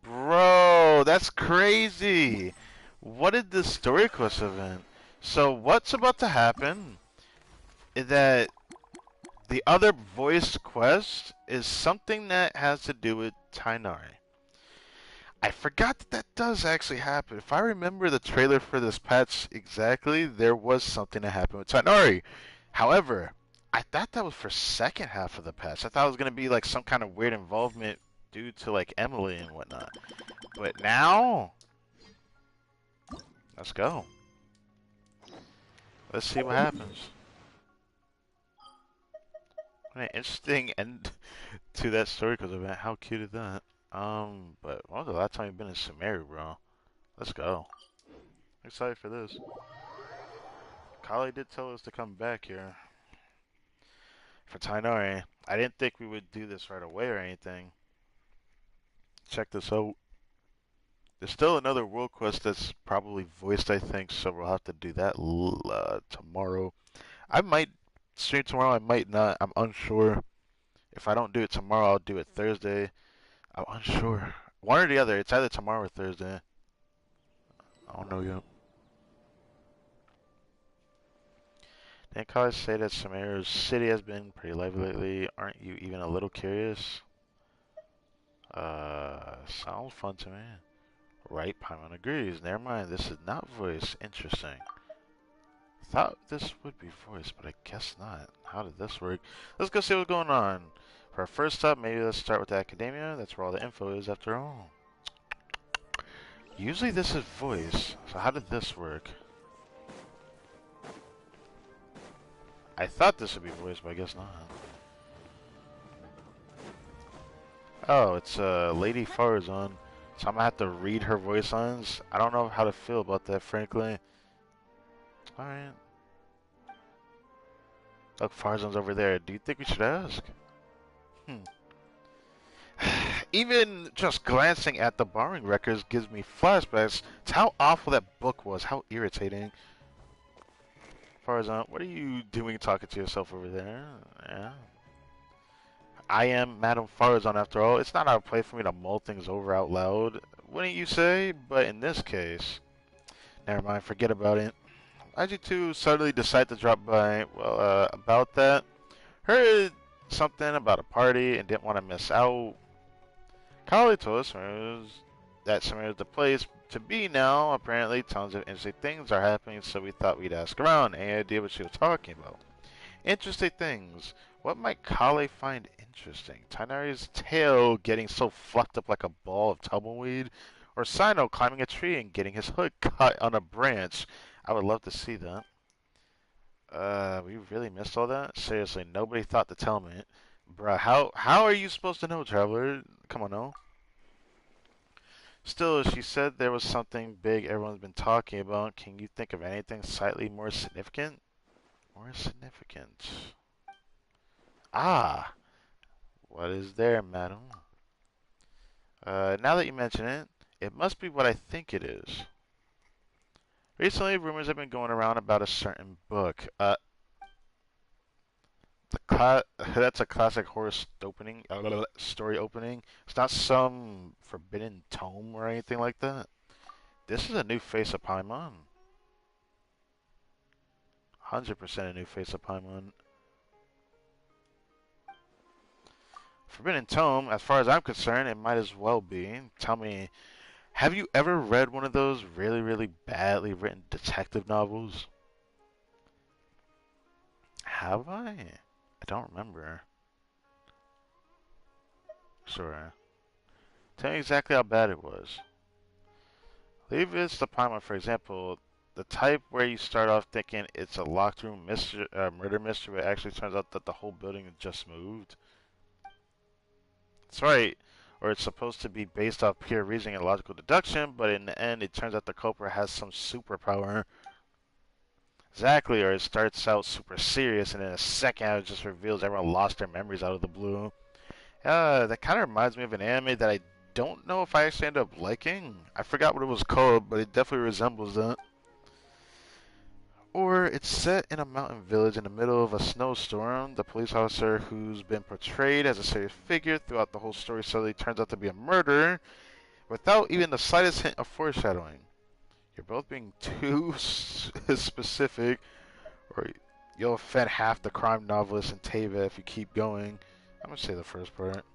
Bro, that's crazy. What did the story quest event? So what's about to happen is that the other voice quest is something that has to do with Tainari. I forgot that that does actually happen. If I remember the trailer for this patch exactly, there was something that happened with Tainari. However, I thought that was for second half of the patch. I thought it was going to be like some kind of weird involvement due to like Emily and whatnot. But now, let's go. Let's see what happens. What an interesting end to that story because of it. How cute is that? But when was the last time you've been in Sumeru, bro? Let's go. Excited for this. Kali did tell us to come back here for Tainari. I didn't think we would do this right away or anything. Check this out. There's still another world quest that's probably voiced, I think, so we'll have to do that tomorrow. I might stream tomorrow, I might not. I'm unsure. If I don't do it tomorrow, I'll do it Thursday. I'm unsure. One or the other. It's either tomorrow or Thursday. I don't know yet. Didn't Kali say that Sumeru's city has been pretty lively lately? Aren't you even a little curious? Sounds fun to me. Right, Paimon agrees. Never mind, this is not voice. Interesting. Thought this would be voice, but I guess not. How did this work? Let's go see what's going on. For our first stop, maybe let's start with the academia. That's where all the info is, after all. Usually this is voice, so how did this work? I thought this would be voice, but I guess not. Oh, it's Lady Farazan. So I'm gonna have to read her voice lines. I don't know how to feel about that, frankly. Alright. Look, Farazan's over there. Do you think we should ask? Even just glancing at the borrowing records gives me flashbacks to how awful that book was. How irritating. Farazan, what are you doing talking to yourself over there? Yeah. I am Madame Farazan after all. It's not out of place for me to mull things over out loud, wouldn't you say? But in this case, never mind, forget about it. Why'd you two suddenly decide to drop by? Well, about that, heard something about a party and didn't want to miss out. Carly told us that Summer is the place to be now. Apparently, tons of interesting things are happening, so we thought we'd ask around. Any idea what she was talking about? Interesting things. What might Kale find interesting? Tainari's tail getting so fluffed up like a ball of tumbleweed? Or Sino climbing a tree and getting his hood cut on a branch? I would love to see that. We really missed all that? Seriously, nobody thought to tell me. Bruh, how are you supposed to know, Traveler? Come on, no. Still, she said there was something big everyone's been talking about. Can you think of anything slightly more significant? More significant. Ah, what is there, madam? Now that you mention it, it must be what I think it is. Recently, rumors have been going around about a certain book. That's a classic horror story opening. It's not some forbidden tome or anything like that. This is a new face of Paimon. 100% a new face of Paimon. Forbidden Tome, as far as I'm concerned, it might as well be. Tell me, have you ever read one of those really, really badly written detective novels? Have I? I don't remember. Sure. Tell me exactly how bad it was. Leave this to Paimon, for example. The type where you start off thinking it's a locked room murder mystery, but it actually turns out that the whole building just moved. That's right. Or it's supposed to be based off pure reasoning and logical deduction, but in the end, it turns out the culprit has some superpower. Exactly, or it starts out super serious, and in a second, it just reveals everyone lost their memories out of the blue. That kind of reminds me of an anime that I don't know if I actually end up liking. I forgot what it was called, but it definitely resembles that. Or it's set in a mountain village in the middle of a snowstorm. The police officer who's been portrayed as a serious figure throughout the whole story suddenly turns out to be a murderer without even the slightest hint of foreshadowing. You're both being too specific, or you'll offend half the crime novelists in Teva if you keep going. I'm gonna say the first part.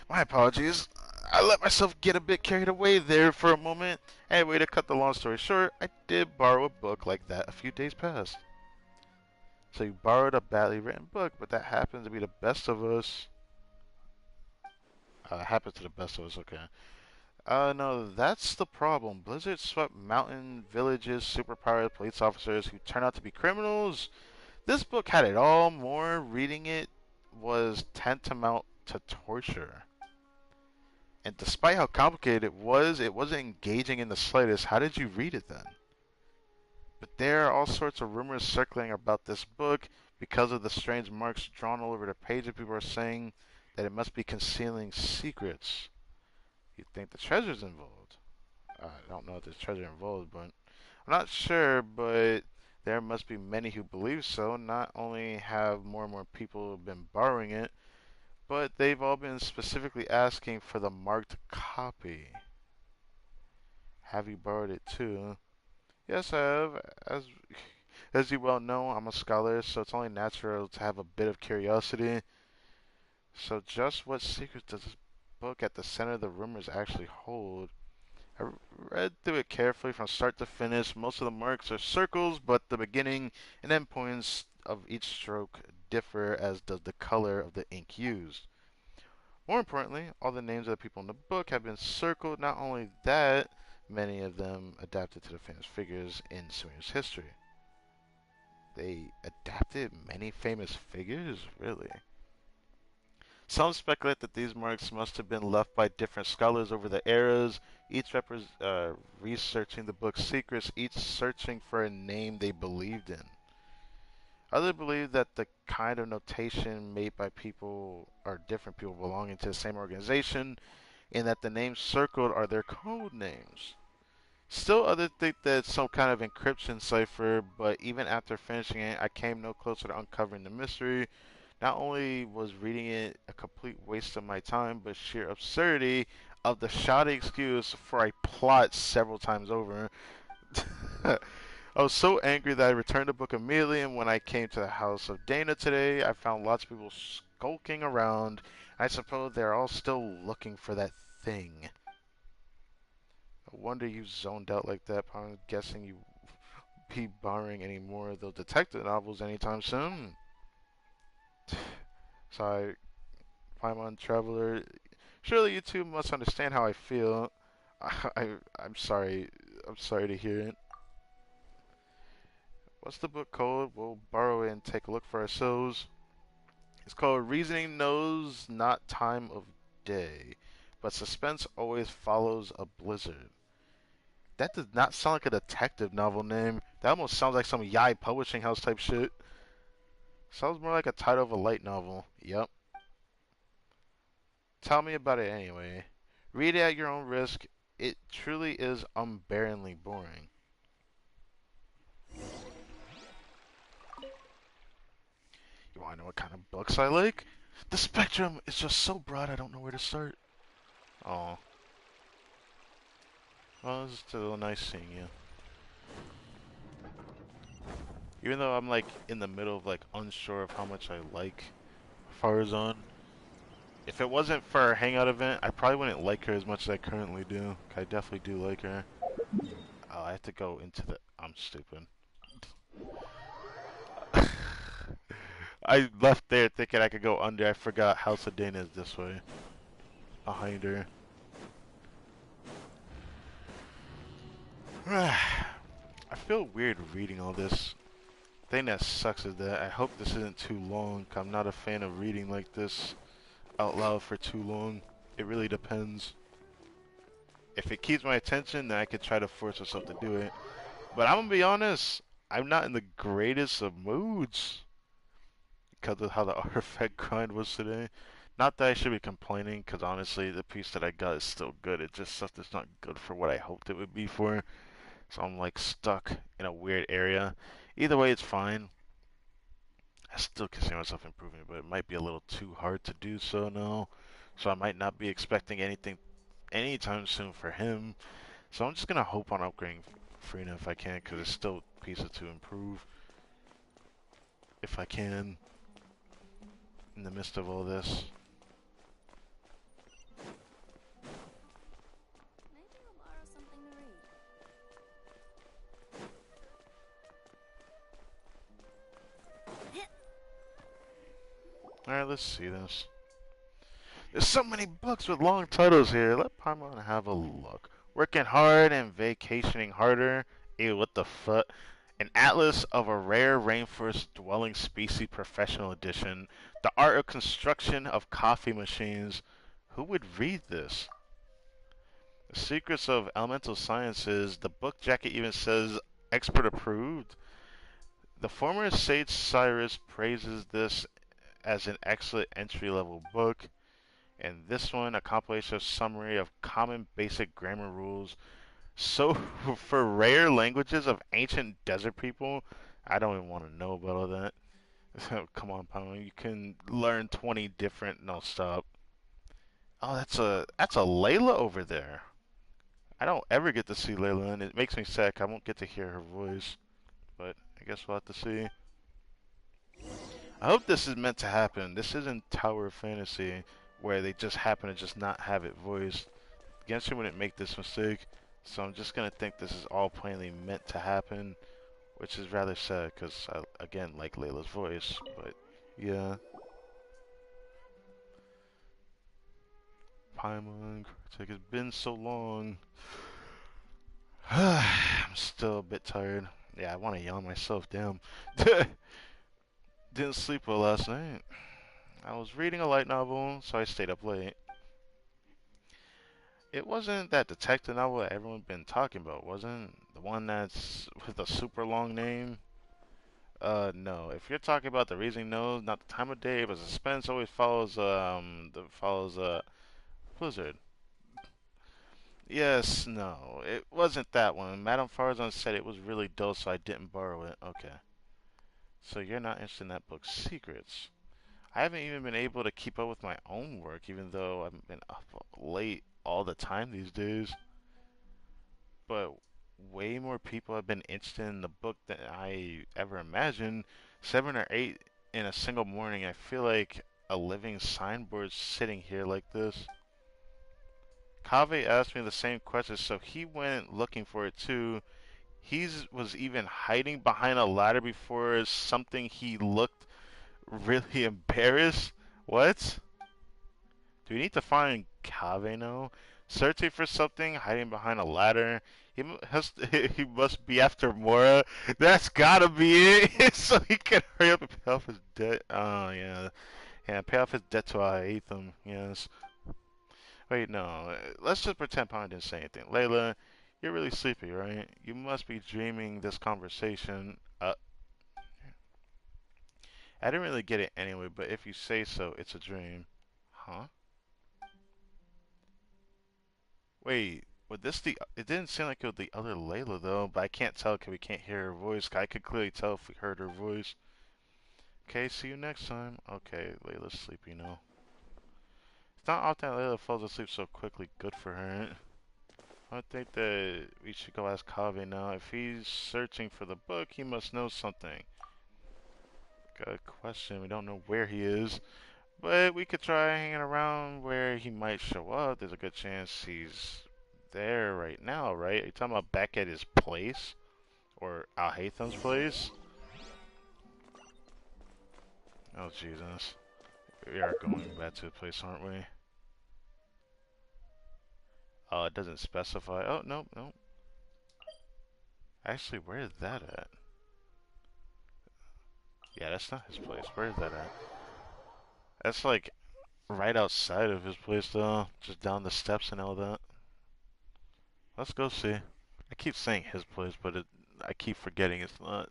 My apologies. I let myself get a bit carried away there for a moment. Anyway, to cut the long story short, I did borrow a book like that a few days past. So you borrowed a badly written book, but that happens to be the best of us. Happens to the best of us, okay. No, that's the problem. Blizzard swept mountain villages, superpowered police officers who turn out to be criminals. This book had it all. More reading it was tantamount to torture. And despite how complicated it wasn't engaging in the slightest. How did you read it then? But there are all sorts of rumors circling about this book because of the strange marks drawn all over the pages. People are saying that it must be concealing secrets. You think the treasure's involved? I don't know if there's treasure involved, but I'm not sure, but there must be many who believe so. Not only have more and more people been borrowing it, but they've all been specifically asking for the marked copy. Have you borrowed it too? Yes, I have. As you well know, I'm a scholar, so it's only natural to have a bit of curiosity. So just what secrets does this book at the center of the rumors actually hold? I read through it carefully from start to finish. Most of the marks are circles, but the beginning and end points of each stroke differ, as does the color of the ink used. More importantly, all the names of the people in the book have been circled. Not only that, many of them adapted to the famous figures in Sumeru's history. They adapted many famous figures? Really? Some speculate that these marks must have been left by different scholars over the eras, each researching the book's secrets, each searching for a name they believed in. Others believe that the kind of notation made by people or different people belonging to the same organization, and that the names circled are their code names. Still, others think that it's some kind of encryption cipher, but even after finishing it, I came no closer to uncovering the mystery. Not only was reading it a complete waste of my time, but sheer absurdity of the shoddy excuse for a plot several times over. I was so angry that I returned the book immediately, and when I came to the house of Dana today, I found lots of people skulking around. I suppose they're all still looking for that thing. No wonder you zoned out like that. I'm guessing you be borrowing any more of those detective novels anytime soon. Sorry, Paimon Traveler. Surely you two must understand how I feel. I'm sorry. I'm sorry to hear it. What's the book called? We'll borrow it and take a look for ourselves. It's called Reasoning Knows Not Time of Day, but suspense always follows a blizzard. That does not sound like a detective novel name. That almost sounds like some Yai publishing house type shit. Sounds more like a title of a light novel. Yep. Tell me about it anyway. Read it at your own risk. It truly is unbearably boring. You want to know what kind of books I like? The spectrum is just so broad I don't know where to start. Oh. Well, it's still nice seeing you. Even though I'm like in the middle of like unsure of how much I like Farazan. If it wasn't for our hangout event, I probably wouldn't like her as much as I currently do. I definitely do like her. Oh, I have to go into the... I'm stupid. I left there thinking I could go under. I forgot House of Dana is this way. Behind her. I feel weird reading all this. The thing that sucks is that I hope this isn't too long. I'm not a fan of reading like this out loud for too long. It really depends. If it keeps my attention, then I could try to force myself to do it. But I'm gonna be honest, I'm not in the greatest of moods because of how the artifact grind was today. Not that I should be complaining, because honestly, the piece that I got is still good. It's just stuff that's not good for what I hoped it would be for. So I'm like stuck in a weird area. Either way, it's fine. I still can see myself improving, but it might be a little too hard to do so now. So I might not be expecting anything anytime soon for him. So I'm just gonna hope on upgrading Frina if I can, because there's still pieces to improve. If I can, in the midst of all this. Maybe I'll borrow something to read. Alright, let's see this. There's so many books with long titles here. Let Paimon have a look. Working hard and vacationing harder. Ew, what the fuck? An Atlas of a Rare Rainforest Dwelling Species Professional Edition. The Art of Construction of Coffee Machines. Who would read this? The Secrets of Elemental Sciences. The book jacket even says expert approved. The former Sage Cyrus praises this as an excellent entry-level book. And this one, a compilation of summary of common basic grammar rules. So, for rare languages of ancient desert people, I don't even want to know about all that. Come on, Pamela, you can learn 20 different... No, stop. Oh, that's a Layla over there. I don't ever get to see Layla, and it makes me sad. I won't get to hear her voice. But I guess we'll have to see. I hope this is meant to happen. This isn't Tower of Fantasy, where they just happen to just not have it voiced. Genshin wouldn't make this mistake, so I'm just gonna think this is all plainly meant to happen, which is rather sad, because I, again, like Layla's voice, but Yeah. Paimon, it's been so long. I'm still a bit tired. Yeah, I want to yawn myself, damn. Didn't sleep well last night. I was reading a light novel, so I stayed up late. It wasn't that detective novel that everyone's been talking about, wasn't? The one that's with a super long name? No. If you're talking about the reason, no, not the time of day, but suspense always follows Blizzard. Yes, no, it wasn't that one. Madame Farzan said it was really dull, so I didn't borrow it. Okay. So you're not interested in that book's secrets. I haven't even been able to keep up with my own work, even though I've been up late all the time these days. But way more people have been interested in the book than I ever imagined. 7 or 8 in a single morning. I feel like a living signboard sitting here like this. Kaveh asked me the same question, so he went looking for it too. He was even hiding behind a ladder before something. He looked really embarrassed. What? Do we need to find Kaveh now? Searching for something, hiding behind a ladder. He must be after Mora. That's gotta be it. So he can hurry up and pay off his debt. Oh yeah, yeah. Pay off his debt to Aetham. Yes. Wait, no. Let's just pretend Pond didn't say anything. Layla, you're really sleepy, right? You must be dreaming this conversation. I didn't really get it anyway, but if you say so, it's a dream. Huh? Wait, was this the? It didn't seem like it was the other Layla though, but I can't tell because we can't hear her voice. I could clearly tell if we heard her voice. Okay, see you next time. Okay, Layla's sleepy now. It's not often that Layla falls asleep so quickly. Good for her. I think that we should go ask Kaveh now. If he's searching for the book, he must know something. Good question. We don't know where he is. But we could try hanging around where he might show up. There's a good chance he's there right now, right? Are you talking about back at his place? Or Al-Haytham's place? Oh, Jesus. We are going back to the place, aren't we? Oh, it doesn't specify. Oh, nope, nope. Actually, where is that at? Yeah, that's not his place. Where is that at? That's like right outside of his place, though. Just down the steps and all that. Let's go see. I keep saying his place, but I keep forgetting it's not.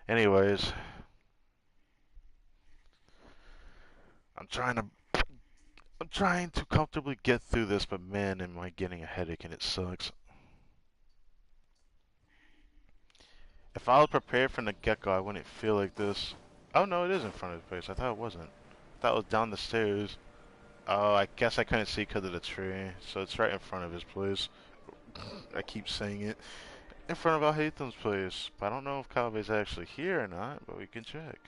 Anyways, I'm trying to I'm trying to comfortably get through this, but man, am I getting a headache and it sucks. If I was prepared from the get-go, I wouldn't feel like this. Oh no, it is in front of his place. I thought it wasn't. I thought it was down the stairs. Oh, I guess I couldn't see because of the tree. So it's right in front of his place. I keep saying it. In front of Al-Haytham's place. But I don't know if Kaveh's actually here or not, but we can check.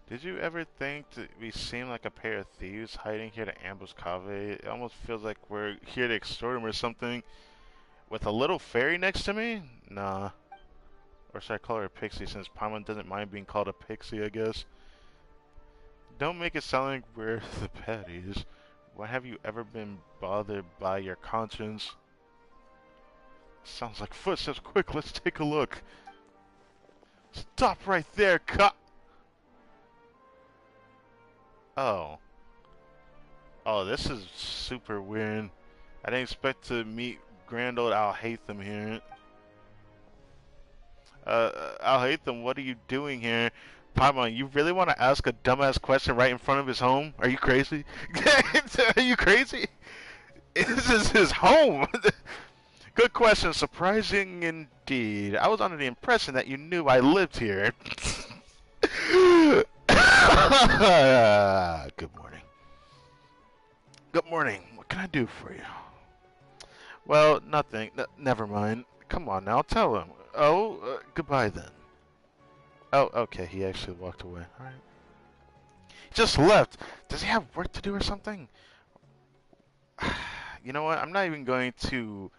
Did you ever think that we seem like a pair of thieves hiding here to ambush Kaveh? It almost feels like we're here to extort him or something. With a little fairy next to me? Nah. Or should I call her a pixie since Paimon doesn't mind being called a pixie, I guess? Don't make it sound like we're the baddies. Why have you ever been bothered by your conscience? Sounds like footsteps. Quick, let's take a look. Stop right there, Oh. Oh, this is super weird. I didn't expect to meet grand old Al-Haytham here. Al-Haytham, what are you doing here? Paimon, you really want to ask a dumbass question right in front of his home? Are you crazy? Are you crazy? This is his home. Good question. Surprising indeed. I was under the impression that you knew I lived here. Good morning. Good morning. What can I do for you? Well, nothing. Never mind. Come on now, tell him. Oh, goodbye then. Oh, okay. He actually walked away. All right. He just left. Does he have work to do or something? You know what? I'm not even going to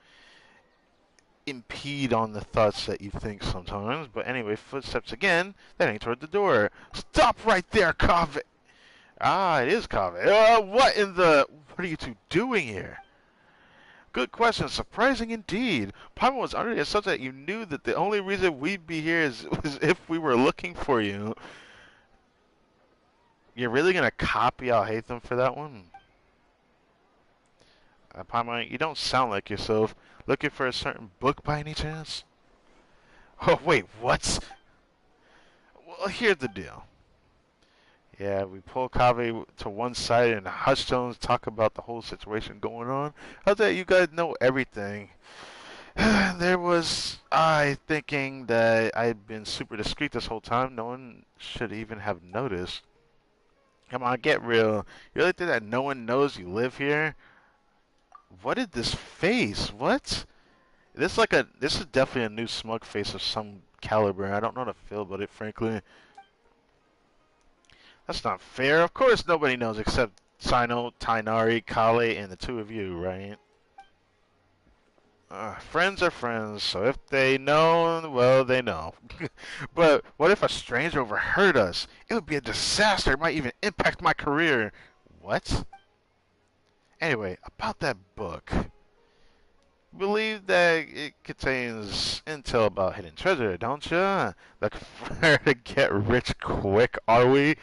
impede on the thoughts that you think sometimes. But anyway, footsteps again. That ain't toward the door. Stop right there, Kaveh! Ah, it is Kaveh. What in the... What are you two doing here? Good question. Surprising indeed. Paimon was under the assumption that you knew that the only reason we'd be here was if we were looking for you. You're really gonna copy I'll hate them for that one? Paimon, you don't sound like yourself. Looking for a certain book by any chance? Oh, wait, what? Well, here's the deal. Yeah, we pull Kaveh to one side and hush tones talk about the whole situation going on. How's that you guys know everything? There was I thinking that I'd been super discreet this whole time. No one should even have noticed. Come on, get real. You really think that no one knows you live here? What is this face? What? This is definitely a new smug face of some caliber. I don't know how to feel about it, frankly. That's not fair. Of course nobody knows except Sino, Tainari, Kale, and the two of you, right? Friends are friends, so if they know, well, they know. But what if a stranger overheard us? It would be a disaster. It might even impact my career. What? Anyway, about that book. Believe that it contains intel about hidden treasure, don't ya? Looking for to get rich quick, are we?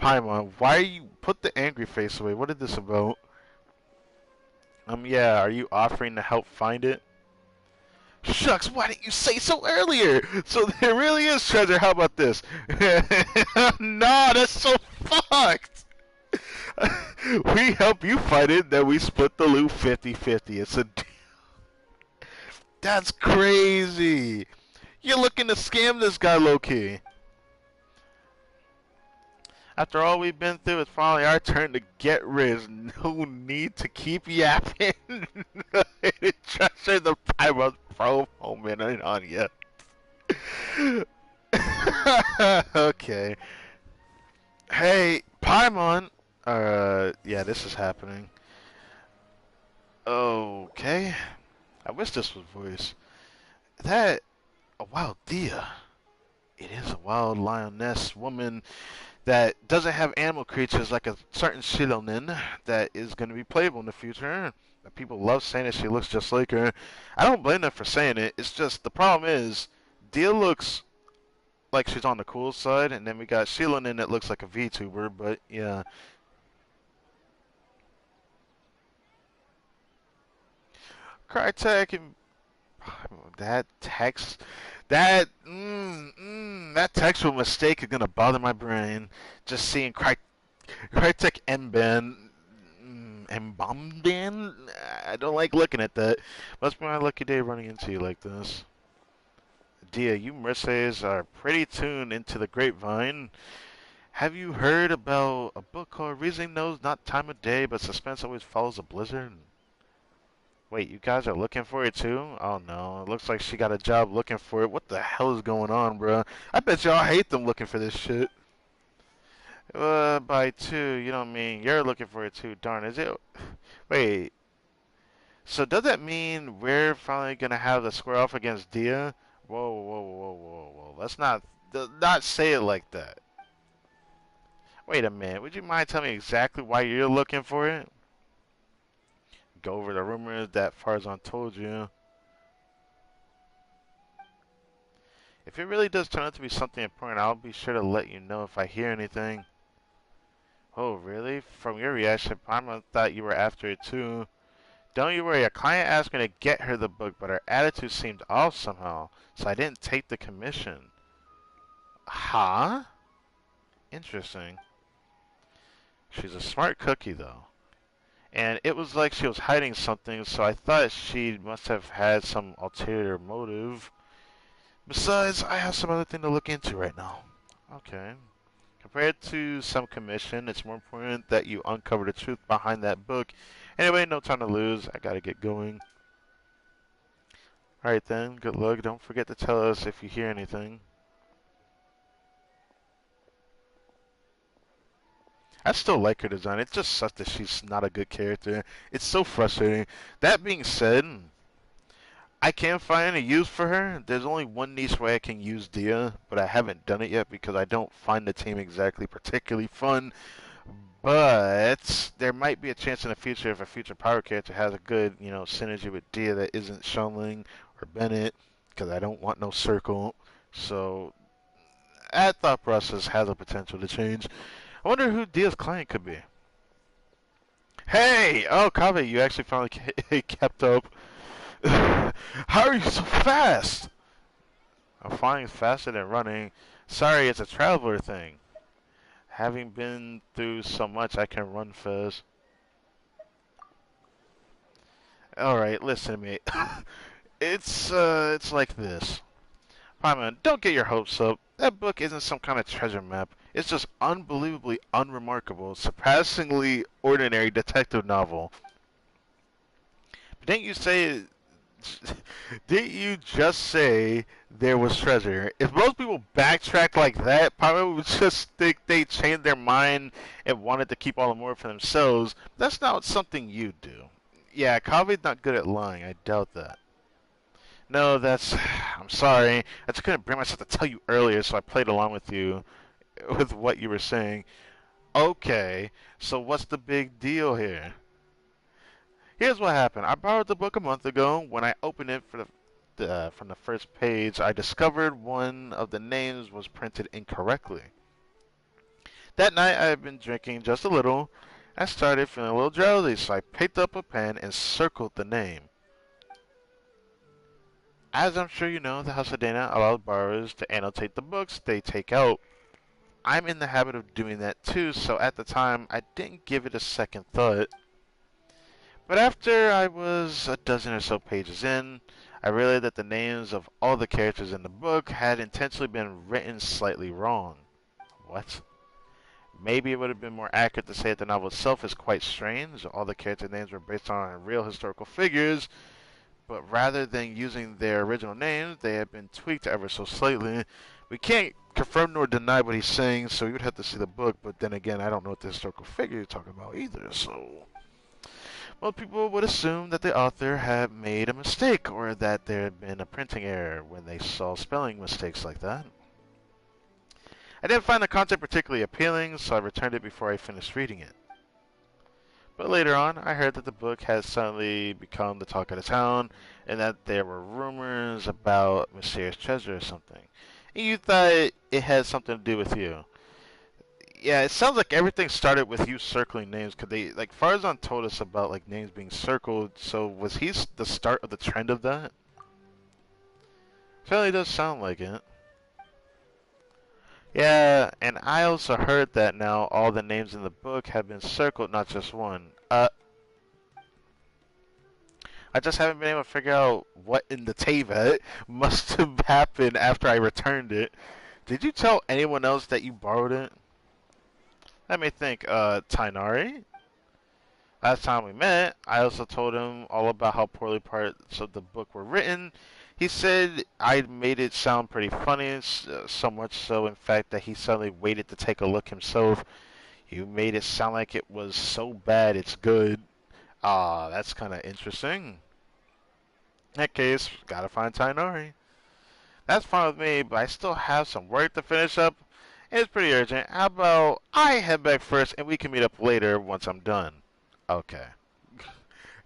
Paimon, why you put the angry face away? What is this about? Yeah, are you offering to help find it? Shucks, why didn't you say so earlier? So there really is treasure, how about this? Nah, that's so fucked! We help you find it, then we split the loot 50-50. It's a deal. That's crazy! You're looking to scam this guy low-key. After all we've been through, it's finally our turn to get rich. No need to keep yapping. Treasure the Pyro's pro moment on you. Okay. Hey, Paimon. Yeah, this is happening. Okay. I wish this was voice. That a wild deer. It is a wild lioness woman that doesn't have animal creatures like a certain Shilonin that is going to be playable in the future. People love saying that she looks just like her. I don't blame them for saying it. It's just the problem is Dia looks like she's on the cool side, and then we got Shilonin that looks like a VTuber. But yeah, Crytek and that text. That textual mistake is gonna bother my brain. Just seeing Crytek and Bomban. I don't like looking at that. Must be my lucky day running into you like this. Dia, you Mercedes are pretty tuned into the grapevine. Have you heard about a book called Reasoning Knows Not Time of Day, but Suspense Always Follows a Blizzard? Wait, you guys are looking for it too? Oh no, it looks like she got a job looking for it. What the hell is going on, bruh? I bet y'all hate them looking for this shit. By two, you don't mean you're looking for it too, darn, is it? Wait, so does that mean we're finally gonna have the square off against Dia? Whoa, whoa, whoa, whoa, whoa. Let's not say it like that. Wait a minute, would you mind telling me exactly why you're looking for it? Go over the rumors that Farzan told you. If it really does turn out to be something important, I'll be sure to let you know if I hear anything. Oh, really? From your reaction, I thought you were after it too. Don't you worry, a client asked me to get her the book, but her attitude seemed off somehow, so I didn't take the commission. Huh? Interesting. She's a smart cookie, though. And it was like she was hiding something, so I thought she must have had some ulterior motive. Besides, I have some other thing to look into right now. Okay. Compared to some commission, it's more important that you uncover the truth behind that book. Anyway, no time to lose. I gotta get going. Alright then, good luck. Don't forget to tell us if you hear anything. I still like her design. It just sucks that she's not a good character. It's so frustrating. That being said, I can't find any use for her. There's only one niche way I can use Dia, but I haven't done it yet because I don't find the team exactly particularly fun. But there might be a chance in the future if a future power character has a good, synergy with Dia that isn't Shunling or Bennett, because I don't want no circle. So that thought process has a potential to change. I wonder who Dia's client could be. Hey! Oh, Kaveh, you actually finally kept up. How are you so fast? I'm flying faster than running. Sorry, it's a traveler thing. Having been through so much, I can run fast. Alright, listen to me. It's like this. Paimon, don't get your hopes up. That book isn't some kind of treasure map. It's just unbelievably unremarkable, surpassingly ordinary detective novel. But didn't you say... Didn't you just say there was treasure? If most people backtrack like that, Paimon would just think they changed their mind and wanted to keep all the more for themselves. That's not something you do. Yeah, Kave's not good at lying. I doubt that. No, that's... I'm sorry. I just couldn't bring myself to tell you earlier, so I played along with you, with what you were saying. Okay, so what's the big deal here? Here's what happened. I borrowed the book a month ago. When I opened it from the first page, I discovered one of the names was printed incorrectly. That night, I had been drinking just a little. I started feeling a little drowsy, so I picked up a pen and circled the name. As I'm sure you know, the House of Dana allows borrowers to annotate the books they take out. I'm in the habit of doing that too, so at the time, I didn't give it a second thought. But after I was a dozen or so pages in, I realized that the names of all the characters in the book had intentionally been written slightly wrong. What? Maybe it would have been more accurate to say that the novel itself is quite strange. All the character names were based on real historical figures, but rather than using their original names, they have been tweaked ever so slightly. We can't confirm nor deny what he's saying, so you would have to see the book, but then again, I don't know what the historical figure you're talking about either, so... Well, people would assume that the author had made a mistake, or that there had been a printing error when they saw spelling mistakes like that. I didn't find the content particularly appealing, so I returned it before I finished reading it. But later on, I heard that the book had suddenly become the talk of the town, and that there were rumors about mysterious treasure or something. And you thought it had something to do with you. Yeah, it sounds like everything started with you circling names, because they, like, Farzan told us about, like, names being circled, so was he the start of the trend of that? Certainly does sound like it. Yeah, and I also heard that now all the names in the book have been circled, not just one. I just haven't been able to figure out what in the Teyvat must have happened after I returned it. Did you tell anyone else that you borrowed it? Let me think, Tainari? Last time we met, I also told him all about how poorly parts of the book were written. He said I made it sound pretty funny, so much so, in fact, that he suddenly waited to take a look himself. You made it sound like it was so bad it's good. Ah, that's kind of interesting. In that case, gotta find Tainari. That's fine with me, but I still have some work to finish up. It's pretty urgent. How about I head back first and we can meet up later once I'm done? Okay.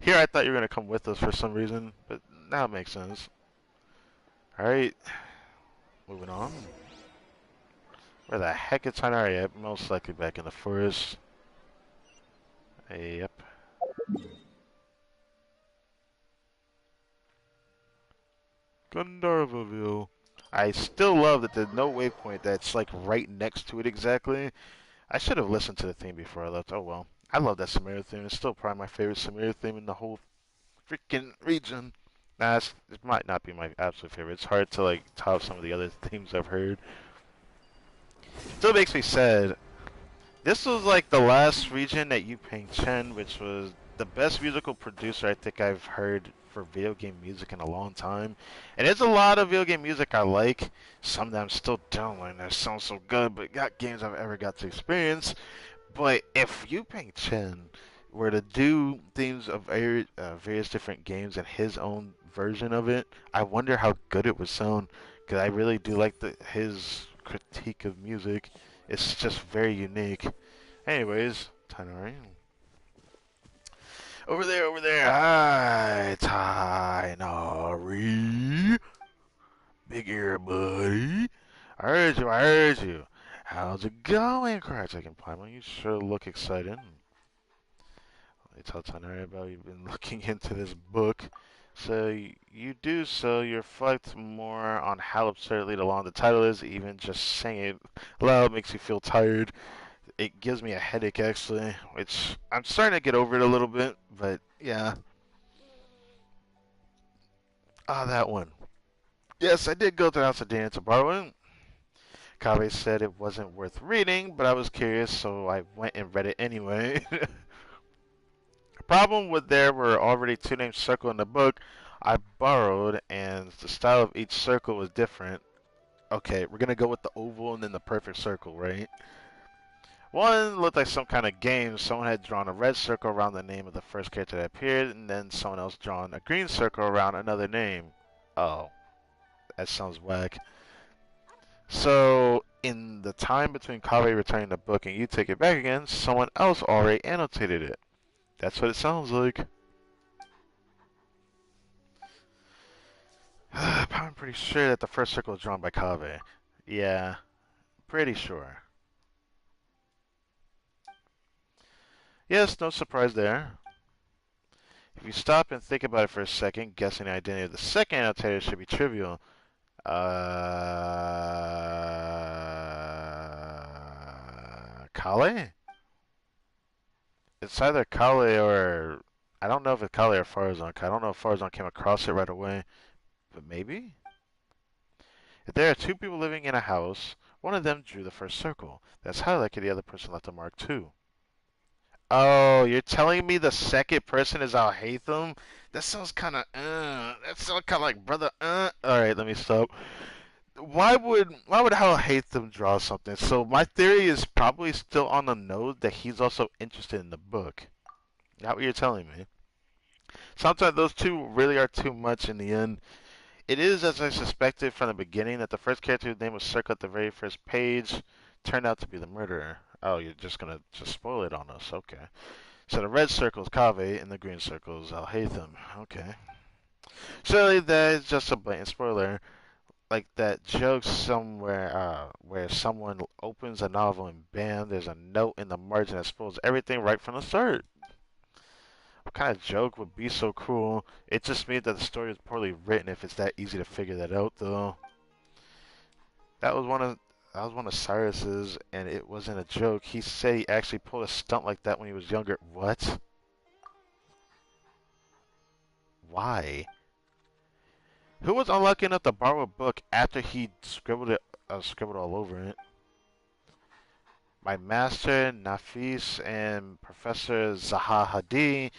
Here I thought you were going to come with us for some reason, but now it makes sense. Alright. Moving on. Where the heck is Tainari at? Most likely back in the forest. Yep. Gandharvaville. I still love that there's no waypoint that's like right next to it exactly. I should have listened to the theme before I left. Oh well. I love that Samira theme. It's still probably my favorite Samira theme in the whole freaking region. Nah, it might not be my absolute favorite. It's hard to like top some of the other themes I've heard. Still makes me sad. This was like the last region that Yu Peng Chen, which was the best musical producer I think I've heard for video game music in a long time. And there's a lot of video game music I like. Some that I'm still don't like. That sounds so good, but got games I've ever got to experience. But if Yu Peng Chen were to do themes of various different games and his own version of it, I wonder how good it would sound. Because I really do like his critique of music. It's just very unique. Anyways, Tainari. Over there, over there. Hi, Tainari. Big ear, buddy. I heard you, I heard you. How's it going, Crytek and Paimon? You sure look excited. I tell Tainari about you've been looking into this book. So you do so you reflect more on how absurdly long the title is. Even just saying it loud makes you feel tired. It gives me a headache actually, which I'm starting to get over it a little bit. But yeah, that one. Yes, I did go to the House of Dana to borrow it. Kaveh said it wasn't worth reading, but I was curious, so I went and read it anyway. The problem with there were already two names circled in the book I borrowed, and the style of each circle was different. Okay, we're gonna go with the oval and then the perfect circle, right? One looked like some kind of game. Someone had drawn a red circle around the name of the first character that appeared, and then someone else drawn a green circle around another name. Oh, that sounds whack. So, in the time between Kaveh returning the book and you take it back again, someone else already annotated it. That's what it sounds like. I'm pretty sure that the first circle was drawn by Kaveh. Yeah, pretty sure. Yes, no surprise there. If you stop and think about it for a second, guessing the identity of the second annotator should be trivial. Kale? It's either Kale or... I don't know if it's Kale or Farazan. I don't know if Farazan came across it right away. But maybe? If there are two people living in a house, one of them drew the first circle. That's how likely the other person left a mark too. Oh, you're telling me the second person is Al Haytham? That sounds kind of, that sounds kind of like brother, Alright, let me stop. Why would Al Haytham draw something? So my theory is probably still on the nose that he's also interested in the book. Not what you're telling me. Sometimes those two really are too much in the end. It is as I suspected from the beginning that the first character whose name was circled at the very first page turned out to be the murderer. Oh, you're just gonna just spoil it on us. Okay. So the red circle is Kaveh and the green circle is Al Haytham. Okay. Surely that is just a blatant spoiler. Like that joke somewhere where someone opens a novel and bam, there's a note in the margin that spoils everything right from the start. What kind of joke would be so cruel? It just means that the story is poorly written if it's that easy to figure that out, though. That was one of Cyrus's, and it wasn't a joke. He said he actually pulled a stunt like that when he was younger. What? Why? Who was unlucky enough to borrow a book after he scribbled all over it? My master, Nafis, and Professor Zaha Hadid.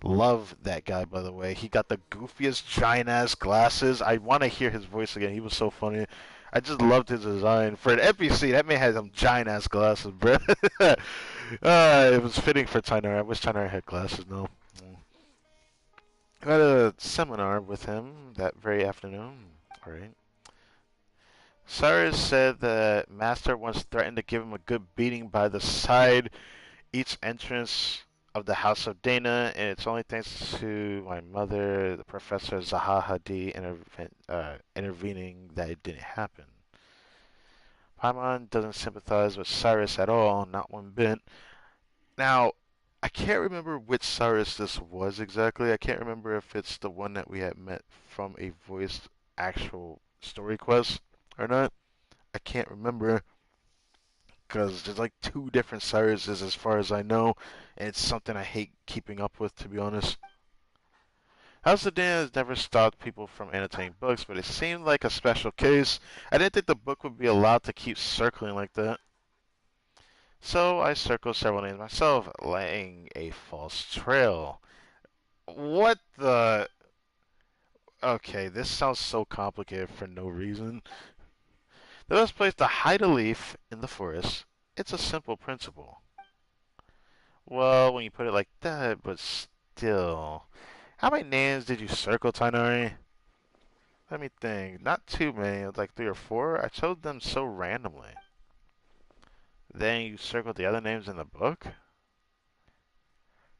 Love that guy, by the way. He got the goofiest giant-ass glasses. I want to hear his voice again. He was so funny. I just loved his design. For an NPC, that man had some giant-ass glasses, bro. It was fitting for Tainari. I wish Tainari had glasses, though. I had a seminar with him that very afternoon. Alright. Cyrus said that Master once threatened to give him a good beating by the side each entrance of the House of Dana, and it's only thanks to my mother, the Professor Zaha Hadid, intervening that it didn't happen. Paimon doesn't sympathize with Cyrus at all, not one bit. Now, I can't remember which Cyrus this was exactly. I can't remember if it's the one that we had met from a voiced actual story quest or not. I can't remember because there's like two different Cyruses as far as I know, and it's something I hate keeping up with, to be honest. House of Dan has never stopped people from annotating books, but it seemed like a special case. I didn't think the book would be allowed to keep circling like that. So I circled several names myself, laying a false trail. What the... Okay, this sounds so complicated for no reason. The best place to hide a leaf in the forest. It's a simple principle. Well, when you put it like that, but still. How many names did you circle, Tainari? Let me think. Not too many. It was like 3 or 4. I chose them so randomly. Then you circled the other names in the book?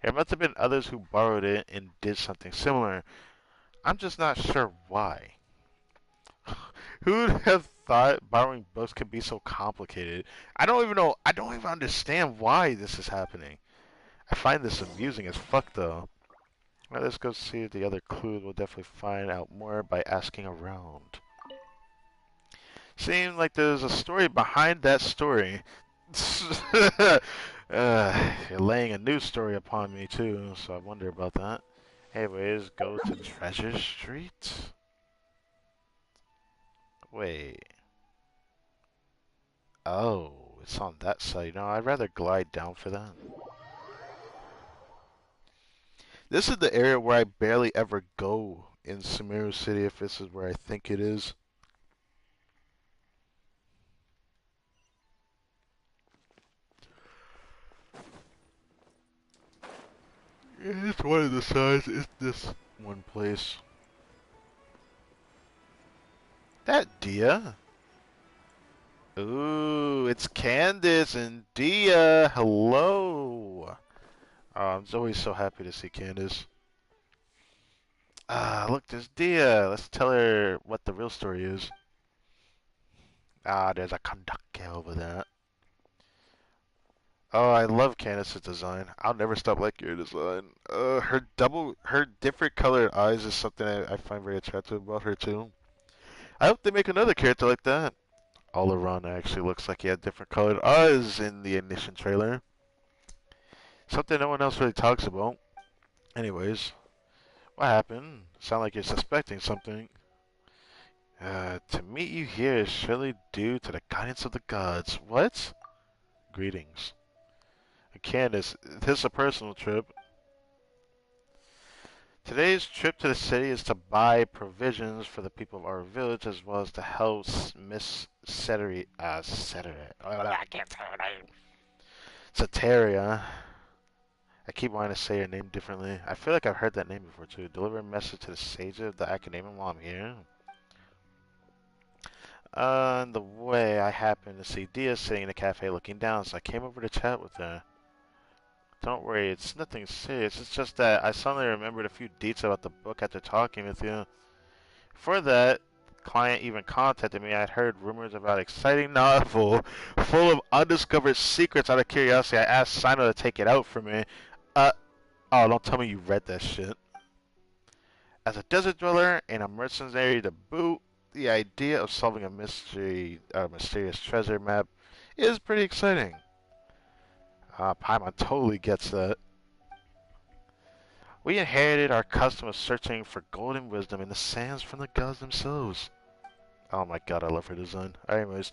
There must have been others who borrowed it and did something similar. I'm just not sure why. Who'd have thought borrowing books could be so complicated? I don't even know. I don't even understand why this is happening. I find this amusing as fuck, though. Well, let's go see the other clues. We'll definitely find out more by asking around. Seems like there's a story behind that story. You're laying a new story upon me, too, so I wonder about that. Anyways, go to Treasure Street. Wait. Oh, it's on that side. No, I'd rather glide down for that. This is the area where I barely ever go in Sumeru City, if this is where I think it is. It's one of the sides. It's this one place. That Dia? Ooh, it's Candace and Dia. Hello. I'm always so happy to see Candace. Ah, look, there's Dia. Let's tell her what the real story is. Ah, there's a Kandake over there. Oh, I love Candace's design. I'll never stop liking her design. Her different colored eyes is something I find very attractive about her too. I hope they make another character like that. Alaran actually looks like he had different colored eyes in the Ignition trailer. Something no one else really talks about. Anyways, what happened? Sound like you're suspecting something. To meet you here is surely due to the guidance of the gods. What? Greetings. Candace, this is a personal trip. Today's trip to the city is to buy provisions for the people of our village as well as to help Miss I can't say her name. Sateria. I keep wanting to say her name differently. I feel like I've heard that name before too. Deliver a message to the sage of the academia while I'm here. On the way, I happened to see Dia sitting in a cafe looking down, so I came over to chat with her. Don't worry, it's nothing serious. It's just that I suddenly remembered a few details about the book after talking with you. For that, the client even contacted me. I had heard rumors about an exciting novel full of undiscovered secrets. Out of curiosity, I asked Sino to take it out for me. Uh, oh, don't tell me you read that shit. As a desert dweller and a mercenary to boot, the idea of solving a mysterious treasure map is pretty exciting. Paimon totally gets that. We inherited our custom of searching for golden wisdom in the sands from the gods themselves. Oh my god, I love her design. Anyways,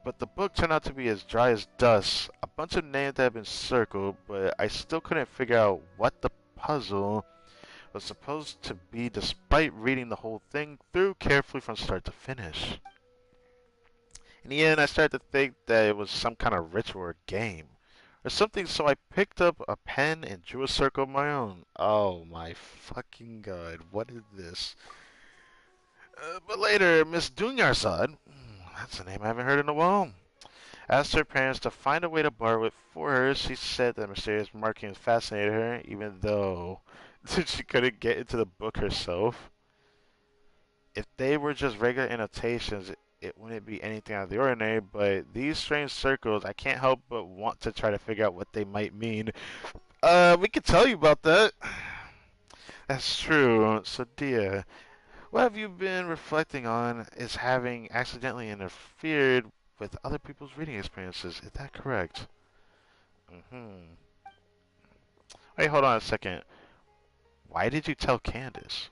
but the book turned out to be as dry as dust. A bunch of names that have been circled, but I still couldn't figure out what the puzzle was supposed to be despite reading the whole thing through carefully from start to finish. In the end, I started to think that it was some kind of ritual or game or something, so I picked up a pen and drew a circle of my own. Oh my fucking god, what is this? But later, Miss Dunyarsad, that's a name I haven't heard in a while, asked her parents to find a way to borrow it for her. She said that mysterious markings fascinated her, even though she couldn't get into the book herself. If they were just regular annotations, it wouldn't be anything out of the ordinary, but these strange circles, I can't help but want to try to figure out what they might mean. We could tell you about that. That's true. So, Dia, what have you been reflecting on is having accidentally interfered with other people's reading experiences. Is that correct? Mm-hmm. Wait, hold on a second. Why did you tell Candace?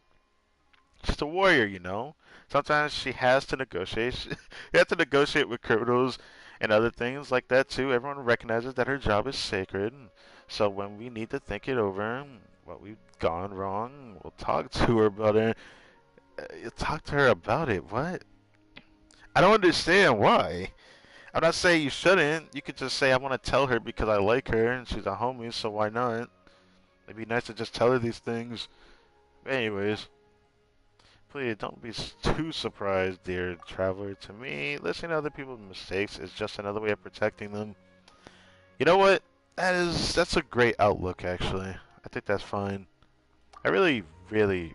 She's a warrior, you know. Sometimes she has to negotiate. You have to negotiate with criminals and other things like that too. Everyone recognizes that her job is sacred. So when we need to think it over, what we've gone wrong, we'll talk to her about it. Talk to her about it. What? I don't understand why. I'm not saying you shouldn't. You could just say I want to tell her because I like her and she's a homie, so why not? It'd be nice to just tell her these things. But anyways, please don't be too surprised, dear traveler. To me, listening to other people's mistakes is just another way of protecting them. You know what? That's a great outlook, actually. I think that's fine. I really, really,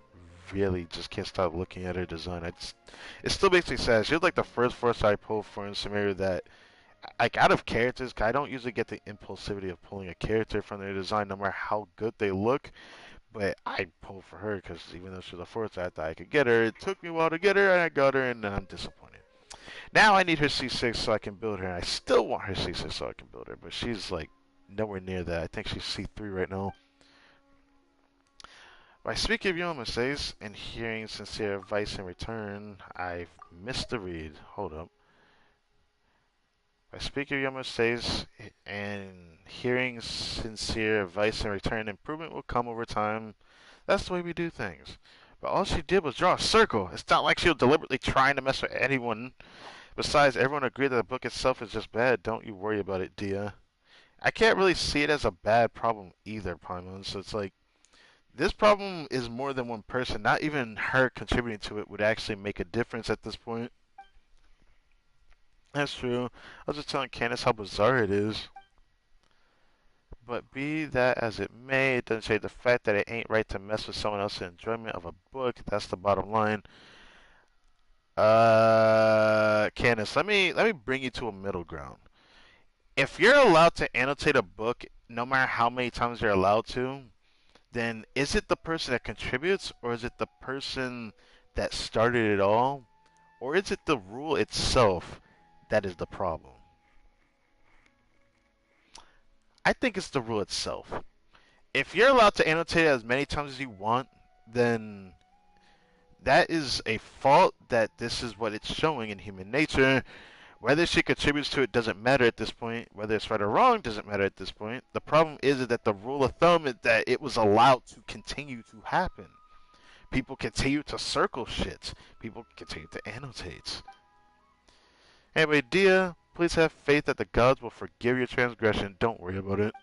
really just can't stop looking at her design. It still makes me sad. She was like the first force I pulled for in Sumeru that, like, out of characters, 'cause I don't usually get the impulsivity of pulling a character from their design, no matter how good they look. But I pulled for her because even though she was a force, I thought I could get her. It took me a while to get her, and I got her, and then I'm disappointed. Now I need her C6 so I can build her, and I still want her C6 so I can build her, but she's like nowhere near that. I think she's C3 right now. By speaking of your own mistakes and hearing sincere advice in return, I've missed the read. Hold up. By speaking of your mistakes and hearing sincere advice in return, improvement will come over time. That's the way we do things. But all she did was draw a circle. It's not like she was deliberately trying to mess with anyone. Besides, everyone agreed that the book itself is just bad. Don't you worry about it, Dia. I can't really see it as a bad problem either, Paimon. So it's like, this problem is more than one person. Not even her contributing to it would actually make a difference at this point. That's true. I was just telling Candace how bizarre it is. But be that as it may, it doesn't change the fact that it ain't right to mess with someone else's enjoyment of a book. That's the bottom line. Candace, let me bring you to a middle ground. If you're allowed to annotate a book, no matter how many times you're allowed to, then is it the person that contributes, or is it the person that started it all, or is it the rule itself that is the problem? I think it's the rule itself. If you're allowed to annotate it as many times as you want, then that is a fault that this is what it's showing in human nature. Whether she contributes to it doesn't matter at this point. Whether it's right or wrong doesn't matter at this point. The problem is that the rule of thumb is that it was allowed to continue to happen. People continue to circle shit. People continue to annotate. Anyway, Dia, please have faith that the gods will forgive your transgression. Don't worry about it.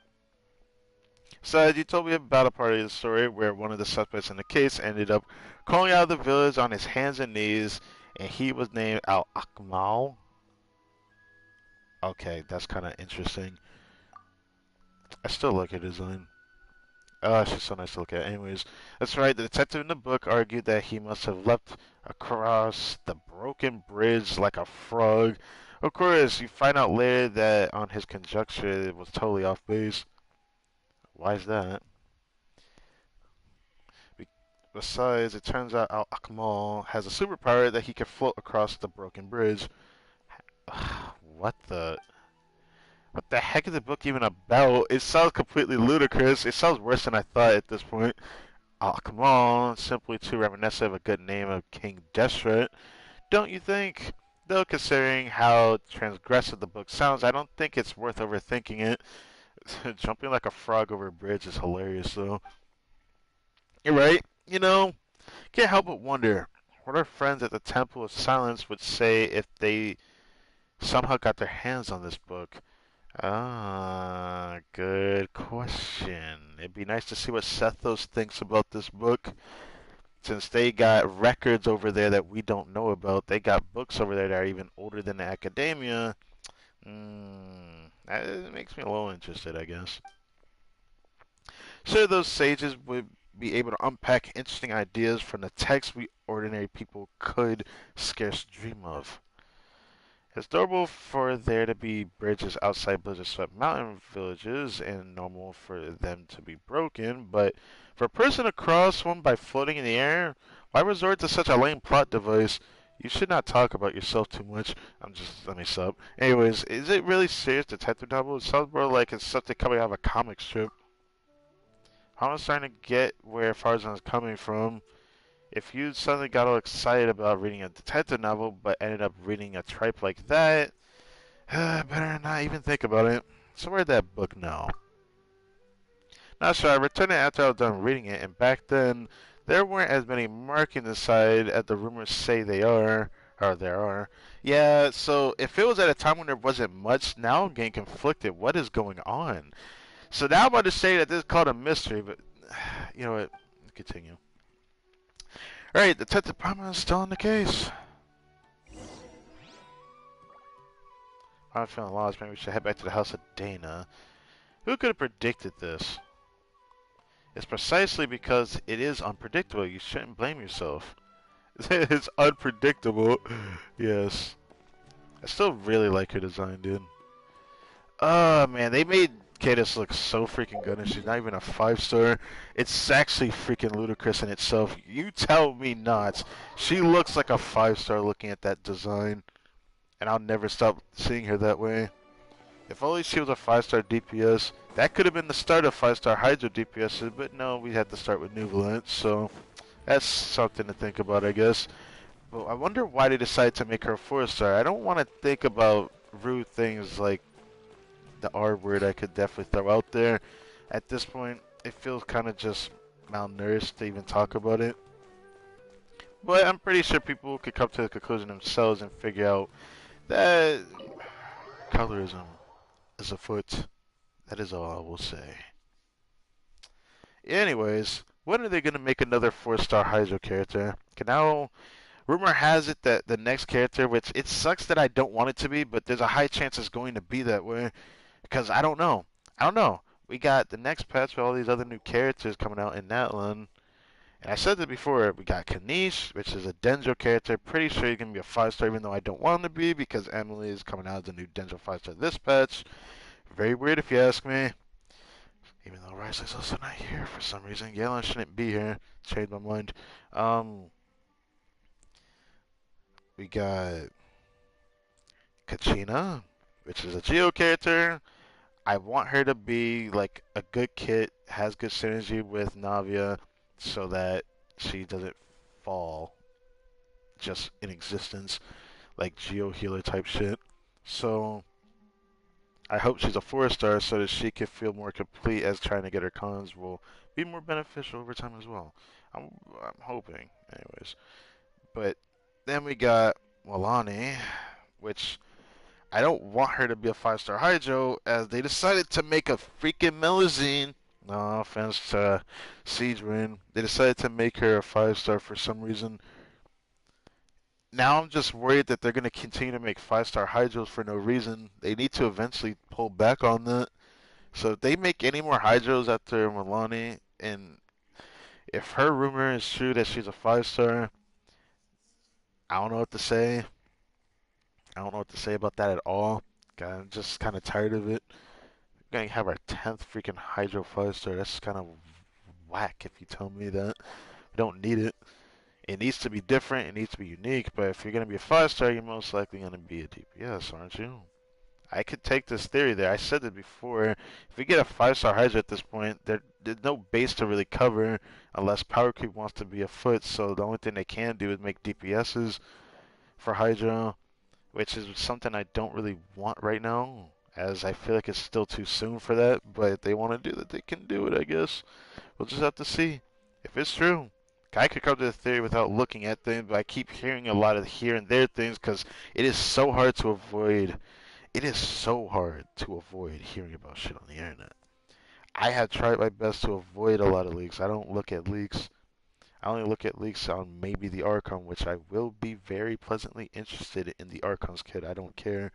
So, you told me about a part of the story where one of the suspects in the case ended up crawling out of the village on his hands and knees, and he was named Al Akmal. Okay, that's kind of interesting. I still like her design. Oh, she's so nice to look at. Anyways, that's right. The detective in the book argued that he must have leapt across the broken bridge like a frog. Of course, you find out later that on his conjecture it was totally off base. Why is that? Besides, it turns out Al Akmal has a superpower that he can float across the broken bridge. What the? What the heck is the book even about? It sounds completely ludicrous. It sounds worse than I thought at this point. Oh, come on. Simply too reminiscent of a good name of King Destret. Don't you think? Though considering how transgressive the book sounds, I don't think it's worth overthinking it. Jumping like a frog over a bridge is hilarious, though. You're right. Can't help but wonder what our friends at the Temple of Silence would say if they somehow got their hands on this book. Good question. It'd be nice to see what Sethos thinks about this book. Since they got records over there that we don't know about, they got books over there that are even older than the academia. That makes me a little interested, I guess. Sure, those sages would be able to unpack interesting ideas from the text we ordinary people could scarce dream of. It's normal for there to be bridges outside blizzard-swept mountain villages and normal for them to be broken, but for a person to cross one by floating in the air, why resort to such a lame plot device? You should not talk about yourself too much. Let me sub. Anyways, is it really serious detective novel? It sounds more like it's something coming out of a comic strip. I'm starting to get where Farzan is coming from. If you suddenly got all excited about reading a detective novel, but ended up reading a tripe like that, better not even think about it. So where'd that book now? Not sure. I returned it after I was done reading it, and back then, there weren't as many markings inside as the rumors say they are. Or there are. Yeah, so if it was at a time when there wasn't much, now I'm getting conflicted. What is going on? So now I'm about to say that this is called a mystery, but you know what? Continue. Alright, the Detective Department is still on the case. I'm feeling lost. Maybe we should head back to the house of Dana. Who could have predicted this? It's precisely because it is unpredictable. You shouldn't blame yourself. It's unpredictable. Yes. I still really like her design, dude. Oh, man. They made Cadis look so freaking good, and she's not even a 5-star. It's actually freaking ludicrous in itself. You tell me not. She looks like a 5-star looking at that design. And I'll never stop seeing her that way. If only she was a 5-star DPS. That could have been the start of 5-star Hydro DPSs, but no, we had to start with Nuvolent, so that's something to think about, I guess. But I wonder why they decided to make her a 4-star. I don't want to think about rude things like the R word I could definitely throw out there. At this point, it feels kind of just malnourished to even talk about it. But I'm pretty sure people could come to the conclusion themselves and figure out that colorism is afoot. That is all I will say. Anyways, when are they going to make another 4-star Hydro character? Okay, now, rumor has it that the next character, which it sucks that I don't want it to be, but there's a high chance it's going to be that way. Because I don't know. I don't know. We got the next patch with all these other new characters coming out in that one. And I said it before, we got Kanish, which is a Denjo character. Pretty sure he's going to be a 5-star, even though I don't want him to be, because Emily is coming out as a new Denjo 5-star this patch. Very weird if you ask me. Even though Risley's also not here for some reason. Yellen shouldn't be here. Changed my mind. We got Kachina, which is a Geo character. I want her to be like a good kit, has good synergy with Navia, so that she doesn't fall just in existence, like Geo healer type shit. So I hope she's a 4-star so that she can feel more complete, as trying to get her cons will be more beneficial over time as well. I'm hoping, anyways. But then we got Walani, which I don't want her to be a 5-star Hydro, as they decided to make a freaking Melusine. No offense to Siege Wind. They decided to make her a 5-star for some reason. Now I'm just worried that they're going to continue to make 5-star Hydros for no reason. They need to eventually pull back on that. So if they make any more Hydros after Milani, and if her rumor is true that she's a 5-star, I don't know what to say. I don't know what to say about that at all. I'm just kind of tired of it. We're going to have our 10th freaking Hydro 5-star. That's kind of whack if you tell me that. We don't need it. It needs to be different, it needs to be unique, but if you're going to be a 5-star, you're most likely going to be a DPS, aren't you? I could take this theory there. I said it before. If we get a 5-star Hydra at this point, there's no base to really cover unless Power Creep wants to be afoot, so the only thing they can do is make DPSs for Hydra, which is something I don't really want right now, as I feel like it's still too soon for that, but if they want to do that, they can do it, I guess. We'll just have to see if it's true. I could come to the theory without looking at things, but I keep hearing a lot of here and there things because it is so hard to avoid. It is so hard to avoid hearing about shit on the internet. I have tried my best to avoid a lot of leaks. I don't look at leaks. I only look at leaks on maybe the Archon, which I will be very pleasantly interested in the Archon's kit. I don't care.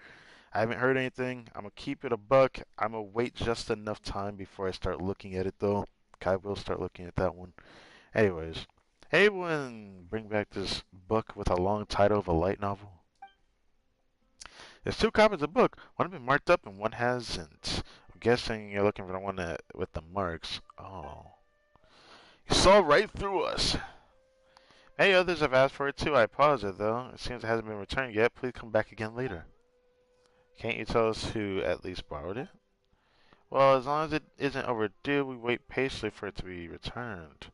I haven't heard anything. I'm going to keep it a buck. I'm going to wait just enough time before I start looking at it, though. I will start looking at that one. Anyways. Anyone bring back this book with a long title of a light novel? There's 2 copies of the book. One has been marked up and one hasn't. I'm guessing you're looking for the one with the marks. Oh. You saw right through us. Many others have asked for it too. I apologize though. It seems it hasn't been returned yet. Please come back again later. Can't you tell us who at least borrowed it? Well, as long as it isn't overdue, we wait patiently for it to be returned.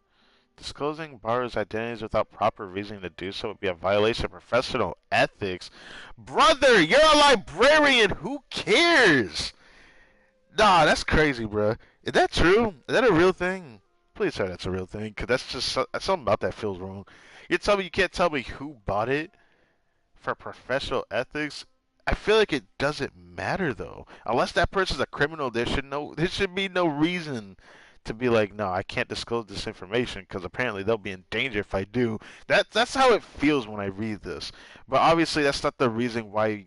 Disclosing borrowers' identities without proper reasoning to do so would be a violation of professional ethics. Brother, you're a librarian. Who cares? Nah, that's crazy, bro. Is that true? Is that a real thing? Please tell me that's a real thing, because that's just something about that feels wrong. You can't tell me who bought it for professional ethics, I feel like it doesn't matter though. Unless that person's a criminal, there should be no reason to be like, no, I can't disclose this information because apparently they'll be in danger if I do. That's how it feels when I read this. But obviously, that's not the reason why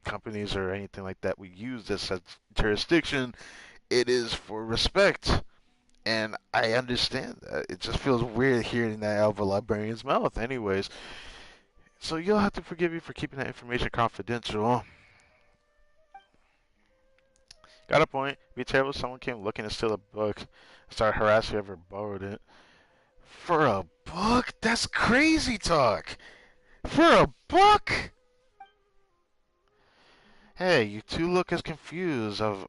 companies or anything like that we use this as jurisdiction. It is for respect. And I understand that. It just feels weird hearing that out of a librarian's mouth, anyways. So you'll have to forgive me for keeping that information confidential. Got a point. It'd be terrible if someone came looking to steal a book and started harassing whoever borrowed it. For a book? That's crazy talk. For a book? Hey, you two look as confused of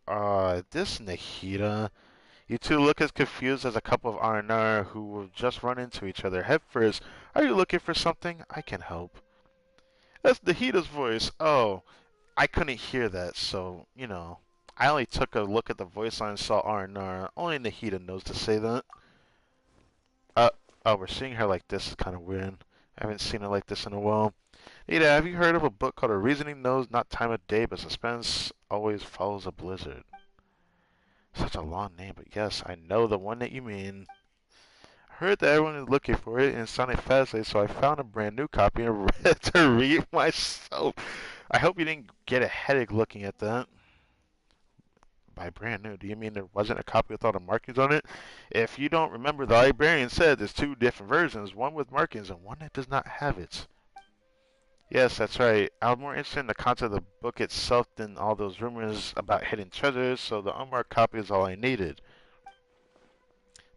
this Nahida. You two look as confused as a couple of R&R who will just run into each other head first. Are you looking for something? I can help. That's Nahida's voice. Oh, I couldn't hear that, so, I only took a look at the voice line and saw R&R. Only Nahida knows to say that. Uh, oh, we're seeing her like this is kind of weird. I haven't seen her like this in a while. Nahida, have you heard of a book called A Reasoning Knows Not Time of Day, but Suspense Always Follows a Blizzard? Such a long name, but yes, I know the one that you mean. I heard that everyone is looking for it, and it sounded fascinating, so I found a brand new copy and read to read myself. I hope you didn't get a headache looking at that. By brand new, do you mean there wasn't a copy with all the markings on it? If you don't remember, the librarian said there's two different versions, one with markings and one that does not have it. Yes, that's right. I was more interested in the content of the book itself than all those rumors about hidden treasures, so the unmarked copy is all I needed.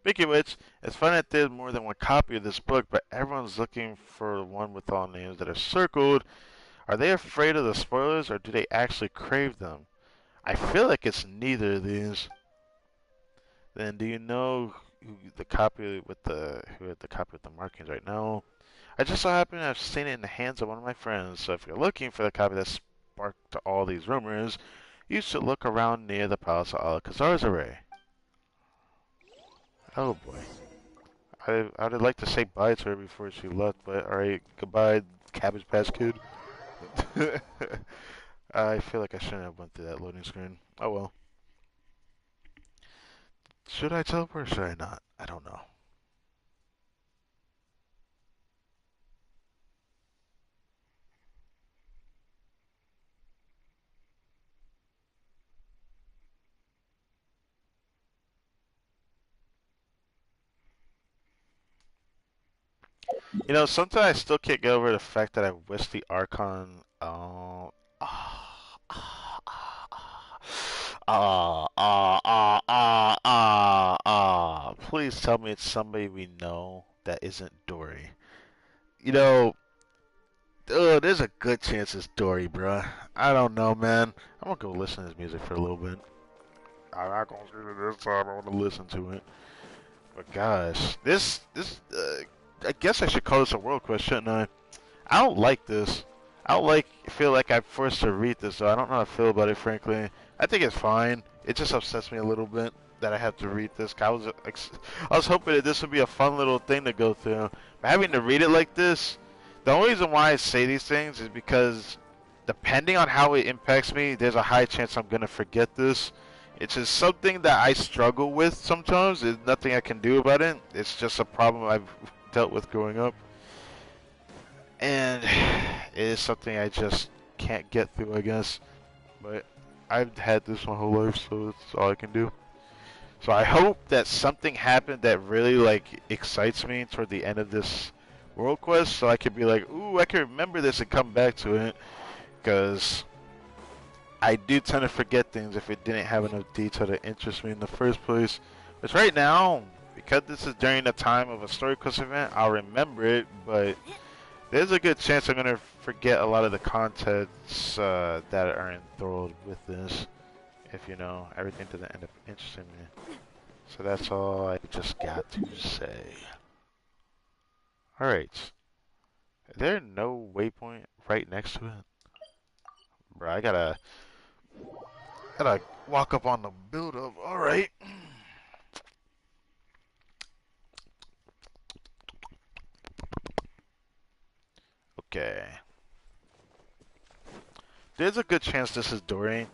Speaking of which, it's funny that there's more than one copy of this book, but everyone's looking for one with all names that are circled. Are they afraid of the spoilers, or do they actually crave them? I feel like it's neither of these. Then do you know who had the copy with the markings right now? I just so happen to have seen it in the hands of one of my friends, so if you're looking for the copy that sparked all these rumors, you should look around near the Palace of Alcazar's array. Oh boy. I would like to say bye to her before she left, but alright, goodbye, Cabbage Patch Kid. I feel like I shouldn't have went through that loading screen. Oh well. Should I teleport or should I not? I don't know. Sometimes I still can't get over the fact that I wish the Archon. Please tell me it's somebody we know that isn't Dory. You know, there's a good chance it's Dory, bruh. I don't know, man. I'm gonna go listen to his music for a little bit. I'm not gonna do it this time. I want to listen to it. But gosh, I guess I should call this a world quest, shouldn't I? I don't like this. I don't feel like I'm forced to read this, so I don't know how to feel about it, frankly. I think it's fine. It just upsets me a little bit that I have to read this. I was hoping that this would be a fun little thing to go through. But having to read it like this, the only reason why I say these things is because depending on how it impacts me, there's a high chance I'm going to forget this. It's just something that I struggle with sometimes. There's nothing I can do about it. It's just a problem I've dealt with growing up. And it is something I just can't get through, I guess. But I've had this my whole life, so that's all I can do. So I hope that something happened that really, excites me toward the end of this world quest, so I could be like, ooh, I can remember this and come back to it. Because I do tend to forget things if it didn't have enough detail to interest me in the first place. But right now, because this is during the time of a story quest event, I'll remember it, but there's a good chance I'm going to forget a lot of the contents that are enthralled with this, if everything doesn't end up interesting me. So that's all I just got to say. Alright. Is there no waypoint right next to it? Bro, I gotta walk up on the build-up. Alright. Okay. There's a good chance this is Dory.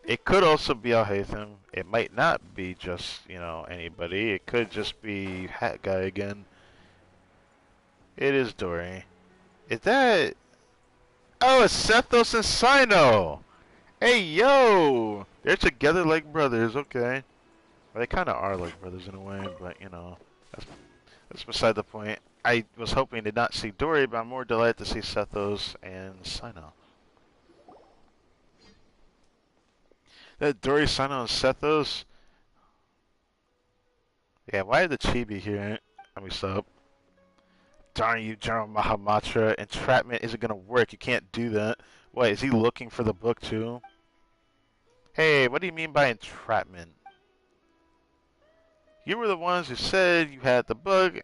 It could also be Al-Haytham. It might not be just, you know, anybody. It could just be Hat Guy again. It is Dory. Is that... Oh, it's Sethos and Sino! Hey, yo! They're together like brothers, okay. Well, they kind of are like brothers in a way, but, you know, that's beside the point. I was hoping to not see Dory, but I'm more delighted to see Sethos and Sino. That Dory, Sino, and Sethos. Yeah, why are the Chibi here? Let me stop. Darn you, General Mahamatra. Entrapment isn't gonna work. You can't do that. What, is he looking for the book too? Hey, what do you mean by entrapment? You were the ones who said you had the book.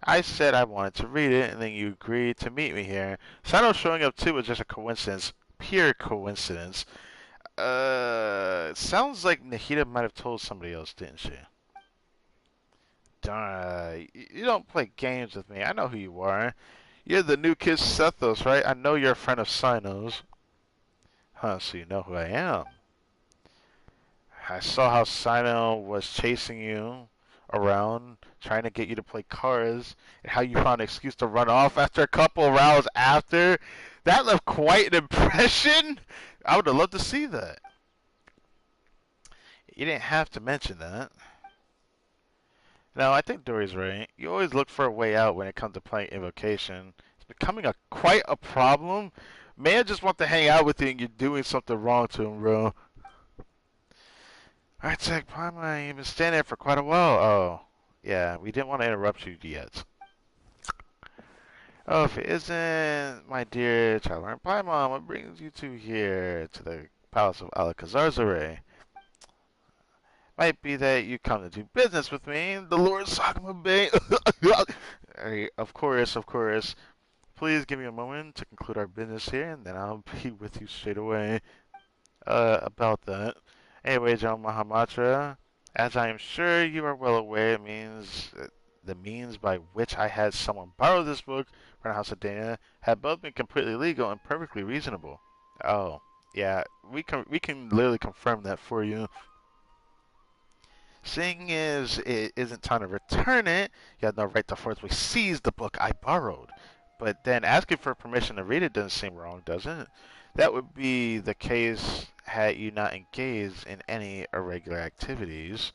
I said I wanted to read it, and then you agreed to meet me here. Sino showing up too was just a coincidence. Pure coincidence. It sounds like Nahida might have told somebody else, didn't she? Darn, you don't play games with me. I know who you are. You're the new kid Sethos, right? I know you're a friend of Sino's. Huh, so you know who I am. I saw how Sino was chasing you around, trying to get you to play cards, and how you found an excuse to run off after a couple rounds after. That left quite an impression. I would have loved to see that. You didn't have to mention that. No, I think Dory's right. You always look for a way out when it comes to playing Invocation. It's becoming quite a problem. Man just want to hang out with you and you're doing something wrong to him, bro. Alright, Tech Paimon, you've been standing there for quite a while. Oh, yeah, we didn't want to interrupt you yet. Oh, if it isn't, my dear child learned Paimon, what brings you two here to the Palace of Alakazarzare? Might be that you come to do business with me, the Lord Sakuma Bay. Of course, of course. Please give me a moment to conclude our business here, and then I'll be with you straight away. About that. Anyway, John Mahamatra, as I am sure you are well aware, it means the means by which I had someone borrow this book from the House of Dana had both been completely legal and perfectly reasonable. Oh, yeah, we can literally confirm that for you. Seeing as it isn't time to return it, you have no right to forcibly seize the book I borrowed. But then asking for permission to read it doesn't seem wrong, does it? That would be the case had you not engaged in any irregular activities.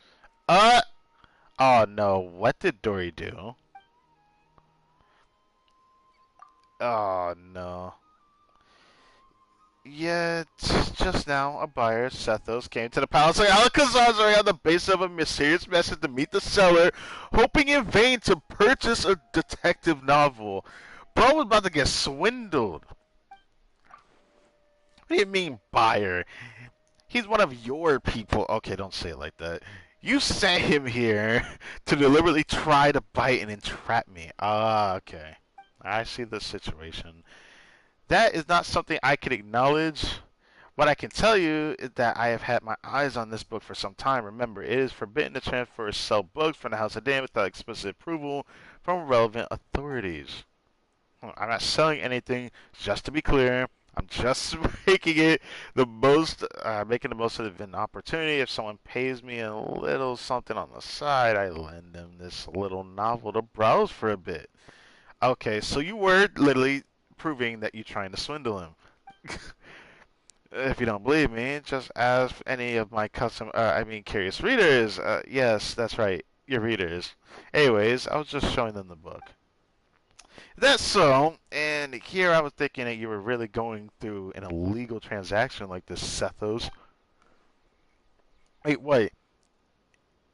Oh no, what did Dory do? Oh no. Yet, just now, a buyer, Sethos, came to the palace of Alakazar on the basis of a mysterious message to meet the seller, hoping in vain to purchase a detective novel. Bro was about to get swindled. What do you mean, buyer? He's one of your people. Okay, don't say it like that. You sent him here to deliberately try to bite and entrap me. Ah, okay. I see the situation. That is not something I can acknowledge. What I can tell you is that I have had my eyes on this book for some time. Remember, it is forbidden to transfer or sell books from the House of Dan without explicit approval from relevant authorities. I'm not selling anything, just to be clear. I'm just making it making the most of an opportunity. If someone pays me a little something on the side, I lend them this little novel to browse for a bit. Okay, so you were literally proving that you're trying to swindle him. If you don't believe me, just ask any of my curious readers. Yes, that's right, your readers. Anyways, I was just showing them the book. That's so, and here I was thinking that you were really going through an illegal transaction like this, Sethos. Wait,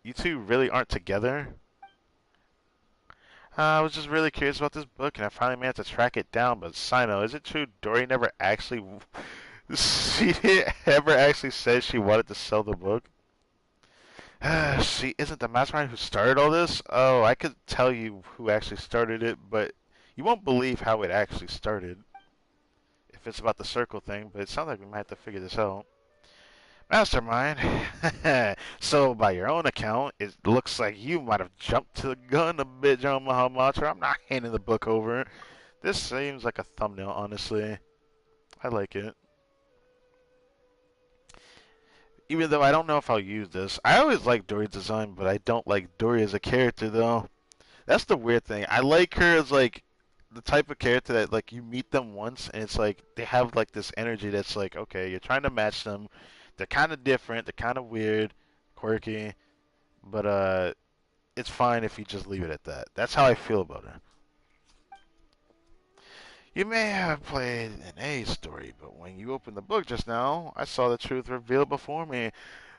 you two really aren't together? I was just really curious about this book, and I finally managed to track it down. But Sino, is it true Dory never actually, she didn't ever actually say she wanted to sell the book? She isn't the mastermind who started all this? Oh, I could tell you who actually started it, but you won't believe how it actually started. If it's about the circle thing, but it sounds like we might have to figure this out. Mastermind. So, by your own account, it looks like you might have jumped to the gun a bit, John Mahamatra. I'm not handing the book over. This seems like a thumbnail, honestly. I like it. Even though I don't know if I'll use this. I always like Dory's design, but I don't like Dory as a character though. That's the weird thing. I like her as like the type of character that like you meet them once and it's like they have like this energy that's like okay, you're trying to match them. They're kind of different, they're kind of weird, quirky, but it's fine if you just leave it at that. That's how I feel about her. You may have played an A story, but when you opened the book just now, I saw the truth revealed before me.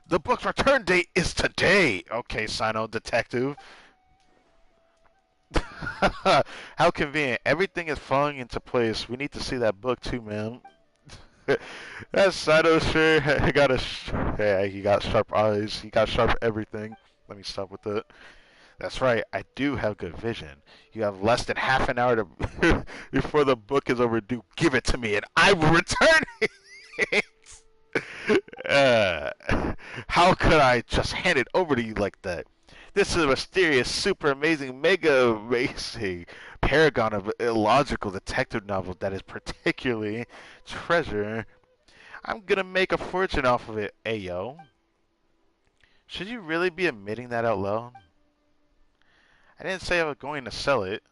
The book's return date is today! Okay, Sino Detective. How convenient. Everything is falling into place. We need to see that book too, man. That Sino sure got yeah, he got sharp eyes. He got sharp everything. Let me stop with that. That's right, I do have good vision. You have less than half an hour to before the book is overdue. Give it to me and I will return it. uh, how could I just hand it over to you like that? This is a mysterious, super amazing, mega amazing paragon of illogical detective novel that is particularly treasure. I'm gonna make a fortune off of it, ayo. Should you really be admitting that out loud? I didn't say I was going to sell it.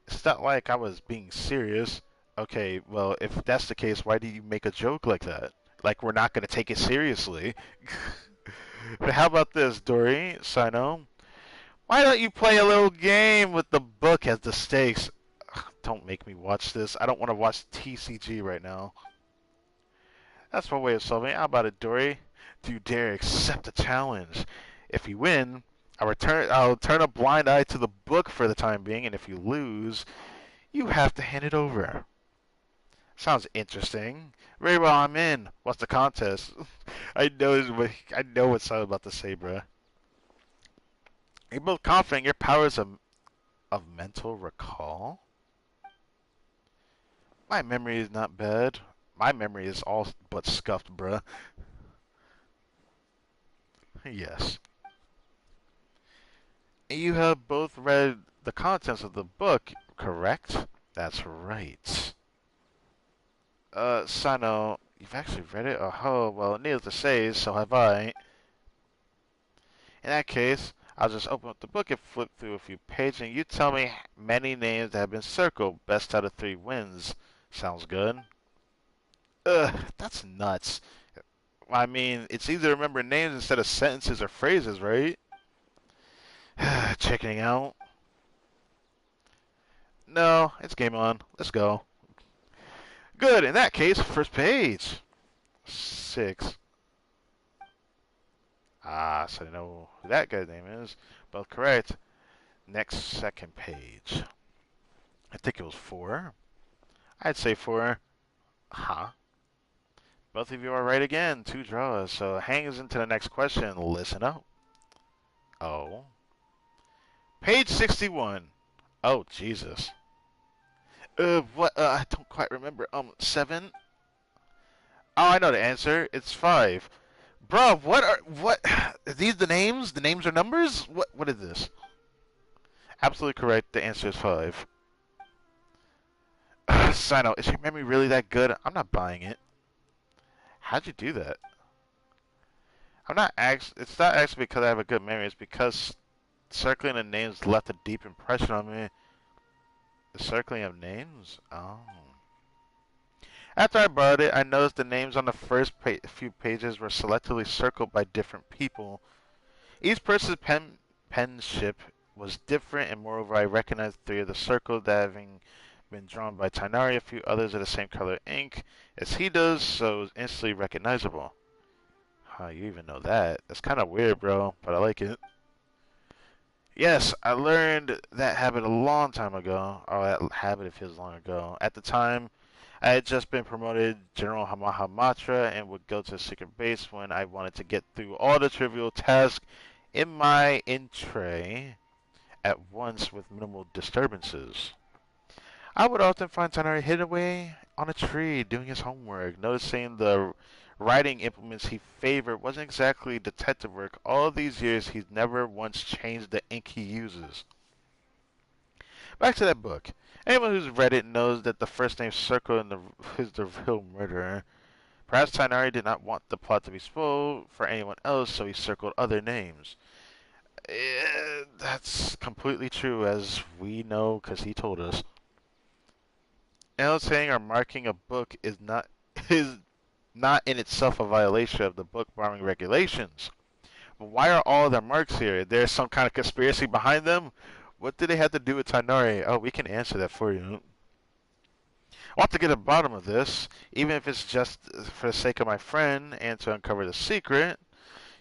It's not like I was being serious. Okay, well, if that's the case, why do you make a joke like that? Like we're not going to take it seriously. But how about this, Dory, Sino? Why don't you play a little game with the book as the stakes? Ugh, don't make me watch this. I don't want to watch TCG right now. That's one way of solving it. How about it, Dory? Do you dare accept the challenge? If you win, I'll turn a blind eye to the book for the time being, and if you lose, you have to hand it over. Sounds interesting. Very well, I'm in. What's the contest? I know what I'm about to say, bruh. You're both confident your powers of mental recall? My memory is not bad. My memory is all but scuffed, bruh. Yes. You have both read the contents of the book, correct? That's right. Sano, you've actually read it? Oh, well, needless to say, so have I. In that case, I'll just open up the book and flip through a few pages, and you tell me many names that have been circled. Best out of 3 wins. Sounds good. Ugh, that's nuts. I mean, it's easy to remember names instead of sentences or phrases, right? Checking out. No, it's game on. Let's go. Good, in that case, first page. 6. Ah, so I know who that guy's name is. Both correct. Next, second page. I think it was 4. I'd say 4. Huh. Both of you are right again. 2 draws. So hangs into the next question. Listen up. Oh. Page 61. Oh, Jesus. What? I don't quite remember. 7? Oh, I know the answer. It's 5. Bro, what? Are these the names? The names are numbers? What is this? Absolutely correct. The answer is 5. Sino, is your memory really that good? I'm not buying it. How'd you do that? It's not actually because I have a good memory. It's because circling the names left a deep impression on me. The circling of names? Oh. After I borrowed it, I noticed the names on the first few pages were selectively circled by different people. Each person's penmanship was different, and moreover, I recognized 3 of the circles that having been drawn by Tainari, a few others of the same color ink as he does, so it was instantly recognizable. Huh, you even know that. That's kind of weird, bro, but I like it. Yes, I learned that habit a long time ago. Oh, that habit, it feels long ago. At the time, I had just been promoted General Hamahamatra and would go to a secret base when I wanted to get through all the trivial tasks in my entry at once with minimal disturbances. I would often find Tanari hidden away on a tree doing his homework, noticing the writing implements he favored wasn't exactly detective work. All these years, he's never once changed the ink he uses. Back to that book. Anyone who's read it knows that the first name circled is the real murderer. Perhaps Tainari did not want the plot to be spoiled for anyone else, so he circled other names. That's completely true, as we know, because he told us. Annotating or marking a book is not in itself a violation of the book borrowing regulations. But why are all their marks here? There's some kind of conspiracy behind them? What do they have to do with Tainari? Oh, we can answer that for you. I want to get to the bottom of this, even if it's just for the sake of my friend and to uncover the secret.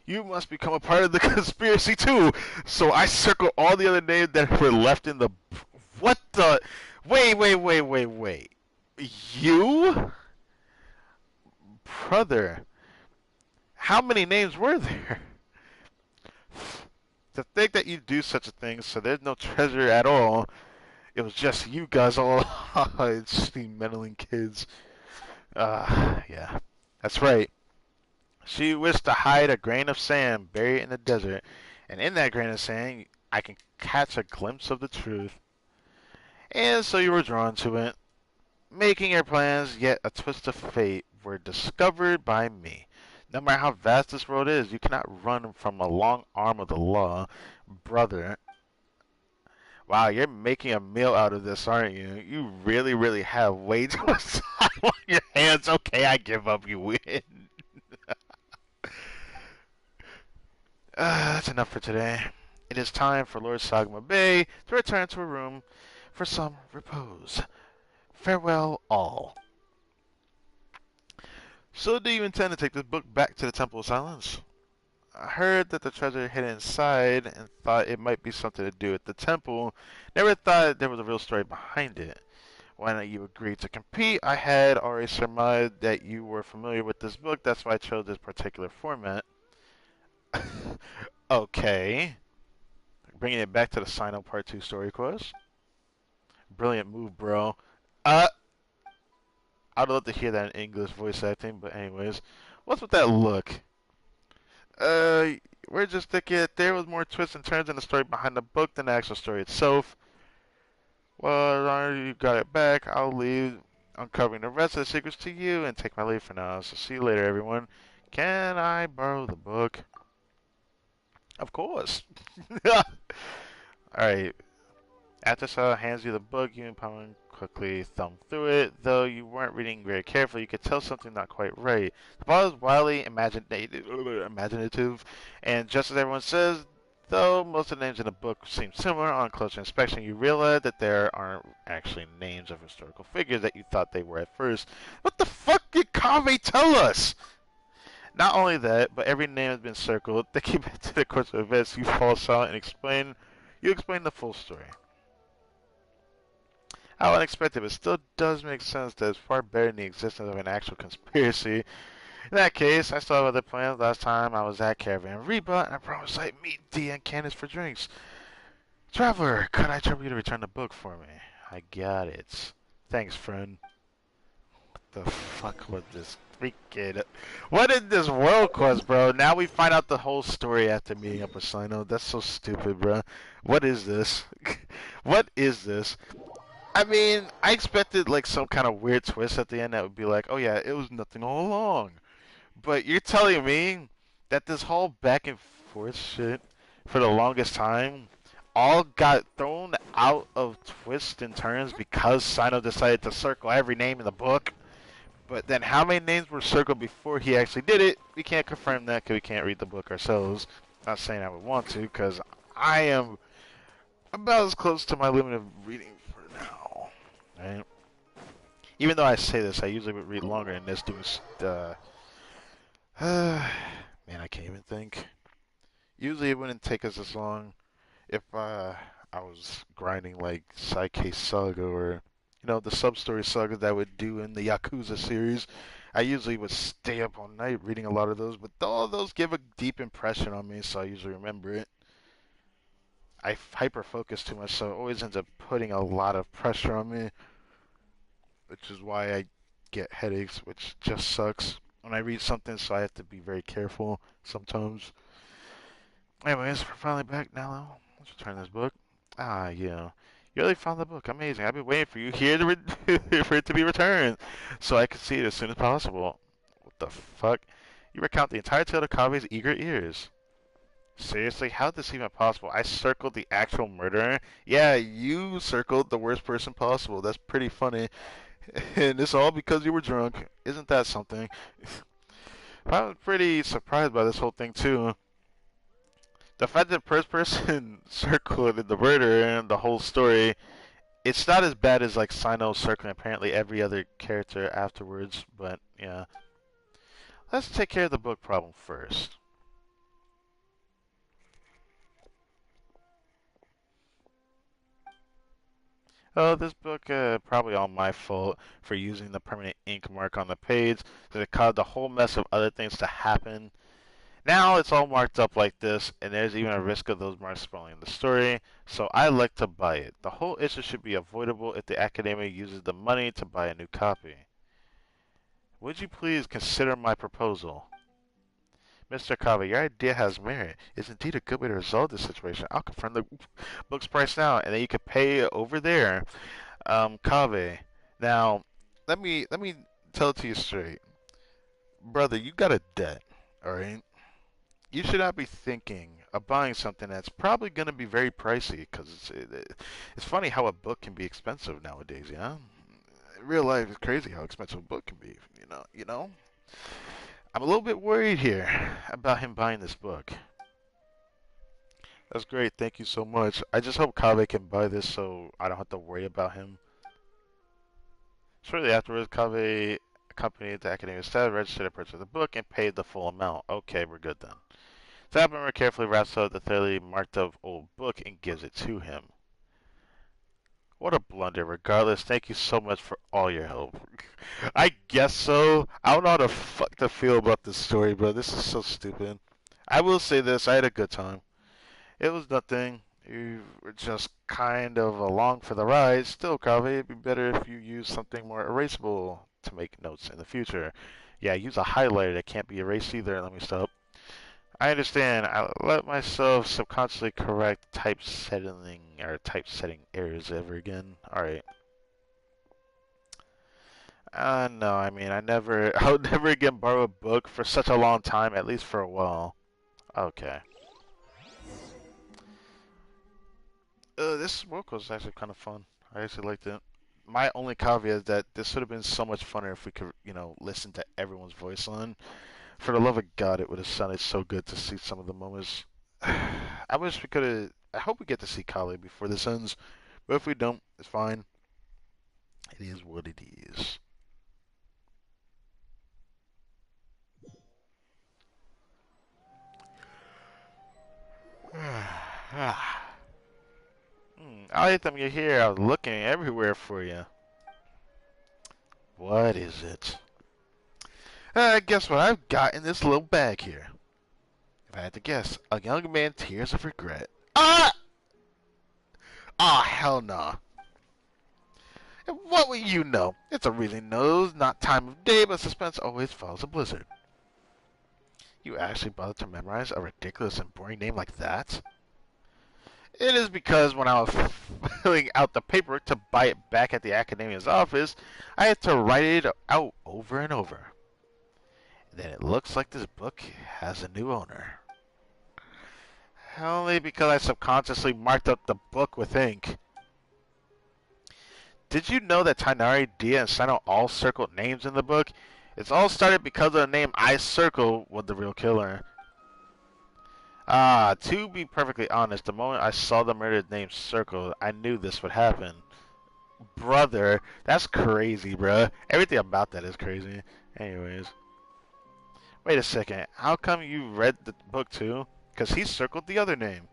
You must become a part of the conspiracy too. So I circle all the other names that were left in the... What the... Wait. You? Brother. How many names were there? To think that you do such a thing, so there's no treasure at all. It was just you guys all. It's the meddling kids. Yeah. That's right. She wished to hide a grain of sand buried in the desert, and in that grain of sand, I can catch a glimpse of the truth. And so you were drawn to it. Making your plans, yet a twist of fate, were discovered by me. No matter how vast this world is, you cannot run from a long arm of the law, brother. Wow, you're making a meal out of this, aren't you? You really have way too much time on your hands. Okay, I give up. You win. That's enough for today. It is time for Lord Sagma Bay to return to her room for some repose. Farewell, all. So, do you intend to take this book back to the Temple of Silence? I heard that the treasure hidden inside and thought it might be something to do with the temple. Never thought there was a real story behind it. When you agreed to compete, I had already surmised that you were familiar with this book. That's why I chose this particular format. Okay. Bringing it back to the Sino Part 2 story quest. Brilliant move, bro. I'd love to hear that in English voice acting, but anyways. What's with that look? We're just thinking that there was more twists and turns in the story behind the book than the actual story itself. Well, you got it back. I'll leave uncovering the rest of the secrets to you and take my leave for now. So see you later, everyone. Can I borrow the book? Of course. Alright. After Saw hands you the book, you and Paimon quickly thumb through it. Though you weren't reading very carefully, you could tell something not quite right. The plot is wildly imaginative, and just as everyone says, though most of the names in the book seem similar, on closer inspection you realize that there aren't actually names of historical figures that you thought they were at first. What the fuck did Kaveh tell us? Not only that, but every name has been circled. Thinking back to the course of events, you fall silent and explain the full story. How unexpected, but still does make sense that it's far better than the existence of an actual conspiracy. In that case, I still have other plans. Last time I was at Caravan Reba, and I promised I'd meet Dee and Candace for drinks. Traveler, could I trouble you to return the book for me? I got it. Thanks, friend. What the fuck was this freaking... What is this world quest, bro? Now we find out the whole story after meeting up with Sino. That's so stupid, bro. What is this? What is this? I mean, I expected like some kind of weird twist at the end that would be like, oh yeah, it was nothing all along. But you're telling me that this whole back and forth shit for the longest time all got thrown out of twists and turns because Sino decided to circle every name in the book? But then how many names were circled before he actually did it? We can't confirm that because we can't read the book ourselves. Not saying I would want to, because I am about as close to my limit of reading for now. Right? Even though I say this, I usually would read longer than this doing man, I can't even think. Usually it wouldn't take us this long if I was grinding like Saikei Saga or, you know, the sub-story saga that I would do in the Yakuza series. I usually would stay up all night reading a lot of those, but all those give a deep impression on me, so I usually remember it. I hyper-focus too much, so it always ends up putting a lot of pressure on me, which is why I get headaches, which just sucks when I read something, so I have to be very careful sometimes. Anyways, we're finally back now. Let's return this book. Ah, yeah. You really found the book. Amazing. I've been waiting for you here to for it to be returned, so I can see it as soon as possible. What the fuck? You recount the entire tale to Kabe's eager ears. Seriously, how is this even possible? I circled the actual murderer? Yeah, you circled the worst person possible. That's pretty funny. And it's all because you were drunk. Isn't that something? I was pretty surprised by this whole thing, too. The fact that first person circled the murderer and the whole story, it's not as bad as like Sino circling apparently every other character afterwards, but yeah. Let's take care of the book problem first. Oh, this book, probably all my fault for using the permanent ink mark on the page, because it caused a whole mess of other things to happen. Now it's all marked up like this, and there's even a risk of those marks spoiling the story, so I like to buy it. The whole issue should be avoidable if the Academia uses the money to buy a new copy. Would you please consider my proposal? Mr. Kabe, your idea has merit. It's indeed a good way to resolve this situation. I'll confirm the book's price now, and then you can pay over there. Kabe, now let me tell it to you straight, brother. You got a debt, all right? You should not be thinking of buying something that's probably going to be very pricey, because it's funny how a book can be expensive nowadays, yeah? Real life is crazy how expensive a book can be, you know? I'm a little bit worried here about him buying this book. That's great, thank you so much. I just hope Kabe can buy this so I don't have to worry about him. Shortly afterwards, Kabe accompanied the academic staff, registered to purchase the book, and paid the full amount. Okay, we're good then. Sapper carefully wraps up the thoroughly marked up old book and gives it to him. What a blunder. Regardless, thank you so much for all your help. I guess so. I don't know how the fuck to feel about this story, bro. This is so stupid. I will say this. I had a good time. It was nothing. You were just kind of along for the ride. Still, Kaveh, it'd be better if you use something more erasable to make notes in the future. Yeah, use a highlighter that can't be erased either. Let me stop. I understand. I let myself subconsciously correct typesetting errors ever again. Alright. No, I mean, I would never again borrow a book for such a long time, at least for a while. Okay. This world was actually kind of fun. I actually liked it. My only caveat is that this would have been so much funner if we could, listen to everyone's voice on. For the love of God, it would have sounded so good to see some of the moments. I wish we could have. I hope we get to see Kali before this ends. But if we don't, it's fine. It is what it is. Alright, you're here. I was looking everywhere for you. What is it? Guess what I've got in this little bag here? If I had to guess, a young man tears of regret. Ah! Ah, hell nah. And what will you know? It's a really nose, not time of day, but suspense always follows a blizzard. You actually bothered to memorize a ridiculous and boring name like that? It is because when I was filling out the paperwork to buy it back at the Academia's office, I had to write it out over and over. Then it looks like this book has a new owner. Only because I subconsciously marked up the book with ink. Did you know that Tainari, Dia, and Sino all circled names in the book? It's all started because of the name I circled was the real killer. To be perfectly honest, the moment I saw the murdered name circled, I knew this would happen. Brother, that's crazy, bruh. Everything about that is crazy. Anyways. Wait a second. How come you read the book too? Because he circled the other name.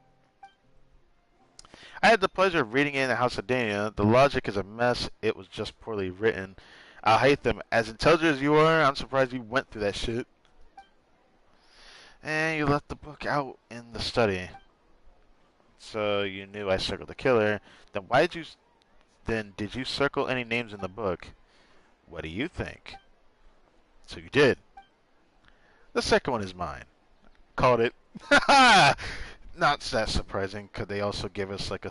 I had the pleasure of reading it in the House of Dania. The logic is a mess. It was just poorly written. I hate them. As intelligent as you are, I'm surprised you went through that shit. And you left the book out in the study. So you knew I circled the killer. Then did you circle any names in the book? What do you think? So you did. The second one is mine. Called it. Not that surprising, because they also gave us like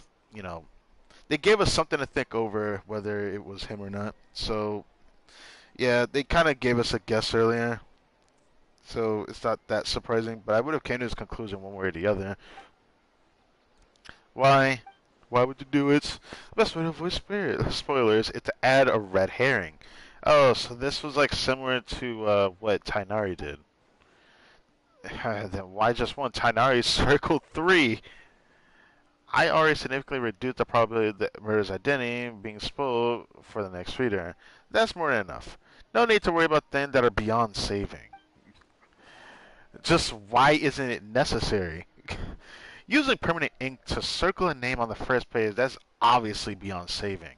they gave us something to think over whether it was him or not. So, yeah, they kind of gave us a guess earlier. so it's not that surprising. But I would have came to this conclusion one way or the other. Why? Why would you do it? The best way to avoid spoilers is to add a red herring. Oh, so this was like similar to what Tainari did. Then why just one? Tainari circled 3. I already significantly reduced the probability that murder's identity being spoiled for the next reader. That's more than enough. No need to worry about things that are beyond saving. Just why isn't it necessary? Using permanent ink to circle a name on the first page, that's obviously beyond saving.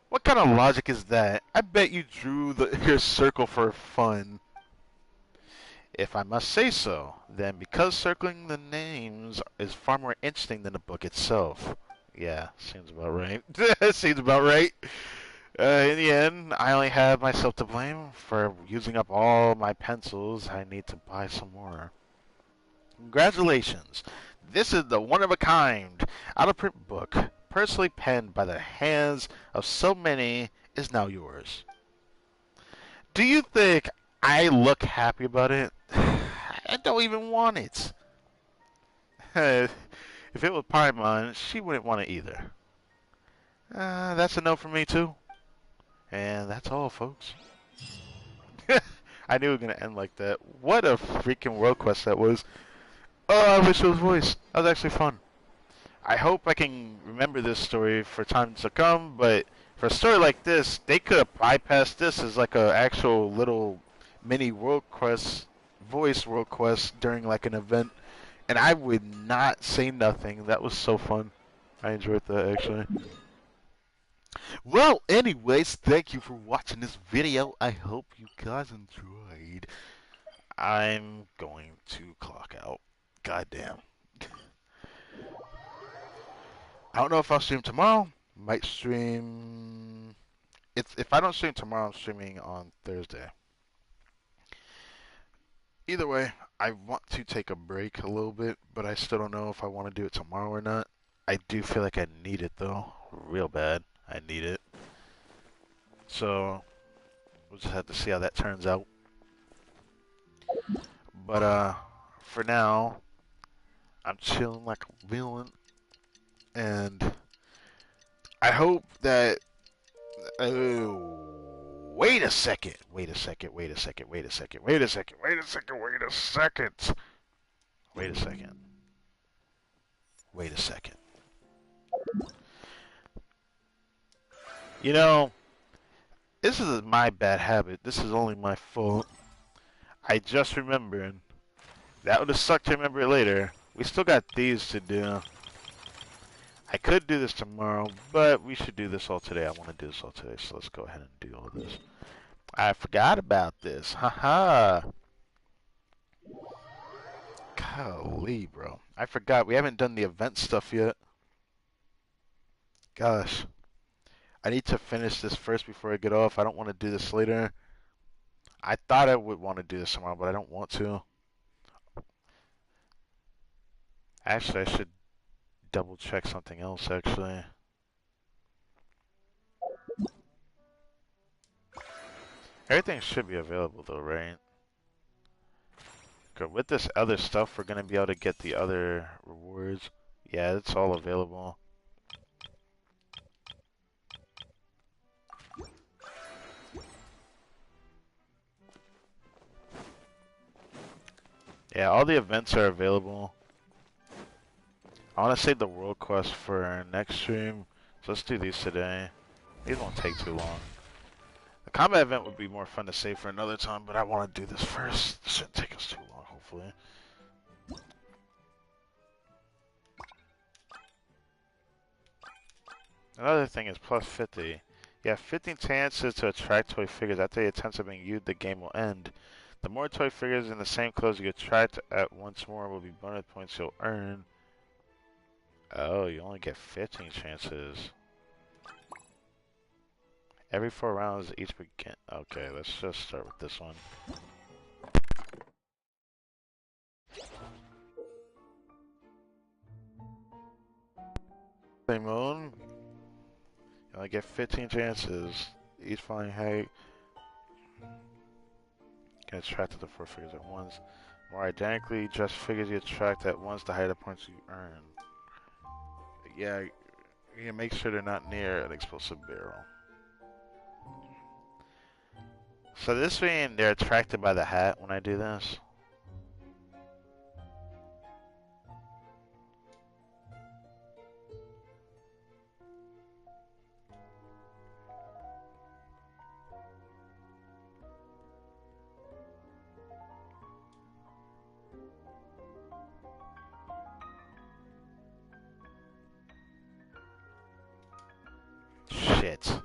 What kind of logic is that? I bet you drew your circle for fun. If I must say so, then because circling the names is far more interesting than the book itself. Yeah, seems about right. Seems about right. In the end, I only have myself to blame for using up all my pencils. I need to buy some more. Congratulations! This is the one-of-a-kind, out-of-print book, personally penned by the hands of so many, is now yours. Do you think I look happy about it? I don't even want it. If it was Paimon, she wouldn't want it either. That's a no for me too. And that's all, folks. I knew it was going to end like that. What a freaking world quest that was. Oh, I wish it was voice. That was actually fun. I hope I can remember this story for times to come, but for a story like this, they could have bypassed this as like a actual little mini world quest, voice world quest during like an event, and I would not say nothing. That was so fun. I enjoyed that actually. Well, anyways, thank you for watching this video. I hope you guys enjoyed. I'm going to clock out. Goddamn. I don't know if I'll stream tomorrow. Might stream. If I don't stream tomorrow, I'm streaming on Thursday. Either way, I want to take a break a little bit, but I still don't know if I want to do it tomorrow or not. I do feel like I need it though, real bad. I need it. So we'll just have to see how that turns out. But for now, I'm chilling like a villain, and I hope that. Wait a second. Wait a second. Wait a second. Wait a second. Wait a second. Wait a second. Wait a second. Wait a second. Wait a second. You know, this is my bad habit. This is only my fault. I just remembered. That would have sucked to remember it later. We still got these to do. I could do this tomorrow, but we should do this all today. I want to do this all today, so let's go ahead and do all this. I forgot about this. Haha. Golly, bro. I forgot. We haven't done the event stuff yet. Gosh. I need to finish this first before I get off. I don't want to do this later. I thought I would want to do this tomorrow, but I don't want to. Actually, I should double check something else, actually. Everything should be available, though, right? Okay, with this other stuff, we're going to be able to get the other rewards. Yeah, it's all available. Yeah, all the events are available. I want to save the world quest for our next stream, so let's do these today. These won't take too long. The combat event would be more fun to save for another time, but I want to do this first. This shouldn't take us too long, hopefully. Another thing is plus 50. You have 15 chances to attract toy figures. After the attempts are being used, the game will end. The more toy figures in the same clothes you attract at once more will be bonus points you'll earn. Oh, you only get 15 chances. Every 4 rounds each begin. Okay, let's just start with this one. Play mode. You only get 15 chances. Each flying height. can attract up to 4 figures at once. More identically dressed figures you attract at once, the higher the points you earn. Yeah, you can make sure they're not near an explosive barrel. So this means they're attracted by the hat when I do this? Shit.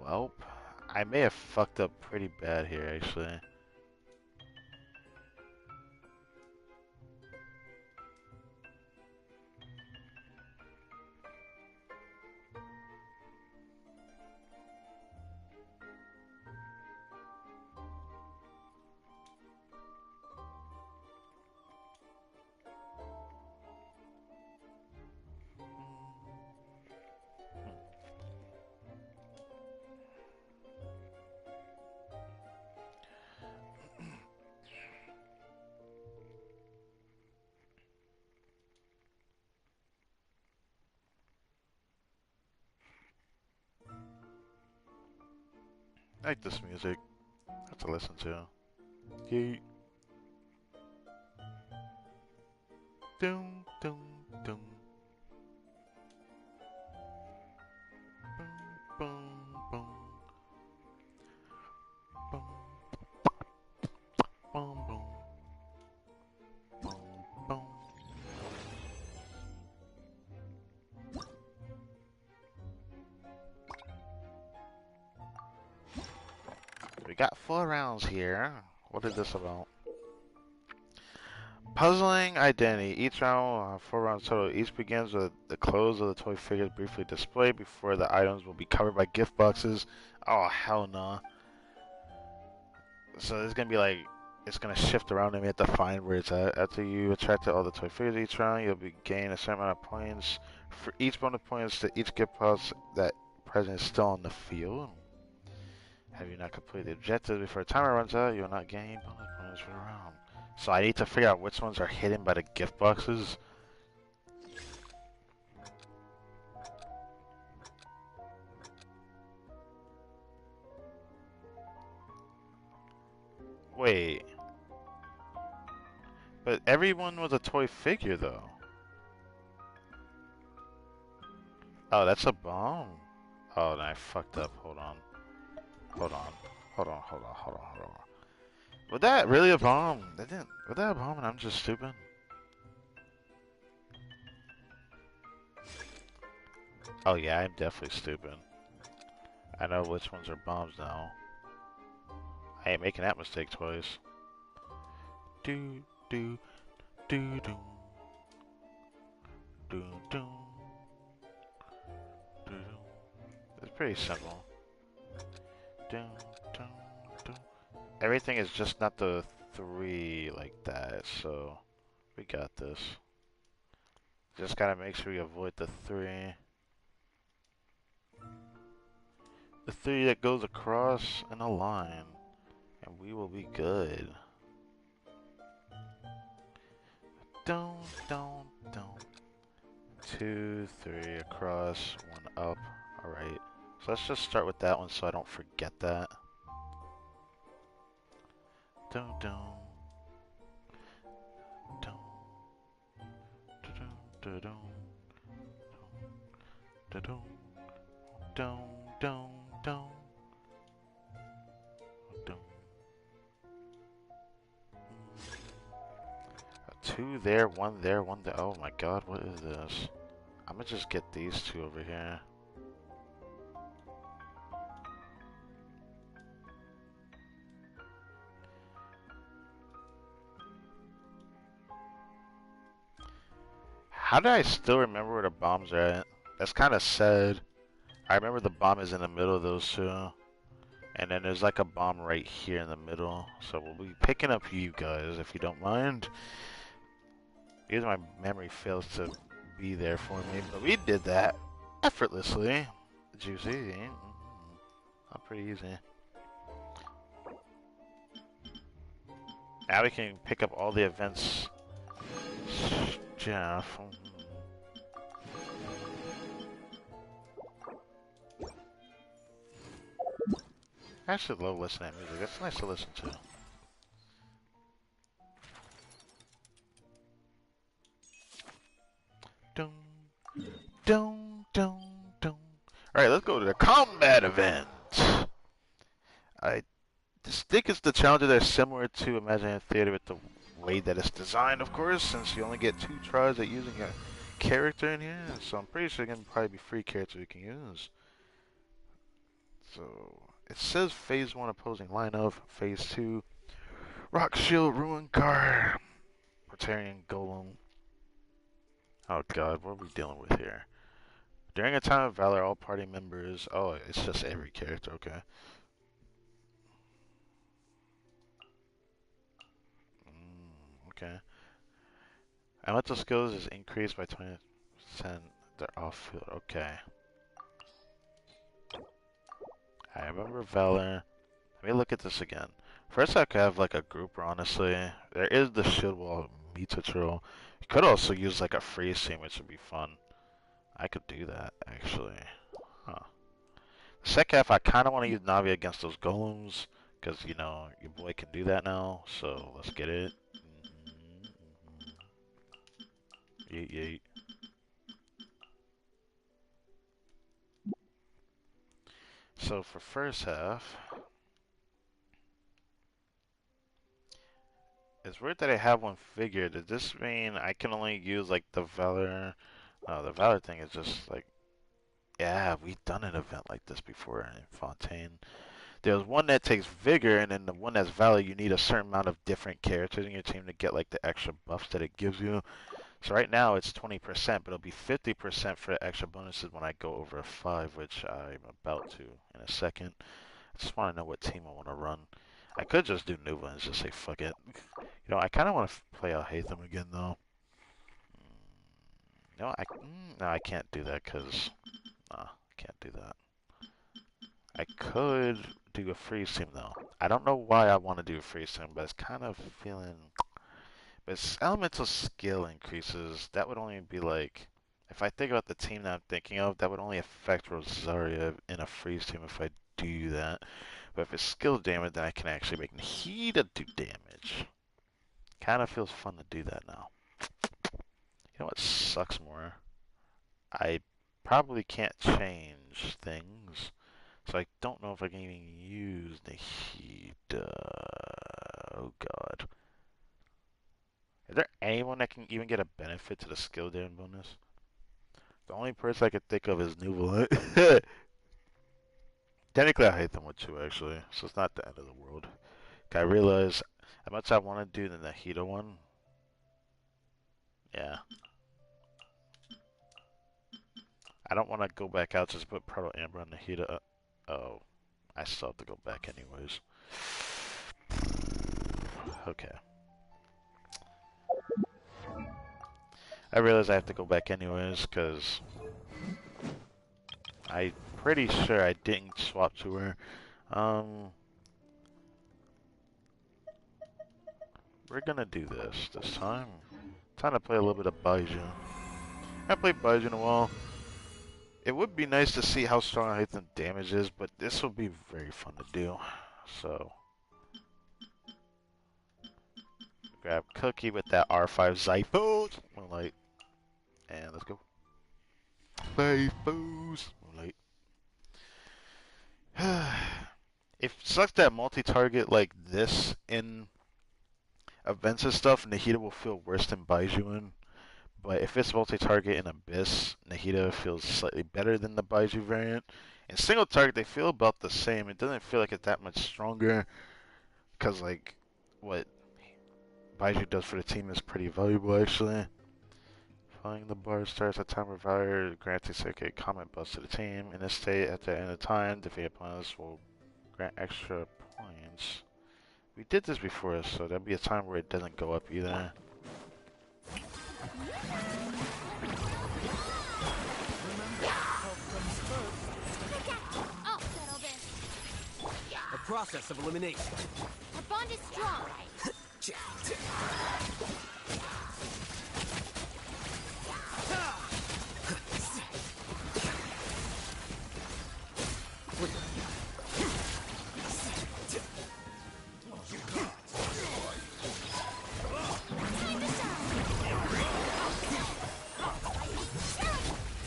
Welp. I may have fucked up pretty bad here, actually. I like this music. I have to listen to. Yeet. Doom, doom, doom. Boom, boom, boom. Boom. Boom, boom. Boom, boom. We got 4 rounds here. What is this about? Puzzling identity. Each round, 4 rounds total. Each begins with the clothes of the toy figures briefly displayed before the items will be covered by gift boxes. Oh, hell no. So it's gonna be like, it's gonna shift around and we have to find where it's at. After you attracted all the toy figures each round, you'll be gain a certain amount of points. For each bonus points to each gift box that present is still on the field. Have you not completed the objectives before the timer runs out, you will not gain bonus points for the round. So I need to figure out which ones are hidden by the gift boxes. Wait. But everyone was a toy figure, though. Oh, that's a bomb? Oh, no, I fucked up. Hold on. Hold on. Hold on, hold on, hold on, hold on. Was that really a bomb? That didn't. Was that a bomb and I'm just stupid? Oh, yeah, I'm definitely stupid. I know which ones are bombs now. I ain't making that mistake twice. Do, do, do, do. Do, do. Do, do. It's pretty simple. Do, do, do. Everything is just not the 3 like that, so we got this. Just gotta make sure we avoid the 3. The 3 that goes across in a line, and we will be good. Don't, don't, don't. 2, 3 across, 1 up. Alright. So let's just start with that one so I don't forget that. Don't, don't. Don't. Don't, don't. Don't, don't, don't, don't. 2 there, 1 there, 1 there. Oh my god, what is this? I'm gonna just get these 2 over here. How did I still remember where the bombs are at? That's kind of sad. I remember the bomb is in the middle of those 2. And then there's like a bomb right here in the middle. So we'll be picking up you guys if you don't mind. Because my memory fails to be there for me. But we did that effortlessly. Juicy. Not pretty easy. Now we can pick up all the events. Jeff. I actually love listening to music. That's nice to listen to. Dun, dun, dun, dun. Alright, let's go to the combat event. I think it's the challenges that are similar to Imaginary Theater with the way that it's designed, of course, since you only get 2 tries at using a character in here. So I'm pretty sure there can probably be free characters you can use. So it says Phase 1 opposing lineup, Phase 2 Rock Shield, Ruin Guard, Praetorian Golem. Oh god, what are we dealing with here? During a time of valor, all party members. Oh, it's just every character, okay. Okay. Elemental skills is increased by 20%. They're off field, okay. I remember valor. Let me look at this again. First, I could have like a grouper, honestly. There is the shield wall meter troll. You could also use like a freeze team, which would be fun. I could do that, actually. Huh. The second half, I kind of want to use Navi against those golems, because, you know, your boy can do that now, so let's get it. Yeet, yeet. So for first half, it's weird that I have one figure. Does this mean I can only use, like, the Valor? No, the Valor thing is just, like, yeah, we've done an event like this before in Fontaine. There's one that takes Vigor, and then the one that's Valor, you need a certain amount of different characters in your team to get, like, the extra buffs that it gives you. So right now it's 20%, but it'll be 50% for the extra bonuses when I go over a 5, which I'm about to in a second. I just want to know what team I want to run. I could just do Nuva and just say fuck it. You know, I kind of want to play Alhaitham again though. No, I can't do that because I can't do that. I could do a freeze team though. I don't know why I want to do a freeze team, but it's kind of feeling. But its elemental skill increases. That would only be like, if I think about the team that I'm thinking of, that would only affect Rosaria in a freeze team if I do that. But if it's skill damage, then I can actually make Nahida do damage. Kind of feels fun to do that now. You know what sucks more? I probably can't change things. So I don't know if I can even use Nahida. Oh god. Is there anyone that can even get a benefit to the skill damage bonus? The only person I could think of is Nuval. Technically, I hate them with 2 actually, so it's not the end of the world. I realize how much I want to do the Nahida one. Yeah. I don't want to go back out just put Proto Amber on Nahida. Oh, I still have to go back anyways. Okay. I realize I have to go back anyways, because I'm pretty sure I didn't swap to her. We're gonna do this time. Time to play a little bit of Baiju. I haven't played Baiju in a while. It would be nice to see how strong Haitham damage is, but this would be very fun to do. So, grab Cookie with that R5 Zyphos. Moonlight. And let's go. Zyphos. Moonlight. It sucks that multi-target like this in events and stuff, Nahida will feel worse than Baijuin. But if it's multi-target in Abyss, Nahida feels slightly better than the Baiju variant. In single target, they feel about the same. It doesn't feel like it's that much stronger. Because, like, what Baiju does for the team is pretty valuable, actually. Following the bar starts at time of valor, granting circuit comment buffs to the team. In this state, at the end of time, defeated opponents will grant extra points. We did this before, so there'll be a time where it doesn't go up either. A process of elimination. Our bond is strong.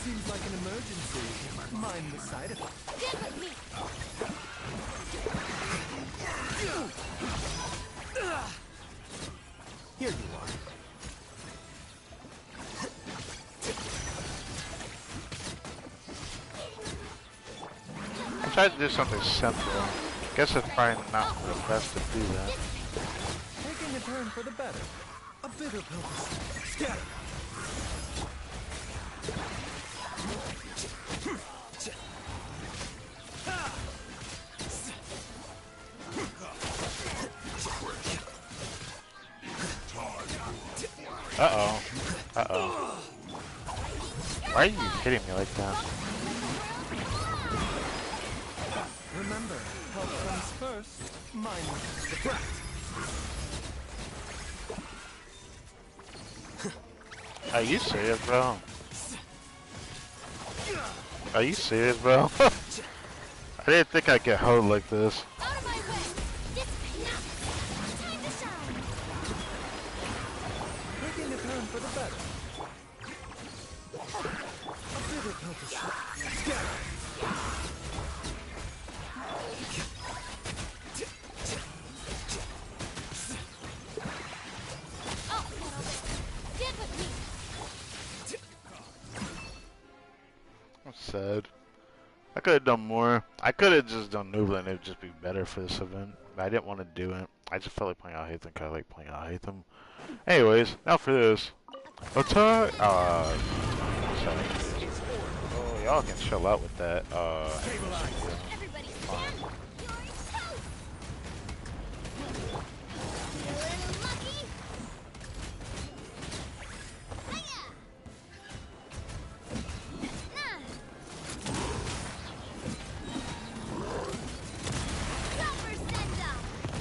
Seems like an emergency. Mind the side effects. Get with me! Here you are. I tried to do something simple. Guess it's probably not the best to do that. Taking a turn for the better. A bitter pill to scatter. Uh-oh. Uh-oh. Why are you hitting me like that? Remember, health comes first. Mine the brat. Are you serious, bro? Are you serious, bro? I didn't think I'd get hold like this. Out of my way! This now! Time to shine! Taking a turn for the better. A bitter pill to scatter. I'll settle this. Get with me! I'm sad. I could have done more. I could have just done Noobler and it would just be better for this event. But I didn't want to do it. I just felt like playing Al Hatham because I like playing Al Hatham. Anyways, now for this. Attack! Sorry. Oh, y'all can chill out with that. Everybody stand! You're toast! Feeling lucky? Hiya! Nah. Super send-off!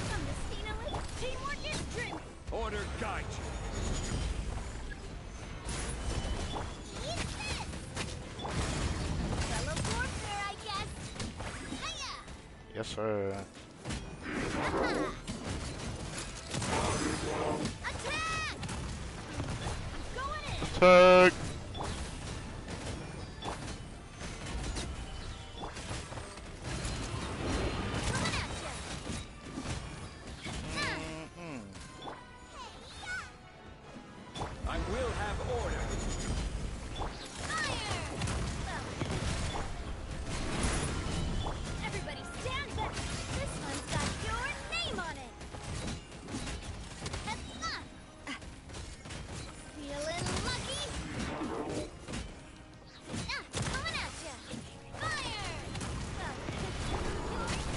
From the scenery, teamwork is dream! Order guide you. Eat this! Fellow warfare, I guess! Hiya! Yes, sir. Attack! Going in! Attack! Coming at ya! I will have order. Fire! Everybody stand back! This one's got your name on it! Feeling lucky? Coming at ya! Fire!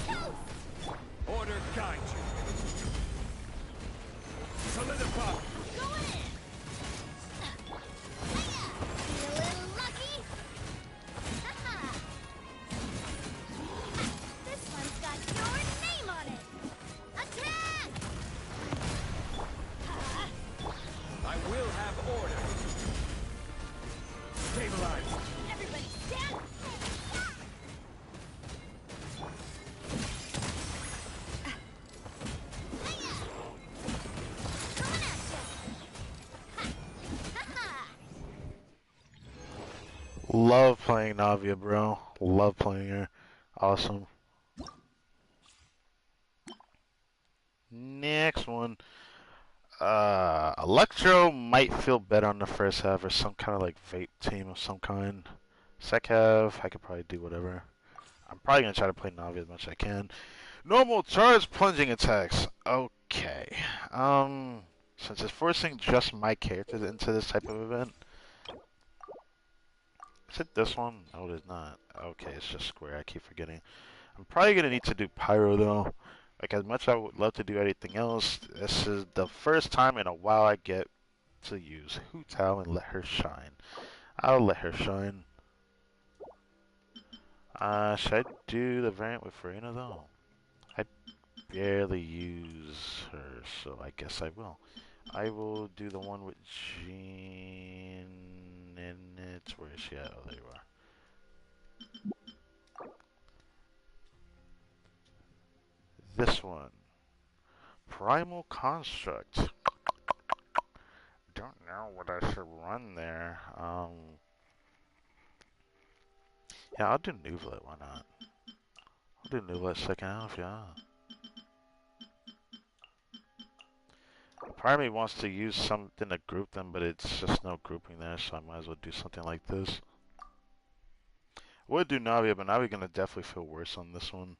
You're toast! Order guide you. Solidify. Going in! Feeling lucky? This one's got your name on it! Attack! I will have order. Stabilize. Everybody stand! Coming at ya! Love playing Navia, bro. Love playing her. Awesome. Next one. Electro might feel better on the first half or some kind of like vape team of some kind. Second half, I could probably do whatever. I'm probably going to try to play Navi as much as I can. Normal charge plunging attacks. Okay. Since it's forcing just my characters into this type of event. Is it this one? No, it is not. Okay, it's just square. I keep forgetting. I'm probably going to need to do Pyro though. Like, as much as I would love to do anything else, this is the first time in a while I get to use Hu Tao and let her shine. I'll let her shine. Should I do the variant with Farina though? I barely use her, so I guess I will. I will do the one with Jean in it. Where is she at? Oh, there you are. This one. Primal Construct. Don't know what I should run there. Yeah, I'll do Nouvlet. Why not? I'll do Nouvlet second half, yeah. Part of me wants to use something to group them, but it's just no grouping there, so I might as well do something like this. Would do Navia, but Navia's gonna definitely feel worse on this one.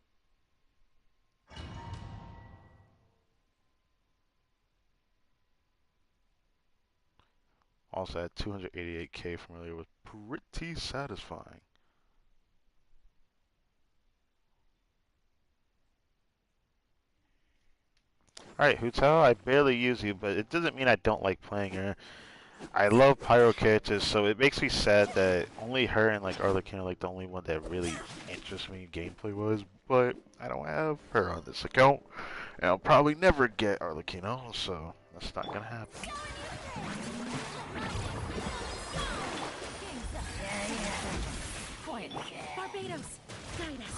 Also at 288k familiar was pretty satisfying. Alright, Hutel, I barely use you, but it doesn't mean I don't like playing her. I love Pyro characters, so it makes me sad that only her and like Arlequin are like the only one that really interests me gameplay-wise, but I don't have her on this account, and I'll probably never get Arlequino, so that's not gonna happen. Barbados, guide us.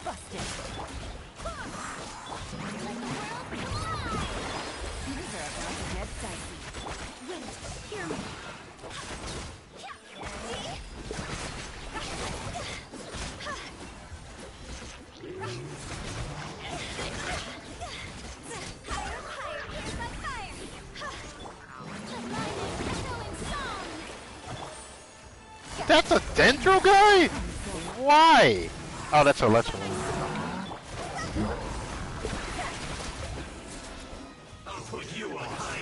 Busted. These are about to get dicey. Wait, hear me. That's a Dendro guy? Why? Oh, that's a Electro. I'll put you on high.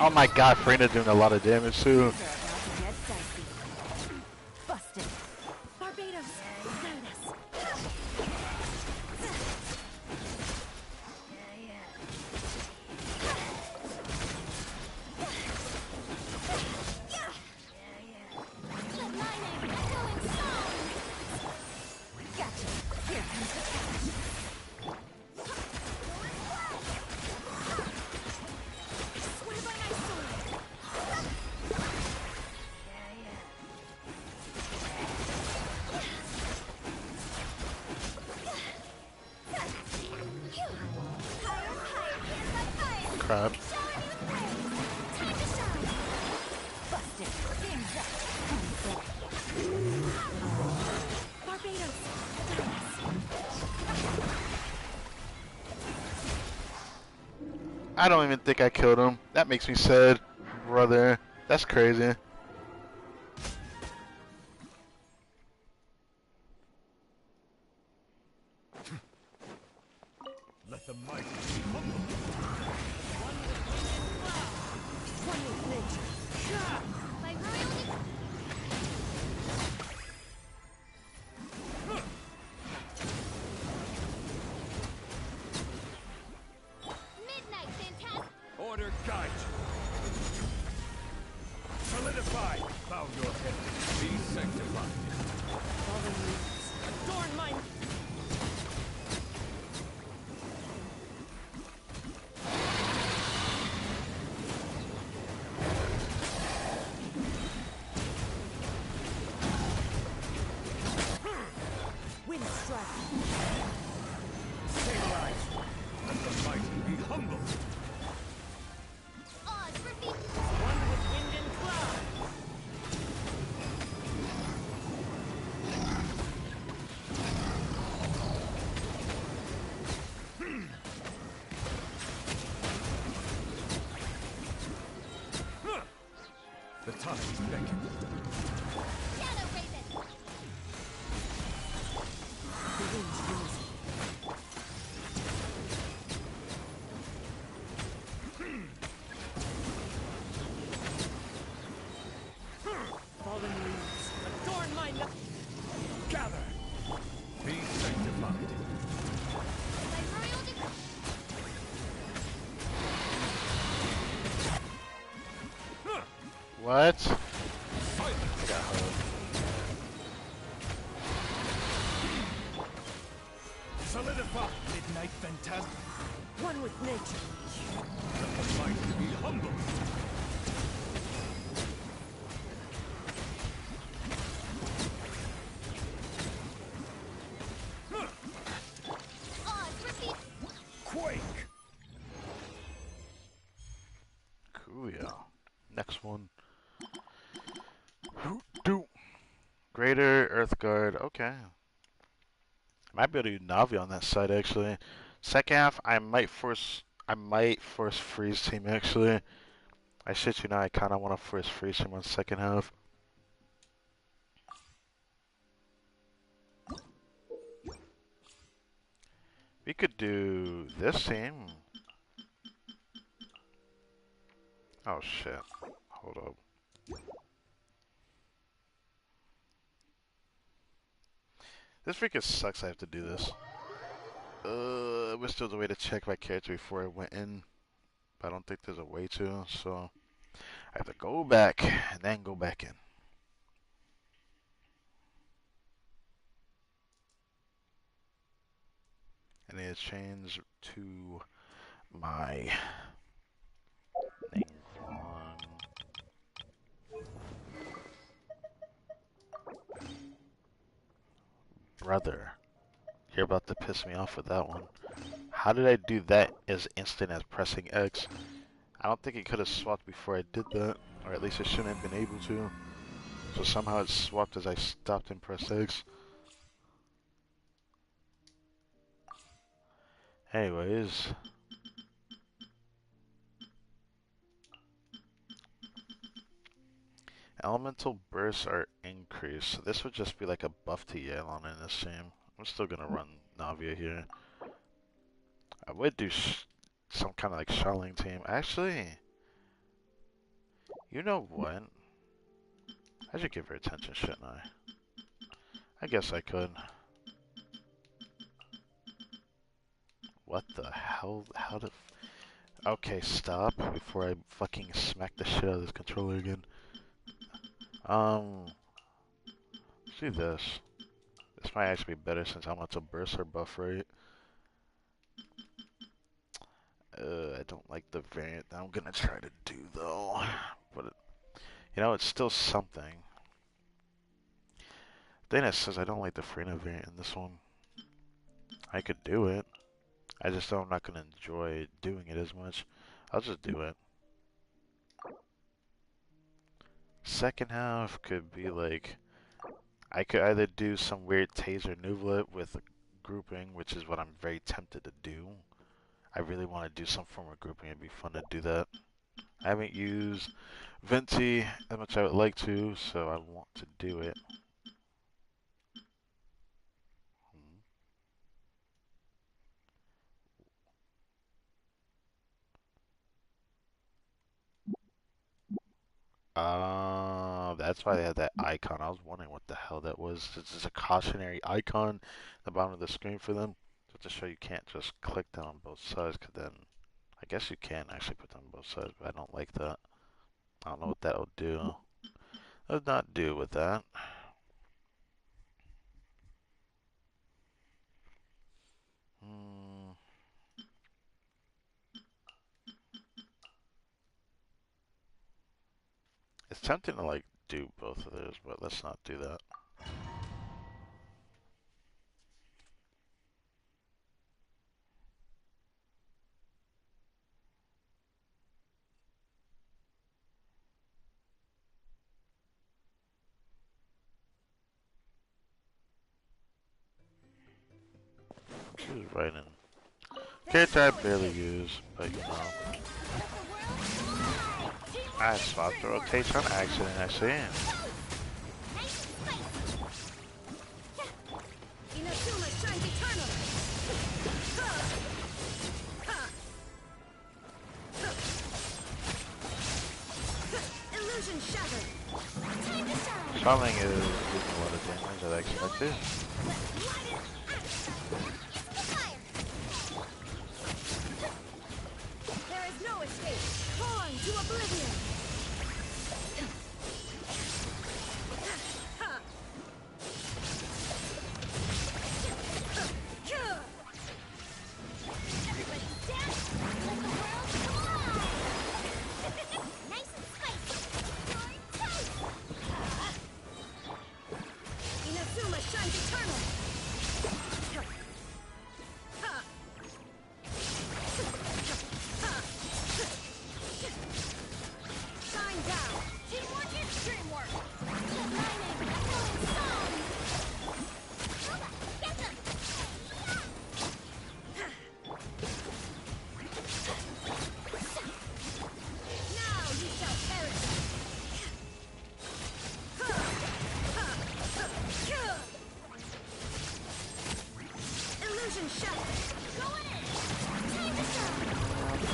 Oh my god, Freena's doing a lot of damage too. Busted. Barbados, guide us. Let my name echo in song. Gotcha. Here comes the catch. Swear by my sword. Crap. I don't even think I killed him. That makes me sad, brother. That's crazy. Let the mighty be humble. One with nature. My royal midnight fantastic. Order guide. Solidify. Bow your head. Be sanctified. Fallen leaves, adorn my... Wind strike. Stabilize. Let the mighty be humble. Odds repeat. One with wind and cloud. The tides beckon. Shadow Raven. The wind's rising. Fallen leaves, adorn my... Gather. Be sanctified. What? I got hugged. Solidify! Midnight Phantasm. One with nature. The mind to be humble. Quake! Cool, yeah. Next one. Do. Greater Earth Guard. Okay. I might be able to do Navi on that side actually. Second half, I might force freeze team actually. I shit you not, I kind of want to force freeze team on second half. We could do this team. Oh shit. Hold up. This freaking sucks I have to do this. I wish there was a way to check my character before I went in. But I don't think there's a way to, so I have to go back and then go back in. I need to change to my name on brother. You're about to piss me off with that one. How did I do that as instant as pressing X? I don't think it could have swapped before I did that, or at least it shouldn't have been able to. So somehow it swapped as I stopped and pressed X. Anyways. Elemental bursts are increased, so this would just be like a buff to Yelan in this team. I'm still gonna run Navia here. I would do some kind of like Shelling team. Actually, you know what? I should give her attention, shouldn't I? I guess I could. What the hell? How did... Okay, stop before I fucking smack the shit out of this controller again. See this. This might actually be better since Elemental bursts are buff, right? I don't like the variant that I'm gonna try to do though. But you know, it's still something. Dana says I don't like the Frena variant in this one. I could do it. I just know I'm not gonna enjoy doing it as much. I'll just do it. Second half could be like, I could either do some weird Taser Nuvelet with a grouping, which is what I'm very tempted to do. I really want to do some form of grouping. It'd be fun to do that. I haven't used Venti as much as I would like to, so I want to do it. That's why they had that icon. I was wondering what the hell that was. This is a cautionary icon at the bottom of the screen for them. Just to show you can't just click down on both sides, because then I guess you can actually put them on both sides, but I don't like that. I don't know what that will do. Let's not do with that. It's tempting to like do both of those, but let's not do that. Who's writing? Character I barely use, but you know. I swapped the rotation on accident, I see. Something is doing a lot of damage that I expected. There is no escape. Torn to oblivion.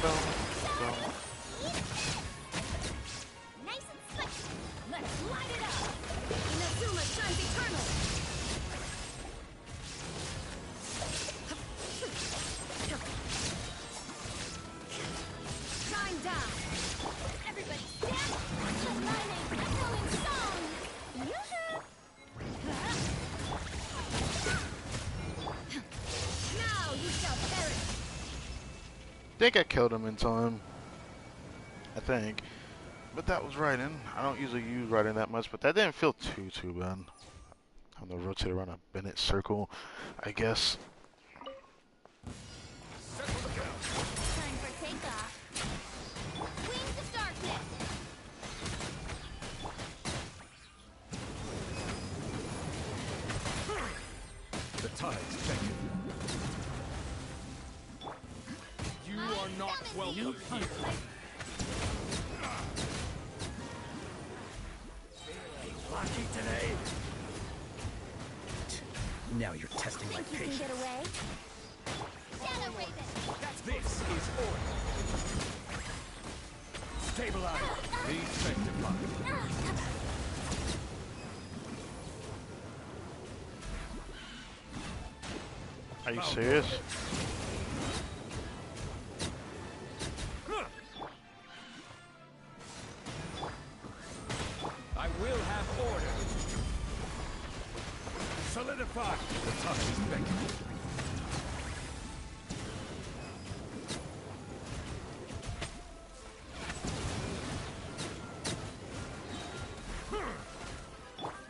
Boom. Nice and slick. Let's light it up. Inazuma shines eternal. Shine down. Everybody stand. Let my name echo in song. Yoo-hoo. Now you shall perish. Think I killed him in time. I think. But that was riding. I don't usually use riding that much, but that didn't feel too bad. I'm gonna rotate around a Bennett circle, I guess. Time for takeoff. Wings of darkness. The tides beckon. You are not welcome here. Lucky today. Now you're testing my Think you can patience. get away? Shadow Raven. This is order. Stabilize. Be sanctified. Are you serious? I will have order. Solidify. The tides beckon.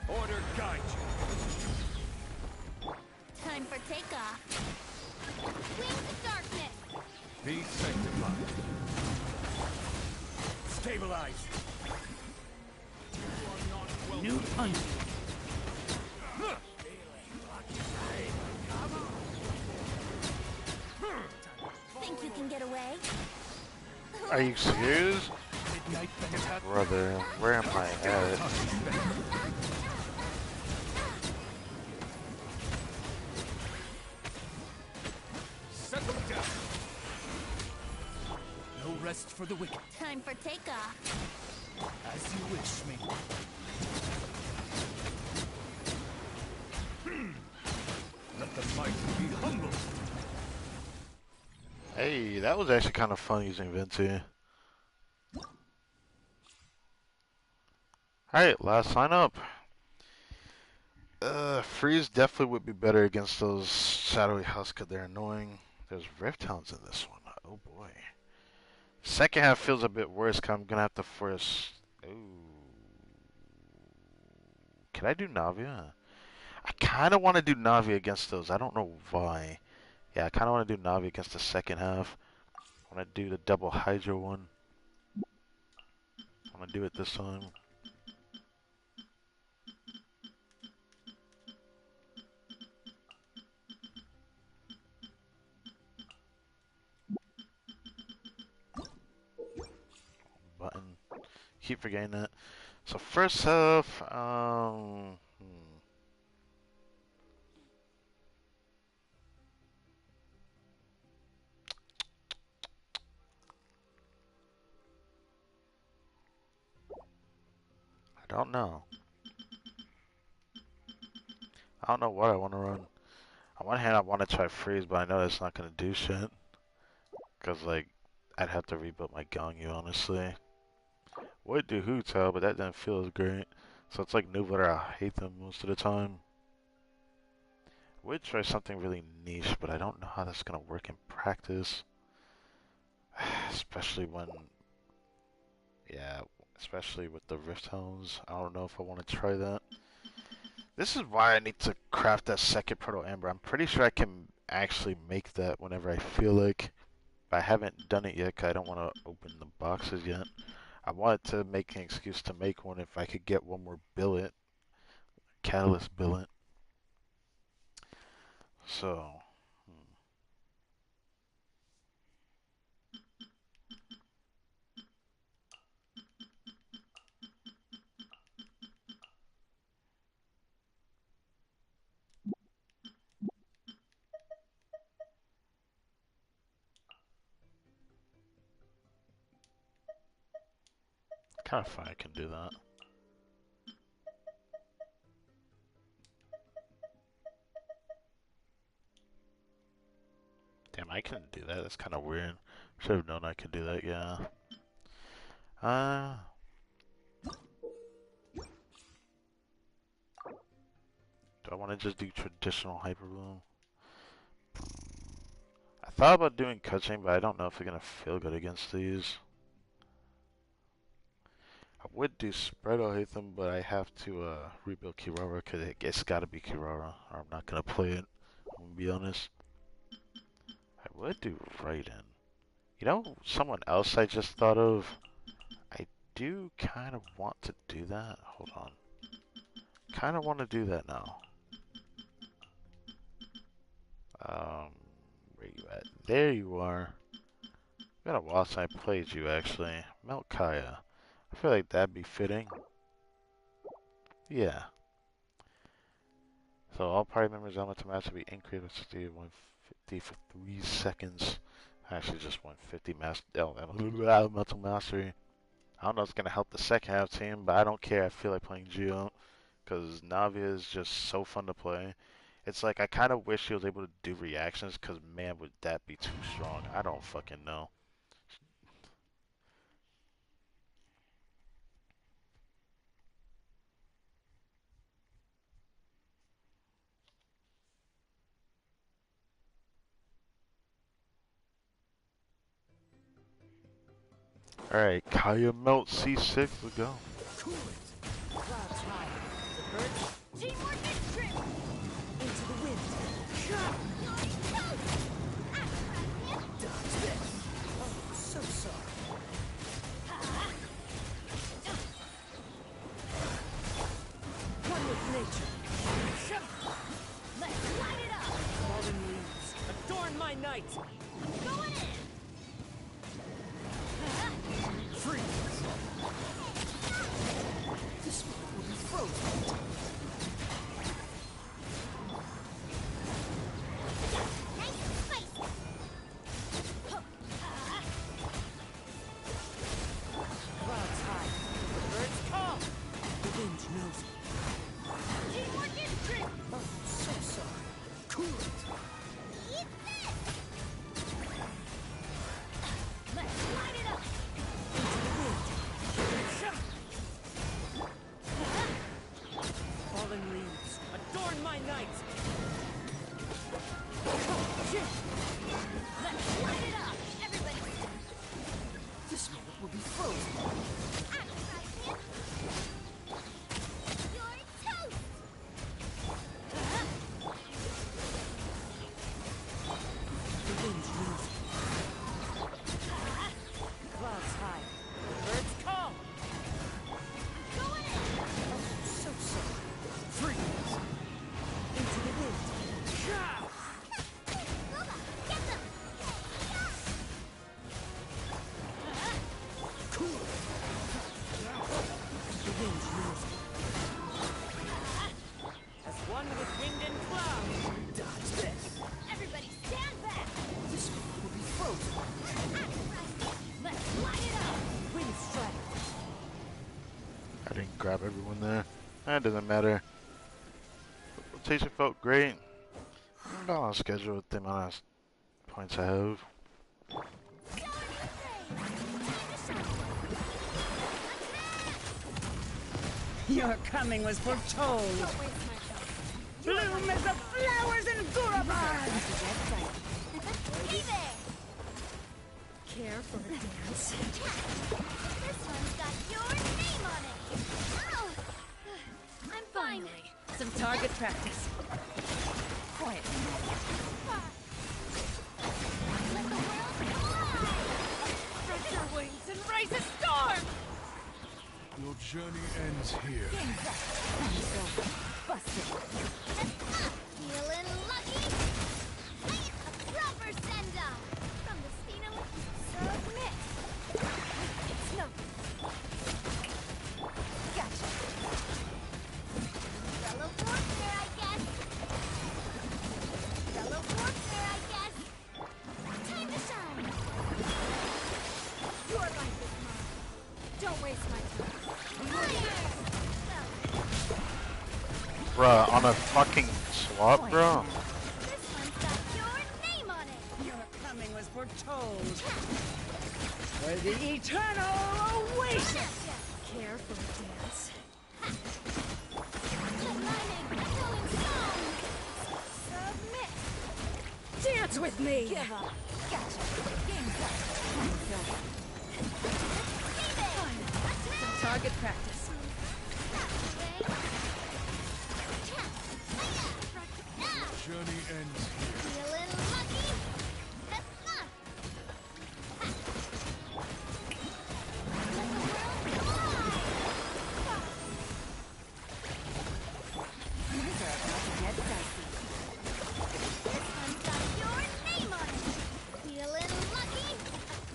Order guide you. Time for takeoff. Wings of darkness. Be sanctified. Stabilize. New punch. Think you can get away? Are you serious? Midnight Benetap. Brother, where am I at? Settle down. No rest for the wicked. Time for takeoff. As you wish, me. Let the mighty be humble. Hey, that was actually kind of fun using Venti. Alright, last sign up. Freeze definitely would be better against those shadowy husks because they're annoying. There's Rift Hounds in this one. Oh boy. Second half feels a bit worse because I'm going to have to force... Ooh. Can I do Navia? I kind of want to do Navi against those. I don't know why. Yeah, I kind of want to do Navi against the second half. I want to do the double Hydra one. I want to do it this time. Button. Keep forgetting that. So first half, I don't know. I don't know what I want to run. On one hand, I want to try freeze, but I know that's not gonna do shit. Cause like, I'd have to rebuild my Gangyu, honestly. Would do Hu Tao, but that didn't feel as great. So it's like Nuvolar, I hate them most of the time. Would try something really niche, but I don't know how that's gonna work in practice. Especially when, yeah, especially with the Rift Hounds. I don't know if I want to try that. This is why I need to craft that second Proto Amber. I'm pretty sure I can actually make that whenever I feel like. But I haven't done it yet because I don't want to open the boxes yet. I wanted to make an excuse to make one if I could get one more billet. Catalyst billet. So, kind of fun I can do that. Damn, I couldn't do that. That's kind of weird. Should have known I could do that, yeah. Do I want to just do traditional Hyper Bloom? I thought about doing Cutscene, but I don't know if they're going to feel good against these. I would do Spread or Hatham, but I have to rebuild Kirara because it's got to be Kirara, or I'm not going to play it. I'm going to be honest. I would do Raiden. You know, someone else I just thought of. I do kind of want to do that. Hold on. Kind of want to do that now. Where you at? There you are. Been a while since I played you, actually. Melt Kaya. I feel like that'd be fitting. Yeah. So all party members' elemental mastery be increased to 150 for 3 seconds. Actually, just 150 elemental mastery. I don't know if it's gonna help the second half team, but I don't care. I feel like playing Geo because Navia is just so fun to play. It's like I kind of wish she was able to do reactions, because man, would that be too strong? I don't fucking know. Alright, Kaya Melt C6, let's go. Clouds high. The birds Teamwork is trip! into the wind. Dodge this. Oh, so sorry. One with nature. Let's light it up! Fallen leaves adorn my night. Going in! Freeze. This one will be frozen. Nice and spicy. Clouds high. The birds call. The wind knows it. Teamwork is trip! Oh, so sorry. Cool it. Eat this. Let's light it up! Into the wind. Fallen leaves adorn my night. Let's light it up! Everybody This moment will be frozen. You're toast. The wind knows it. Clouds high. The birds call. going in! Oh, so sorry. Freeze. Into the wind. Guba, get them. Cool. The wind knows it. As one with wind and cloud. Dodge this. Everybody stand back! This one will be frozen. Let's light it up! Wind strike. I didn't grab everyone there. That doesn't matter. Rotation felt great. I'm not on schedule with the amount of points I have. Your coming was foretold. Don't waste my time. Bloom as the flowers in Guraban. Hey there! Care for a dance? This one's got your name on it! Ow! I'm fine. Finally, some target practice. Quietly. Let the world fly! Spread your wings and raise a storm. Your journey ends here. Busted. Feeling lucky? A proper send-off! From the Spino, submit! It's no... Gotcha! Fellow warfare, I guess! Fellow warfare, I guess! Time to shine! Your life is mine! Don't waste my time! Bruh, on a fucking swap, bro? This one's got your name on it. Your coming was foretold. For the eternal oasis. Careful, dance. Let my name echo in song. Submit. Dance with me! Give up. Gotcha. Game's up. Some target practice. Journey ends here. Feeling lucky? That's enough. These are about to get dicey. This one's got your name on it. Feeling lucky?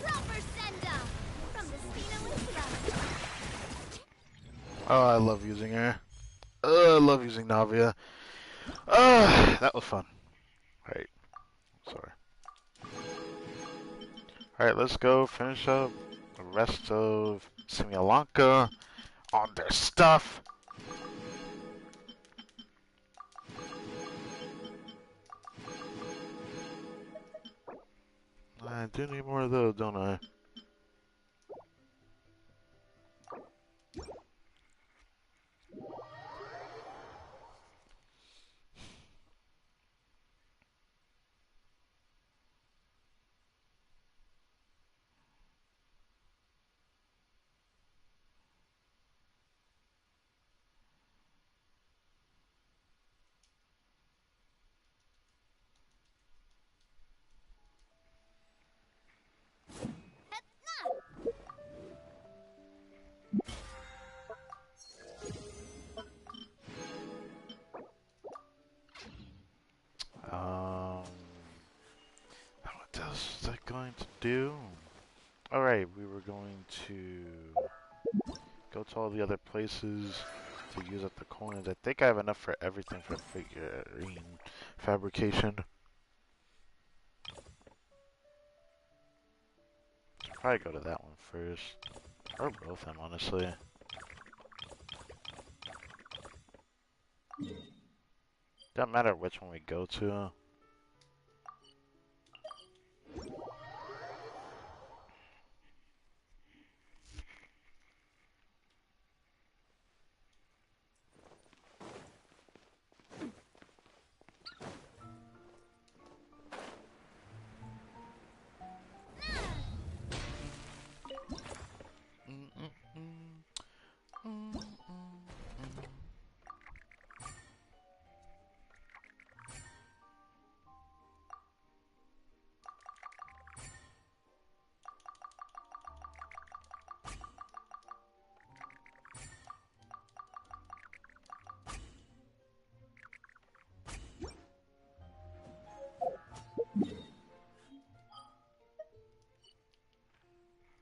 Proper send-off from the Spina with Oh, I love using her. I love using Navia. That was fun. Alright. Sorry. Alright, let's go finish up the rest of Simulalanka on their stuff. I do need more of those, don't I? What else was I going to do? Alright, we were going to go to all the other places to use up the coins. I think I have enough for everything for figurine fabrication. Should probably go to that one first. Or both of them, honestly. Doesn't matter which one we go to.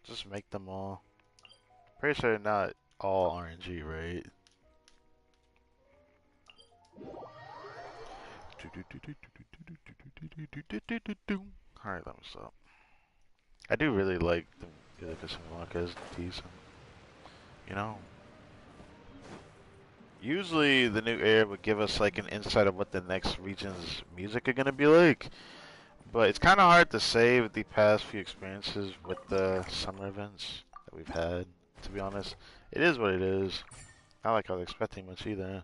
Just make them all. Pretty sure not all RNG, right? Alright, let me stop. I do really like the music of Simulacra. It's decent. You know? Usually the new era would give us like an insight of what the next region's music are gonna be like. But it's kind of hard to say with the past few experiences with the summer events that we've had, to be honest. It is what it is. Not like I was expecting much either.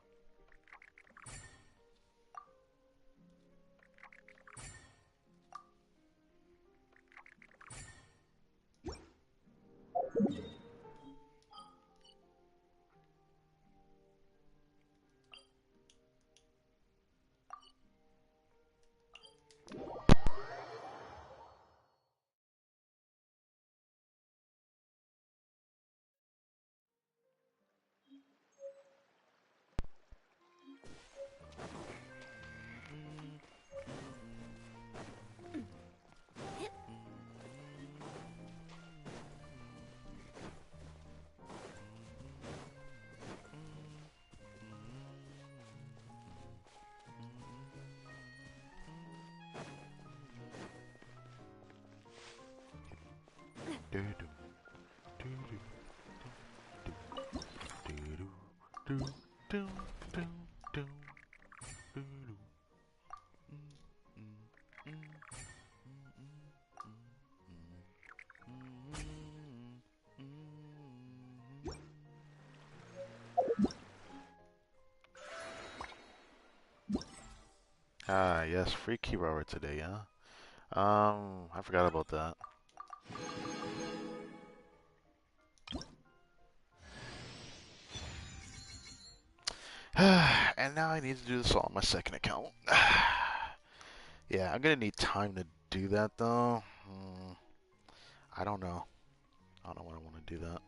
Ah, yes, free key rower today, huh? I forgot about that. And now I need to do this all on my second account. Yeah, I'm gonna need time to do that though. I don't know. I don't know when I want to do that.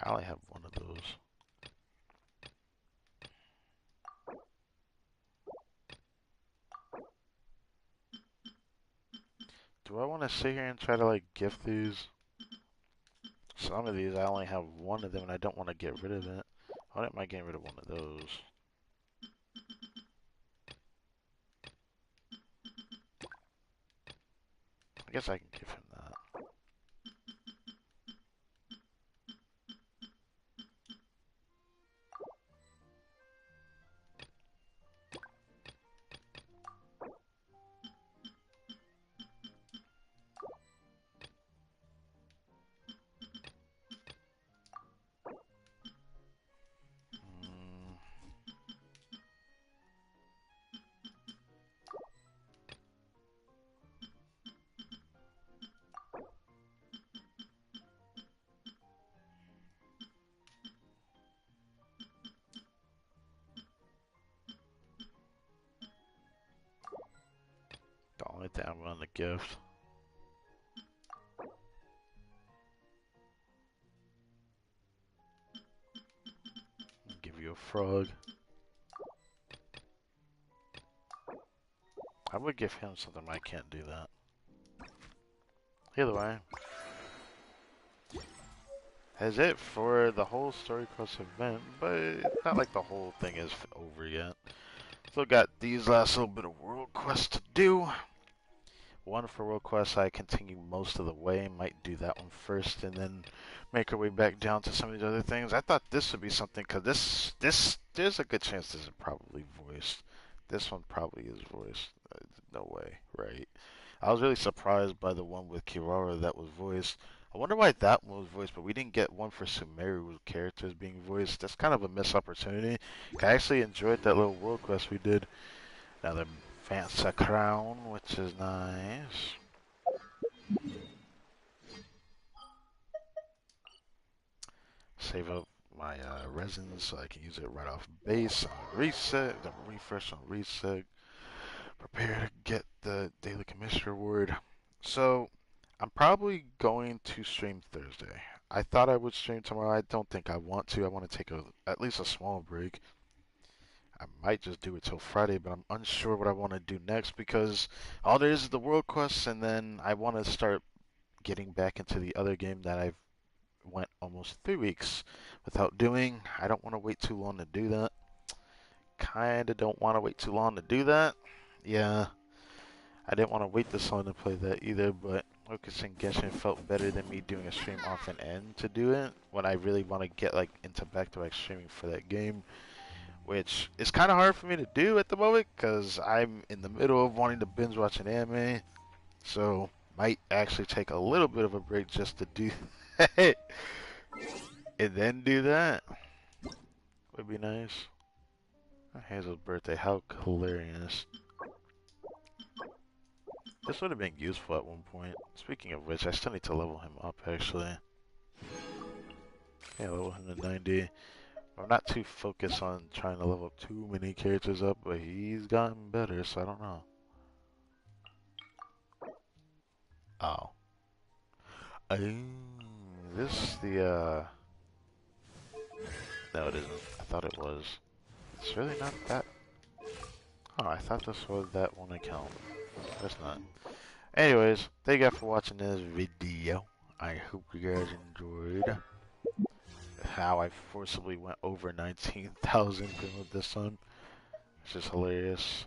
I only have one of those. Do I want to sit here and try to like gift these? Some of these I only have one of them and I don't want to get rid of it. I wouldn't mind getting rid of one of those. I guess I can give him that. The only thing I'm going to gift. I'll give you a frog. I would give him something, but I can't do that. Either way. That's it for the whole Story Quest event, but it's not like the whole thing is over yet. Still got these last little bit of world quests to do. One for world quest, I continue most of the way. Might do that one first and then make our way back down to some of these other things. I thought this would be something, because there's a good chance this is probably voiced. This one probably is voiced. No way, right? I was really surprised by the one with Kirara that was voiced. I wonder why that one was voiced, but we didn't get one for Sumeru characters being voiced. That's kind of a missed opportunity. I actually enjoyed that little world quest we did. Another fancy crown, which is nice. Save up my resins so I can use it right off base on reset, then refresh on reset. Prepare to get the daily commission reward. So, I'm probably going to stream Thursday. I thought I would stream tomorrow. I don't think I want to. I want to take at least a small break. I might just do it till Friday, but I'm unsure what I want to do next because all there is the world quests, and then I want to start getting back into the other game that I've went almost 3 weeks without doing. I don't want to wait too long to do that. Kinda don't want to wait too long to do that. Yeah, I didn't want to wait this long to play that either, but focusing Genshin felt better than me doing a stream off and end to do it when I really want to get like into back-to-back streaming for that game, which is kind of hard for me to do at the moment because I'm in the middle of wanting to binge watch an anime, so might actually take a little bit of a break just to do that and then do that. Would be nice. Hazel's birthday, how hilarious. This would have been useful at one point. Speaking of which, I still need to level him up actually. Yeah, level him to 90. I'm not too focused on trying to level up too many characters up, but he's gotten better, so I don't know. Oh. This the no it isn't. I thought it was. It's really not that. Oh, I thought this was that one account. That's not. Anyways, thank you guys for watching this video. I hope you guys enjoyed how I forcibly went over 19,000 with this one. It's just hilarious.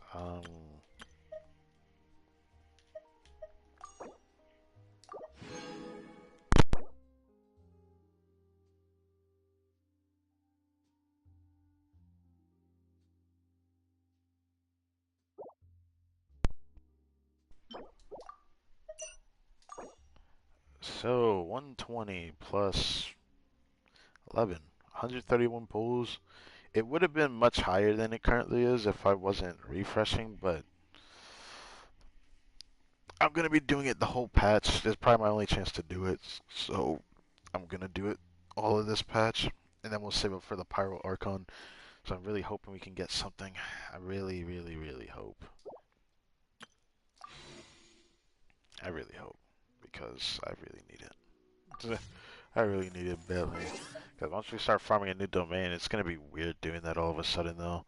So 120 plus 11, 131 pulls. It would have been much higher than it currently is if I wasn't refreshing, but I'm gonna be doing it the whole patch. It's probably my only chance to do it, so I'm gonna do it all of this patch, and then we'll save it for the Pyro Archon. So I'm really hoping we can get something. I really, really, really hope. I really hope, because I really need it. I really need it badly. Because once we start farming a new domain, it's gonna be weird doing that all of a sudden, though.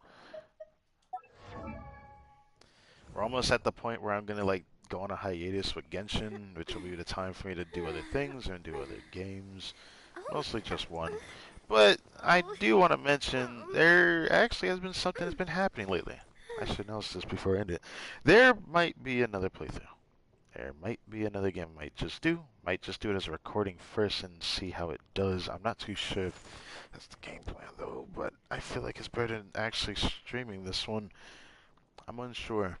We're almost at the point where I'm gonna like go on a hiatus with Genshin, which will be the time for me to do other things and do other games. Mostly just one. But I do want to mention there actually has been something that's been happening lately. I should announce this before I end it. There might be another playthrough. There might be another game. Might just do it as a recording first and see how it does. I'm not too sure if that's the game plan though, but I feel like it's better than actually streaming this one. I'm unsure.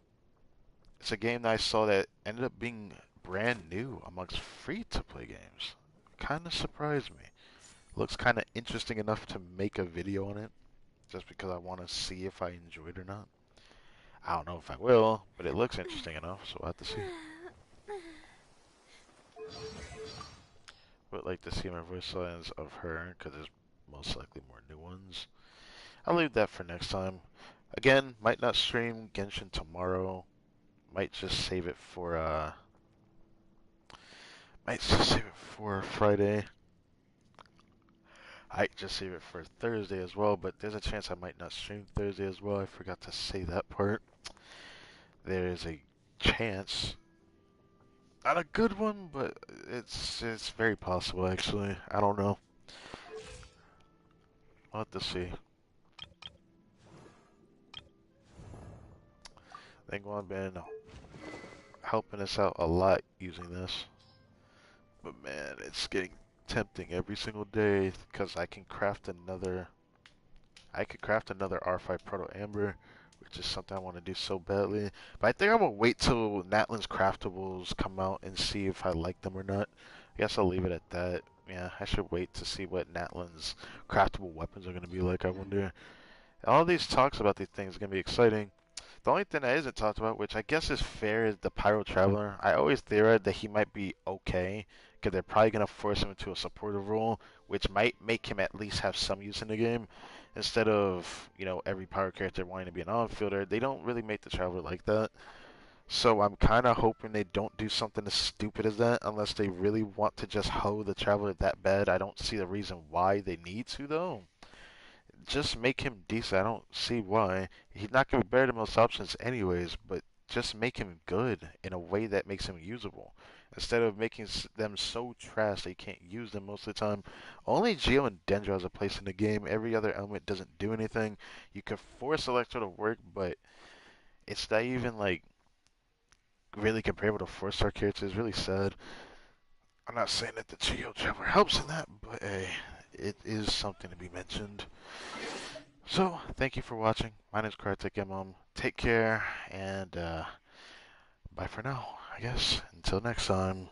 It's a game that I saw that ended up being brand new amongst free-to-play games. Kind of surprised me. Looks kind of interesting enough to make a video on it, just because I want to see if I enjoy it or not. I don't know if I will, but it looks interesting enough, so we'll have to see. Would like to see my voice lines of her, because there's most likely more new ones. I'll leave that for next time. Again, might not stream Genshin tomorrow. Might just save it for Friday. I just save it for Thursday as well, but there's a chance I might not stream Thursday as well. I forgot to say that part. There is a chance. Not a good one, but it's very possible actually. I don't know. We'll have to see. I think I've been helping us out a lot using this. But man, it's getting tempting every single day because I could craft another R5 Proto Amber, which is something I want to do so badly. But I think I'm gonna wait till Natlan's craftables come out and see if I like them or not. I guess I'll leave it at that. Yeah, I should wait to see what Natlan's craftable weapons are gonna be like, I wonder. All these talks about these things are gonna be exciting. The only thing that isn't talked about, which I guess is fair, is the Pyro Traveler. I always theorized that he might be okay, because they're probably going to force him into a supportive role, which might make him at least have some use in the game. Instead of, you know, every Pyro character wanting to be an on-fielder, they don't really make the Traveler like that. So I'm kind of hoping they don't do something as stupid as that, unless they really want to just hoe the Traveler that bad. I don't see the reason why they need to, though. Just make him decent. I don't see why. He's not going to be better than most options anyways, but just make him good in a way that makes him usable. Instead of making them so trash that you can't use them most of the time. Only Geo and Dendro has a place in the game. Every other element doesn't do anything. You could force Electro to work, but it's not even like really comparable to 4-star characters. It's really sad. I'm not saying that the Geo Traveler helps in that, but hey, it is something to be mentioned. So, thank you for watching. My name is Kartik Take care, and bye for now, I guess. Until next time.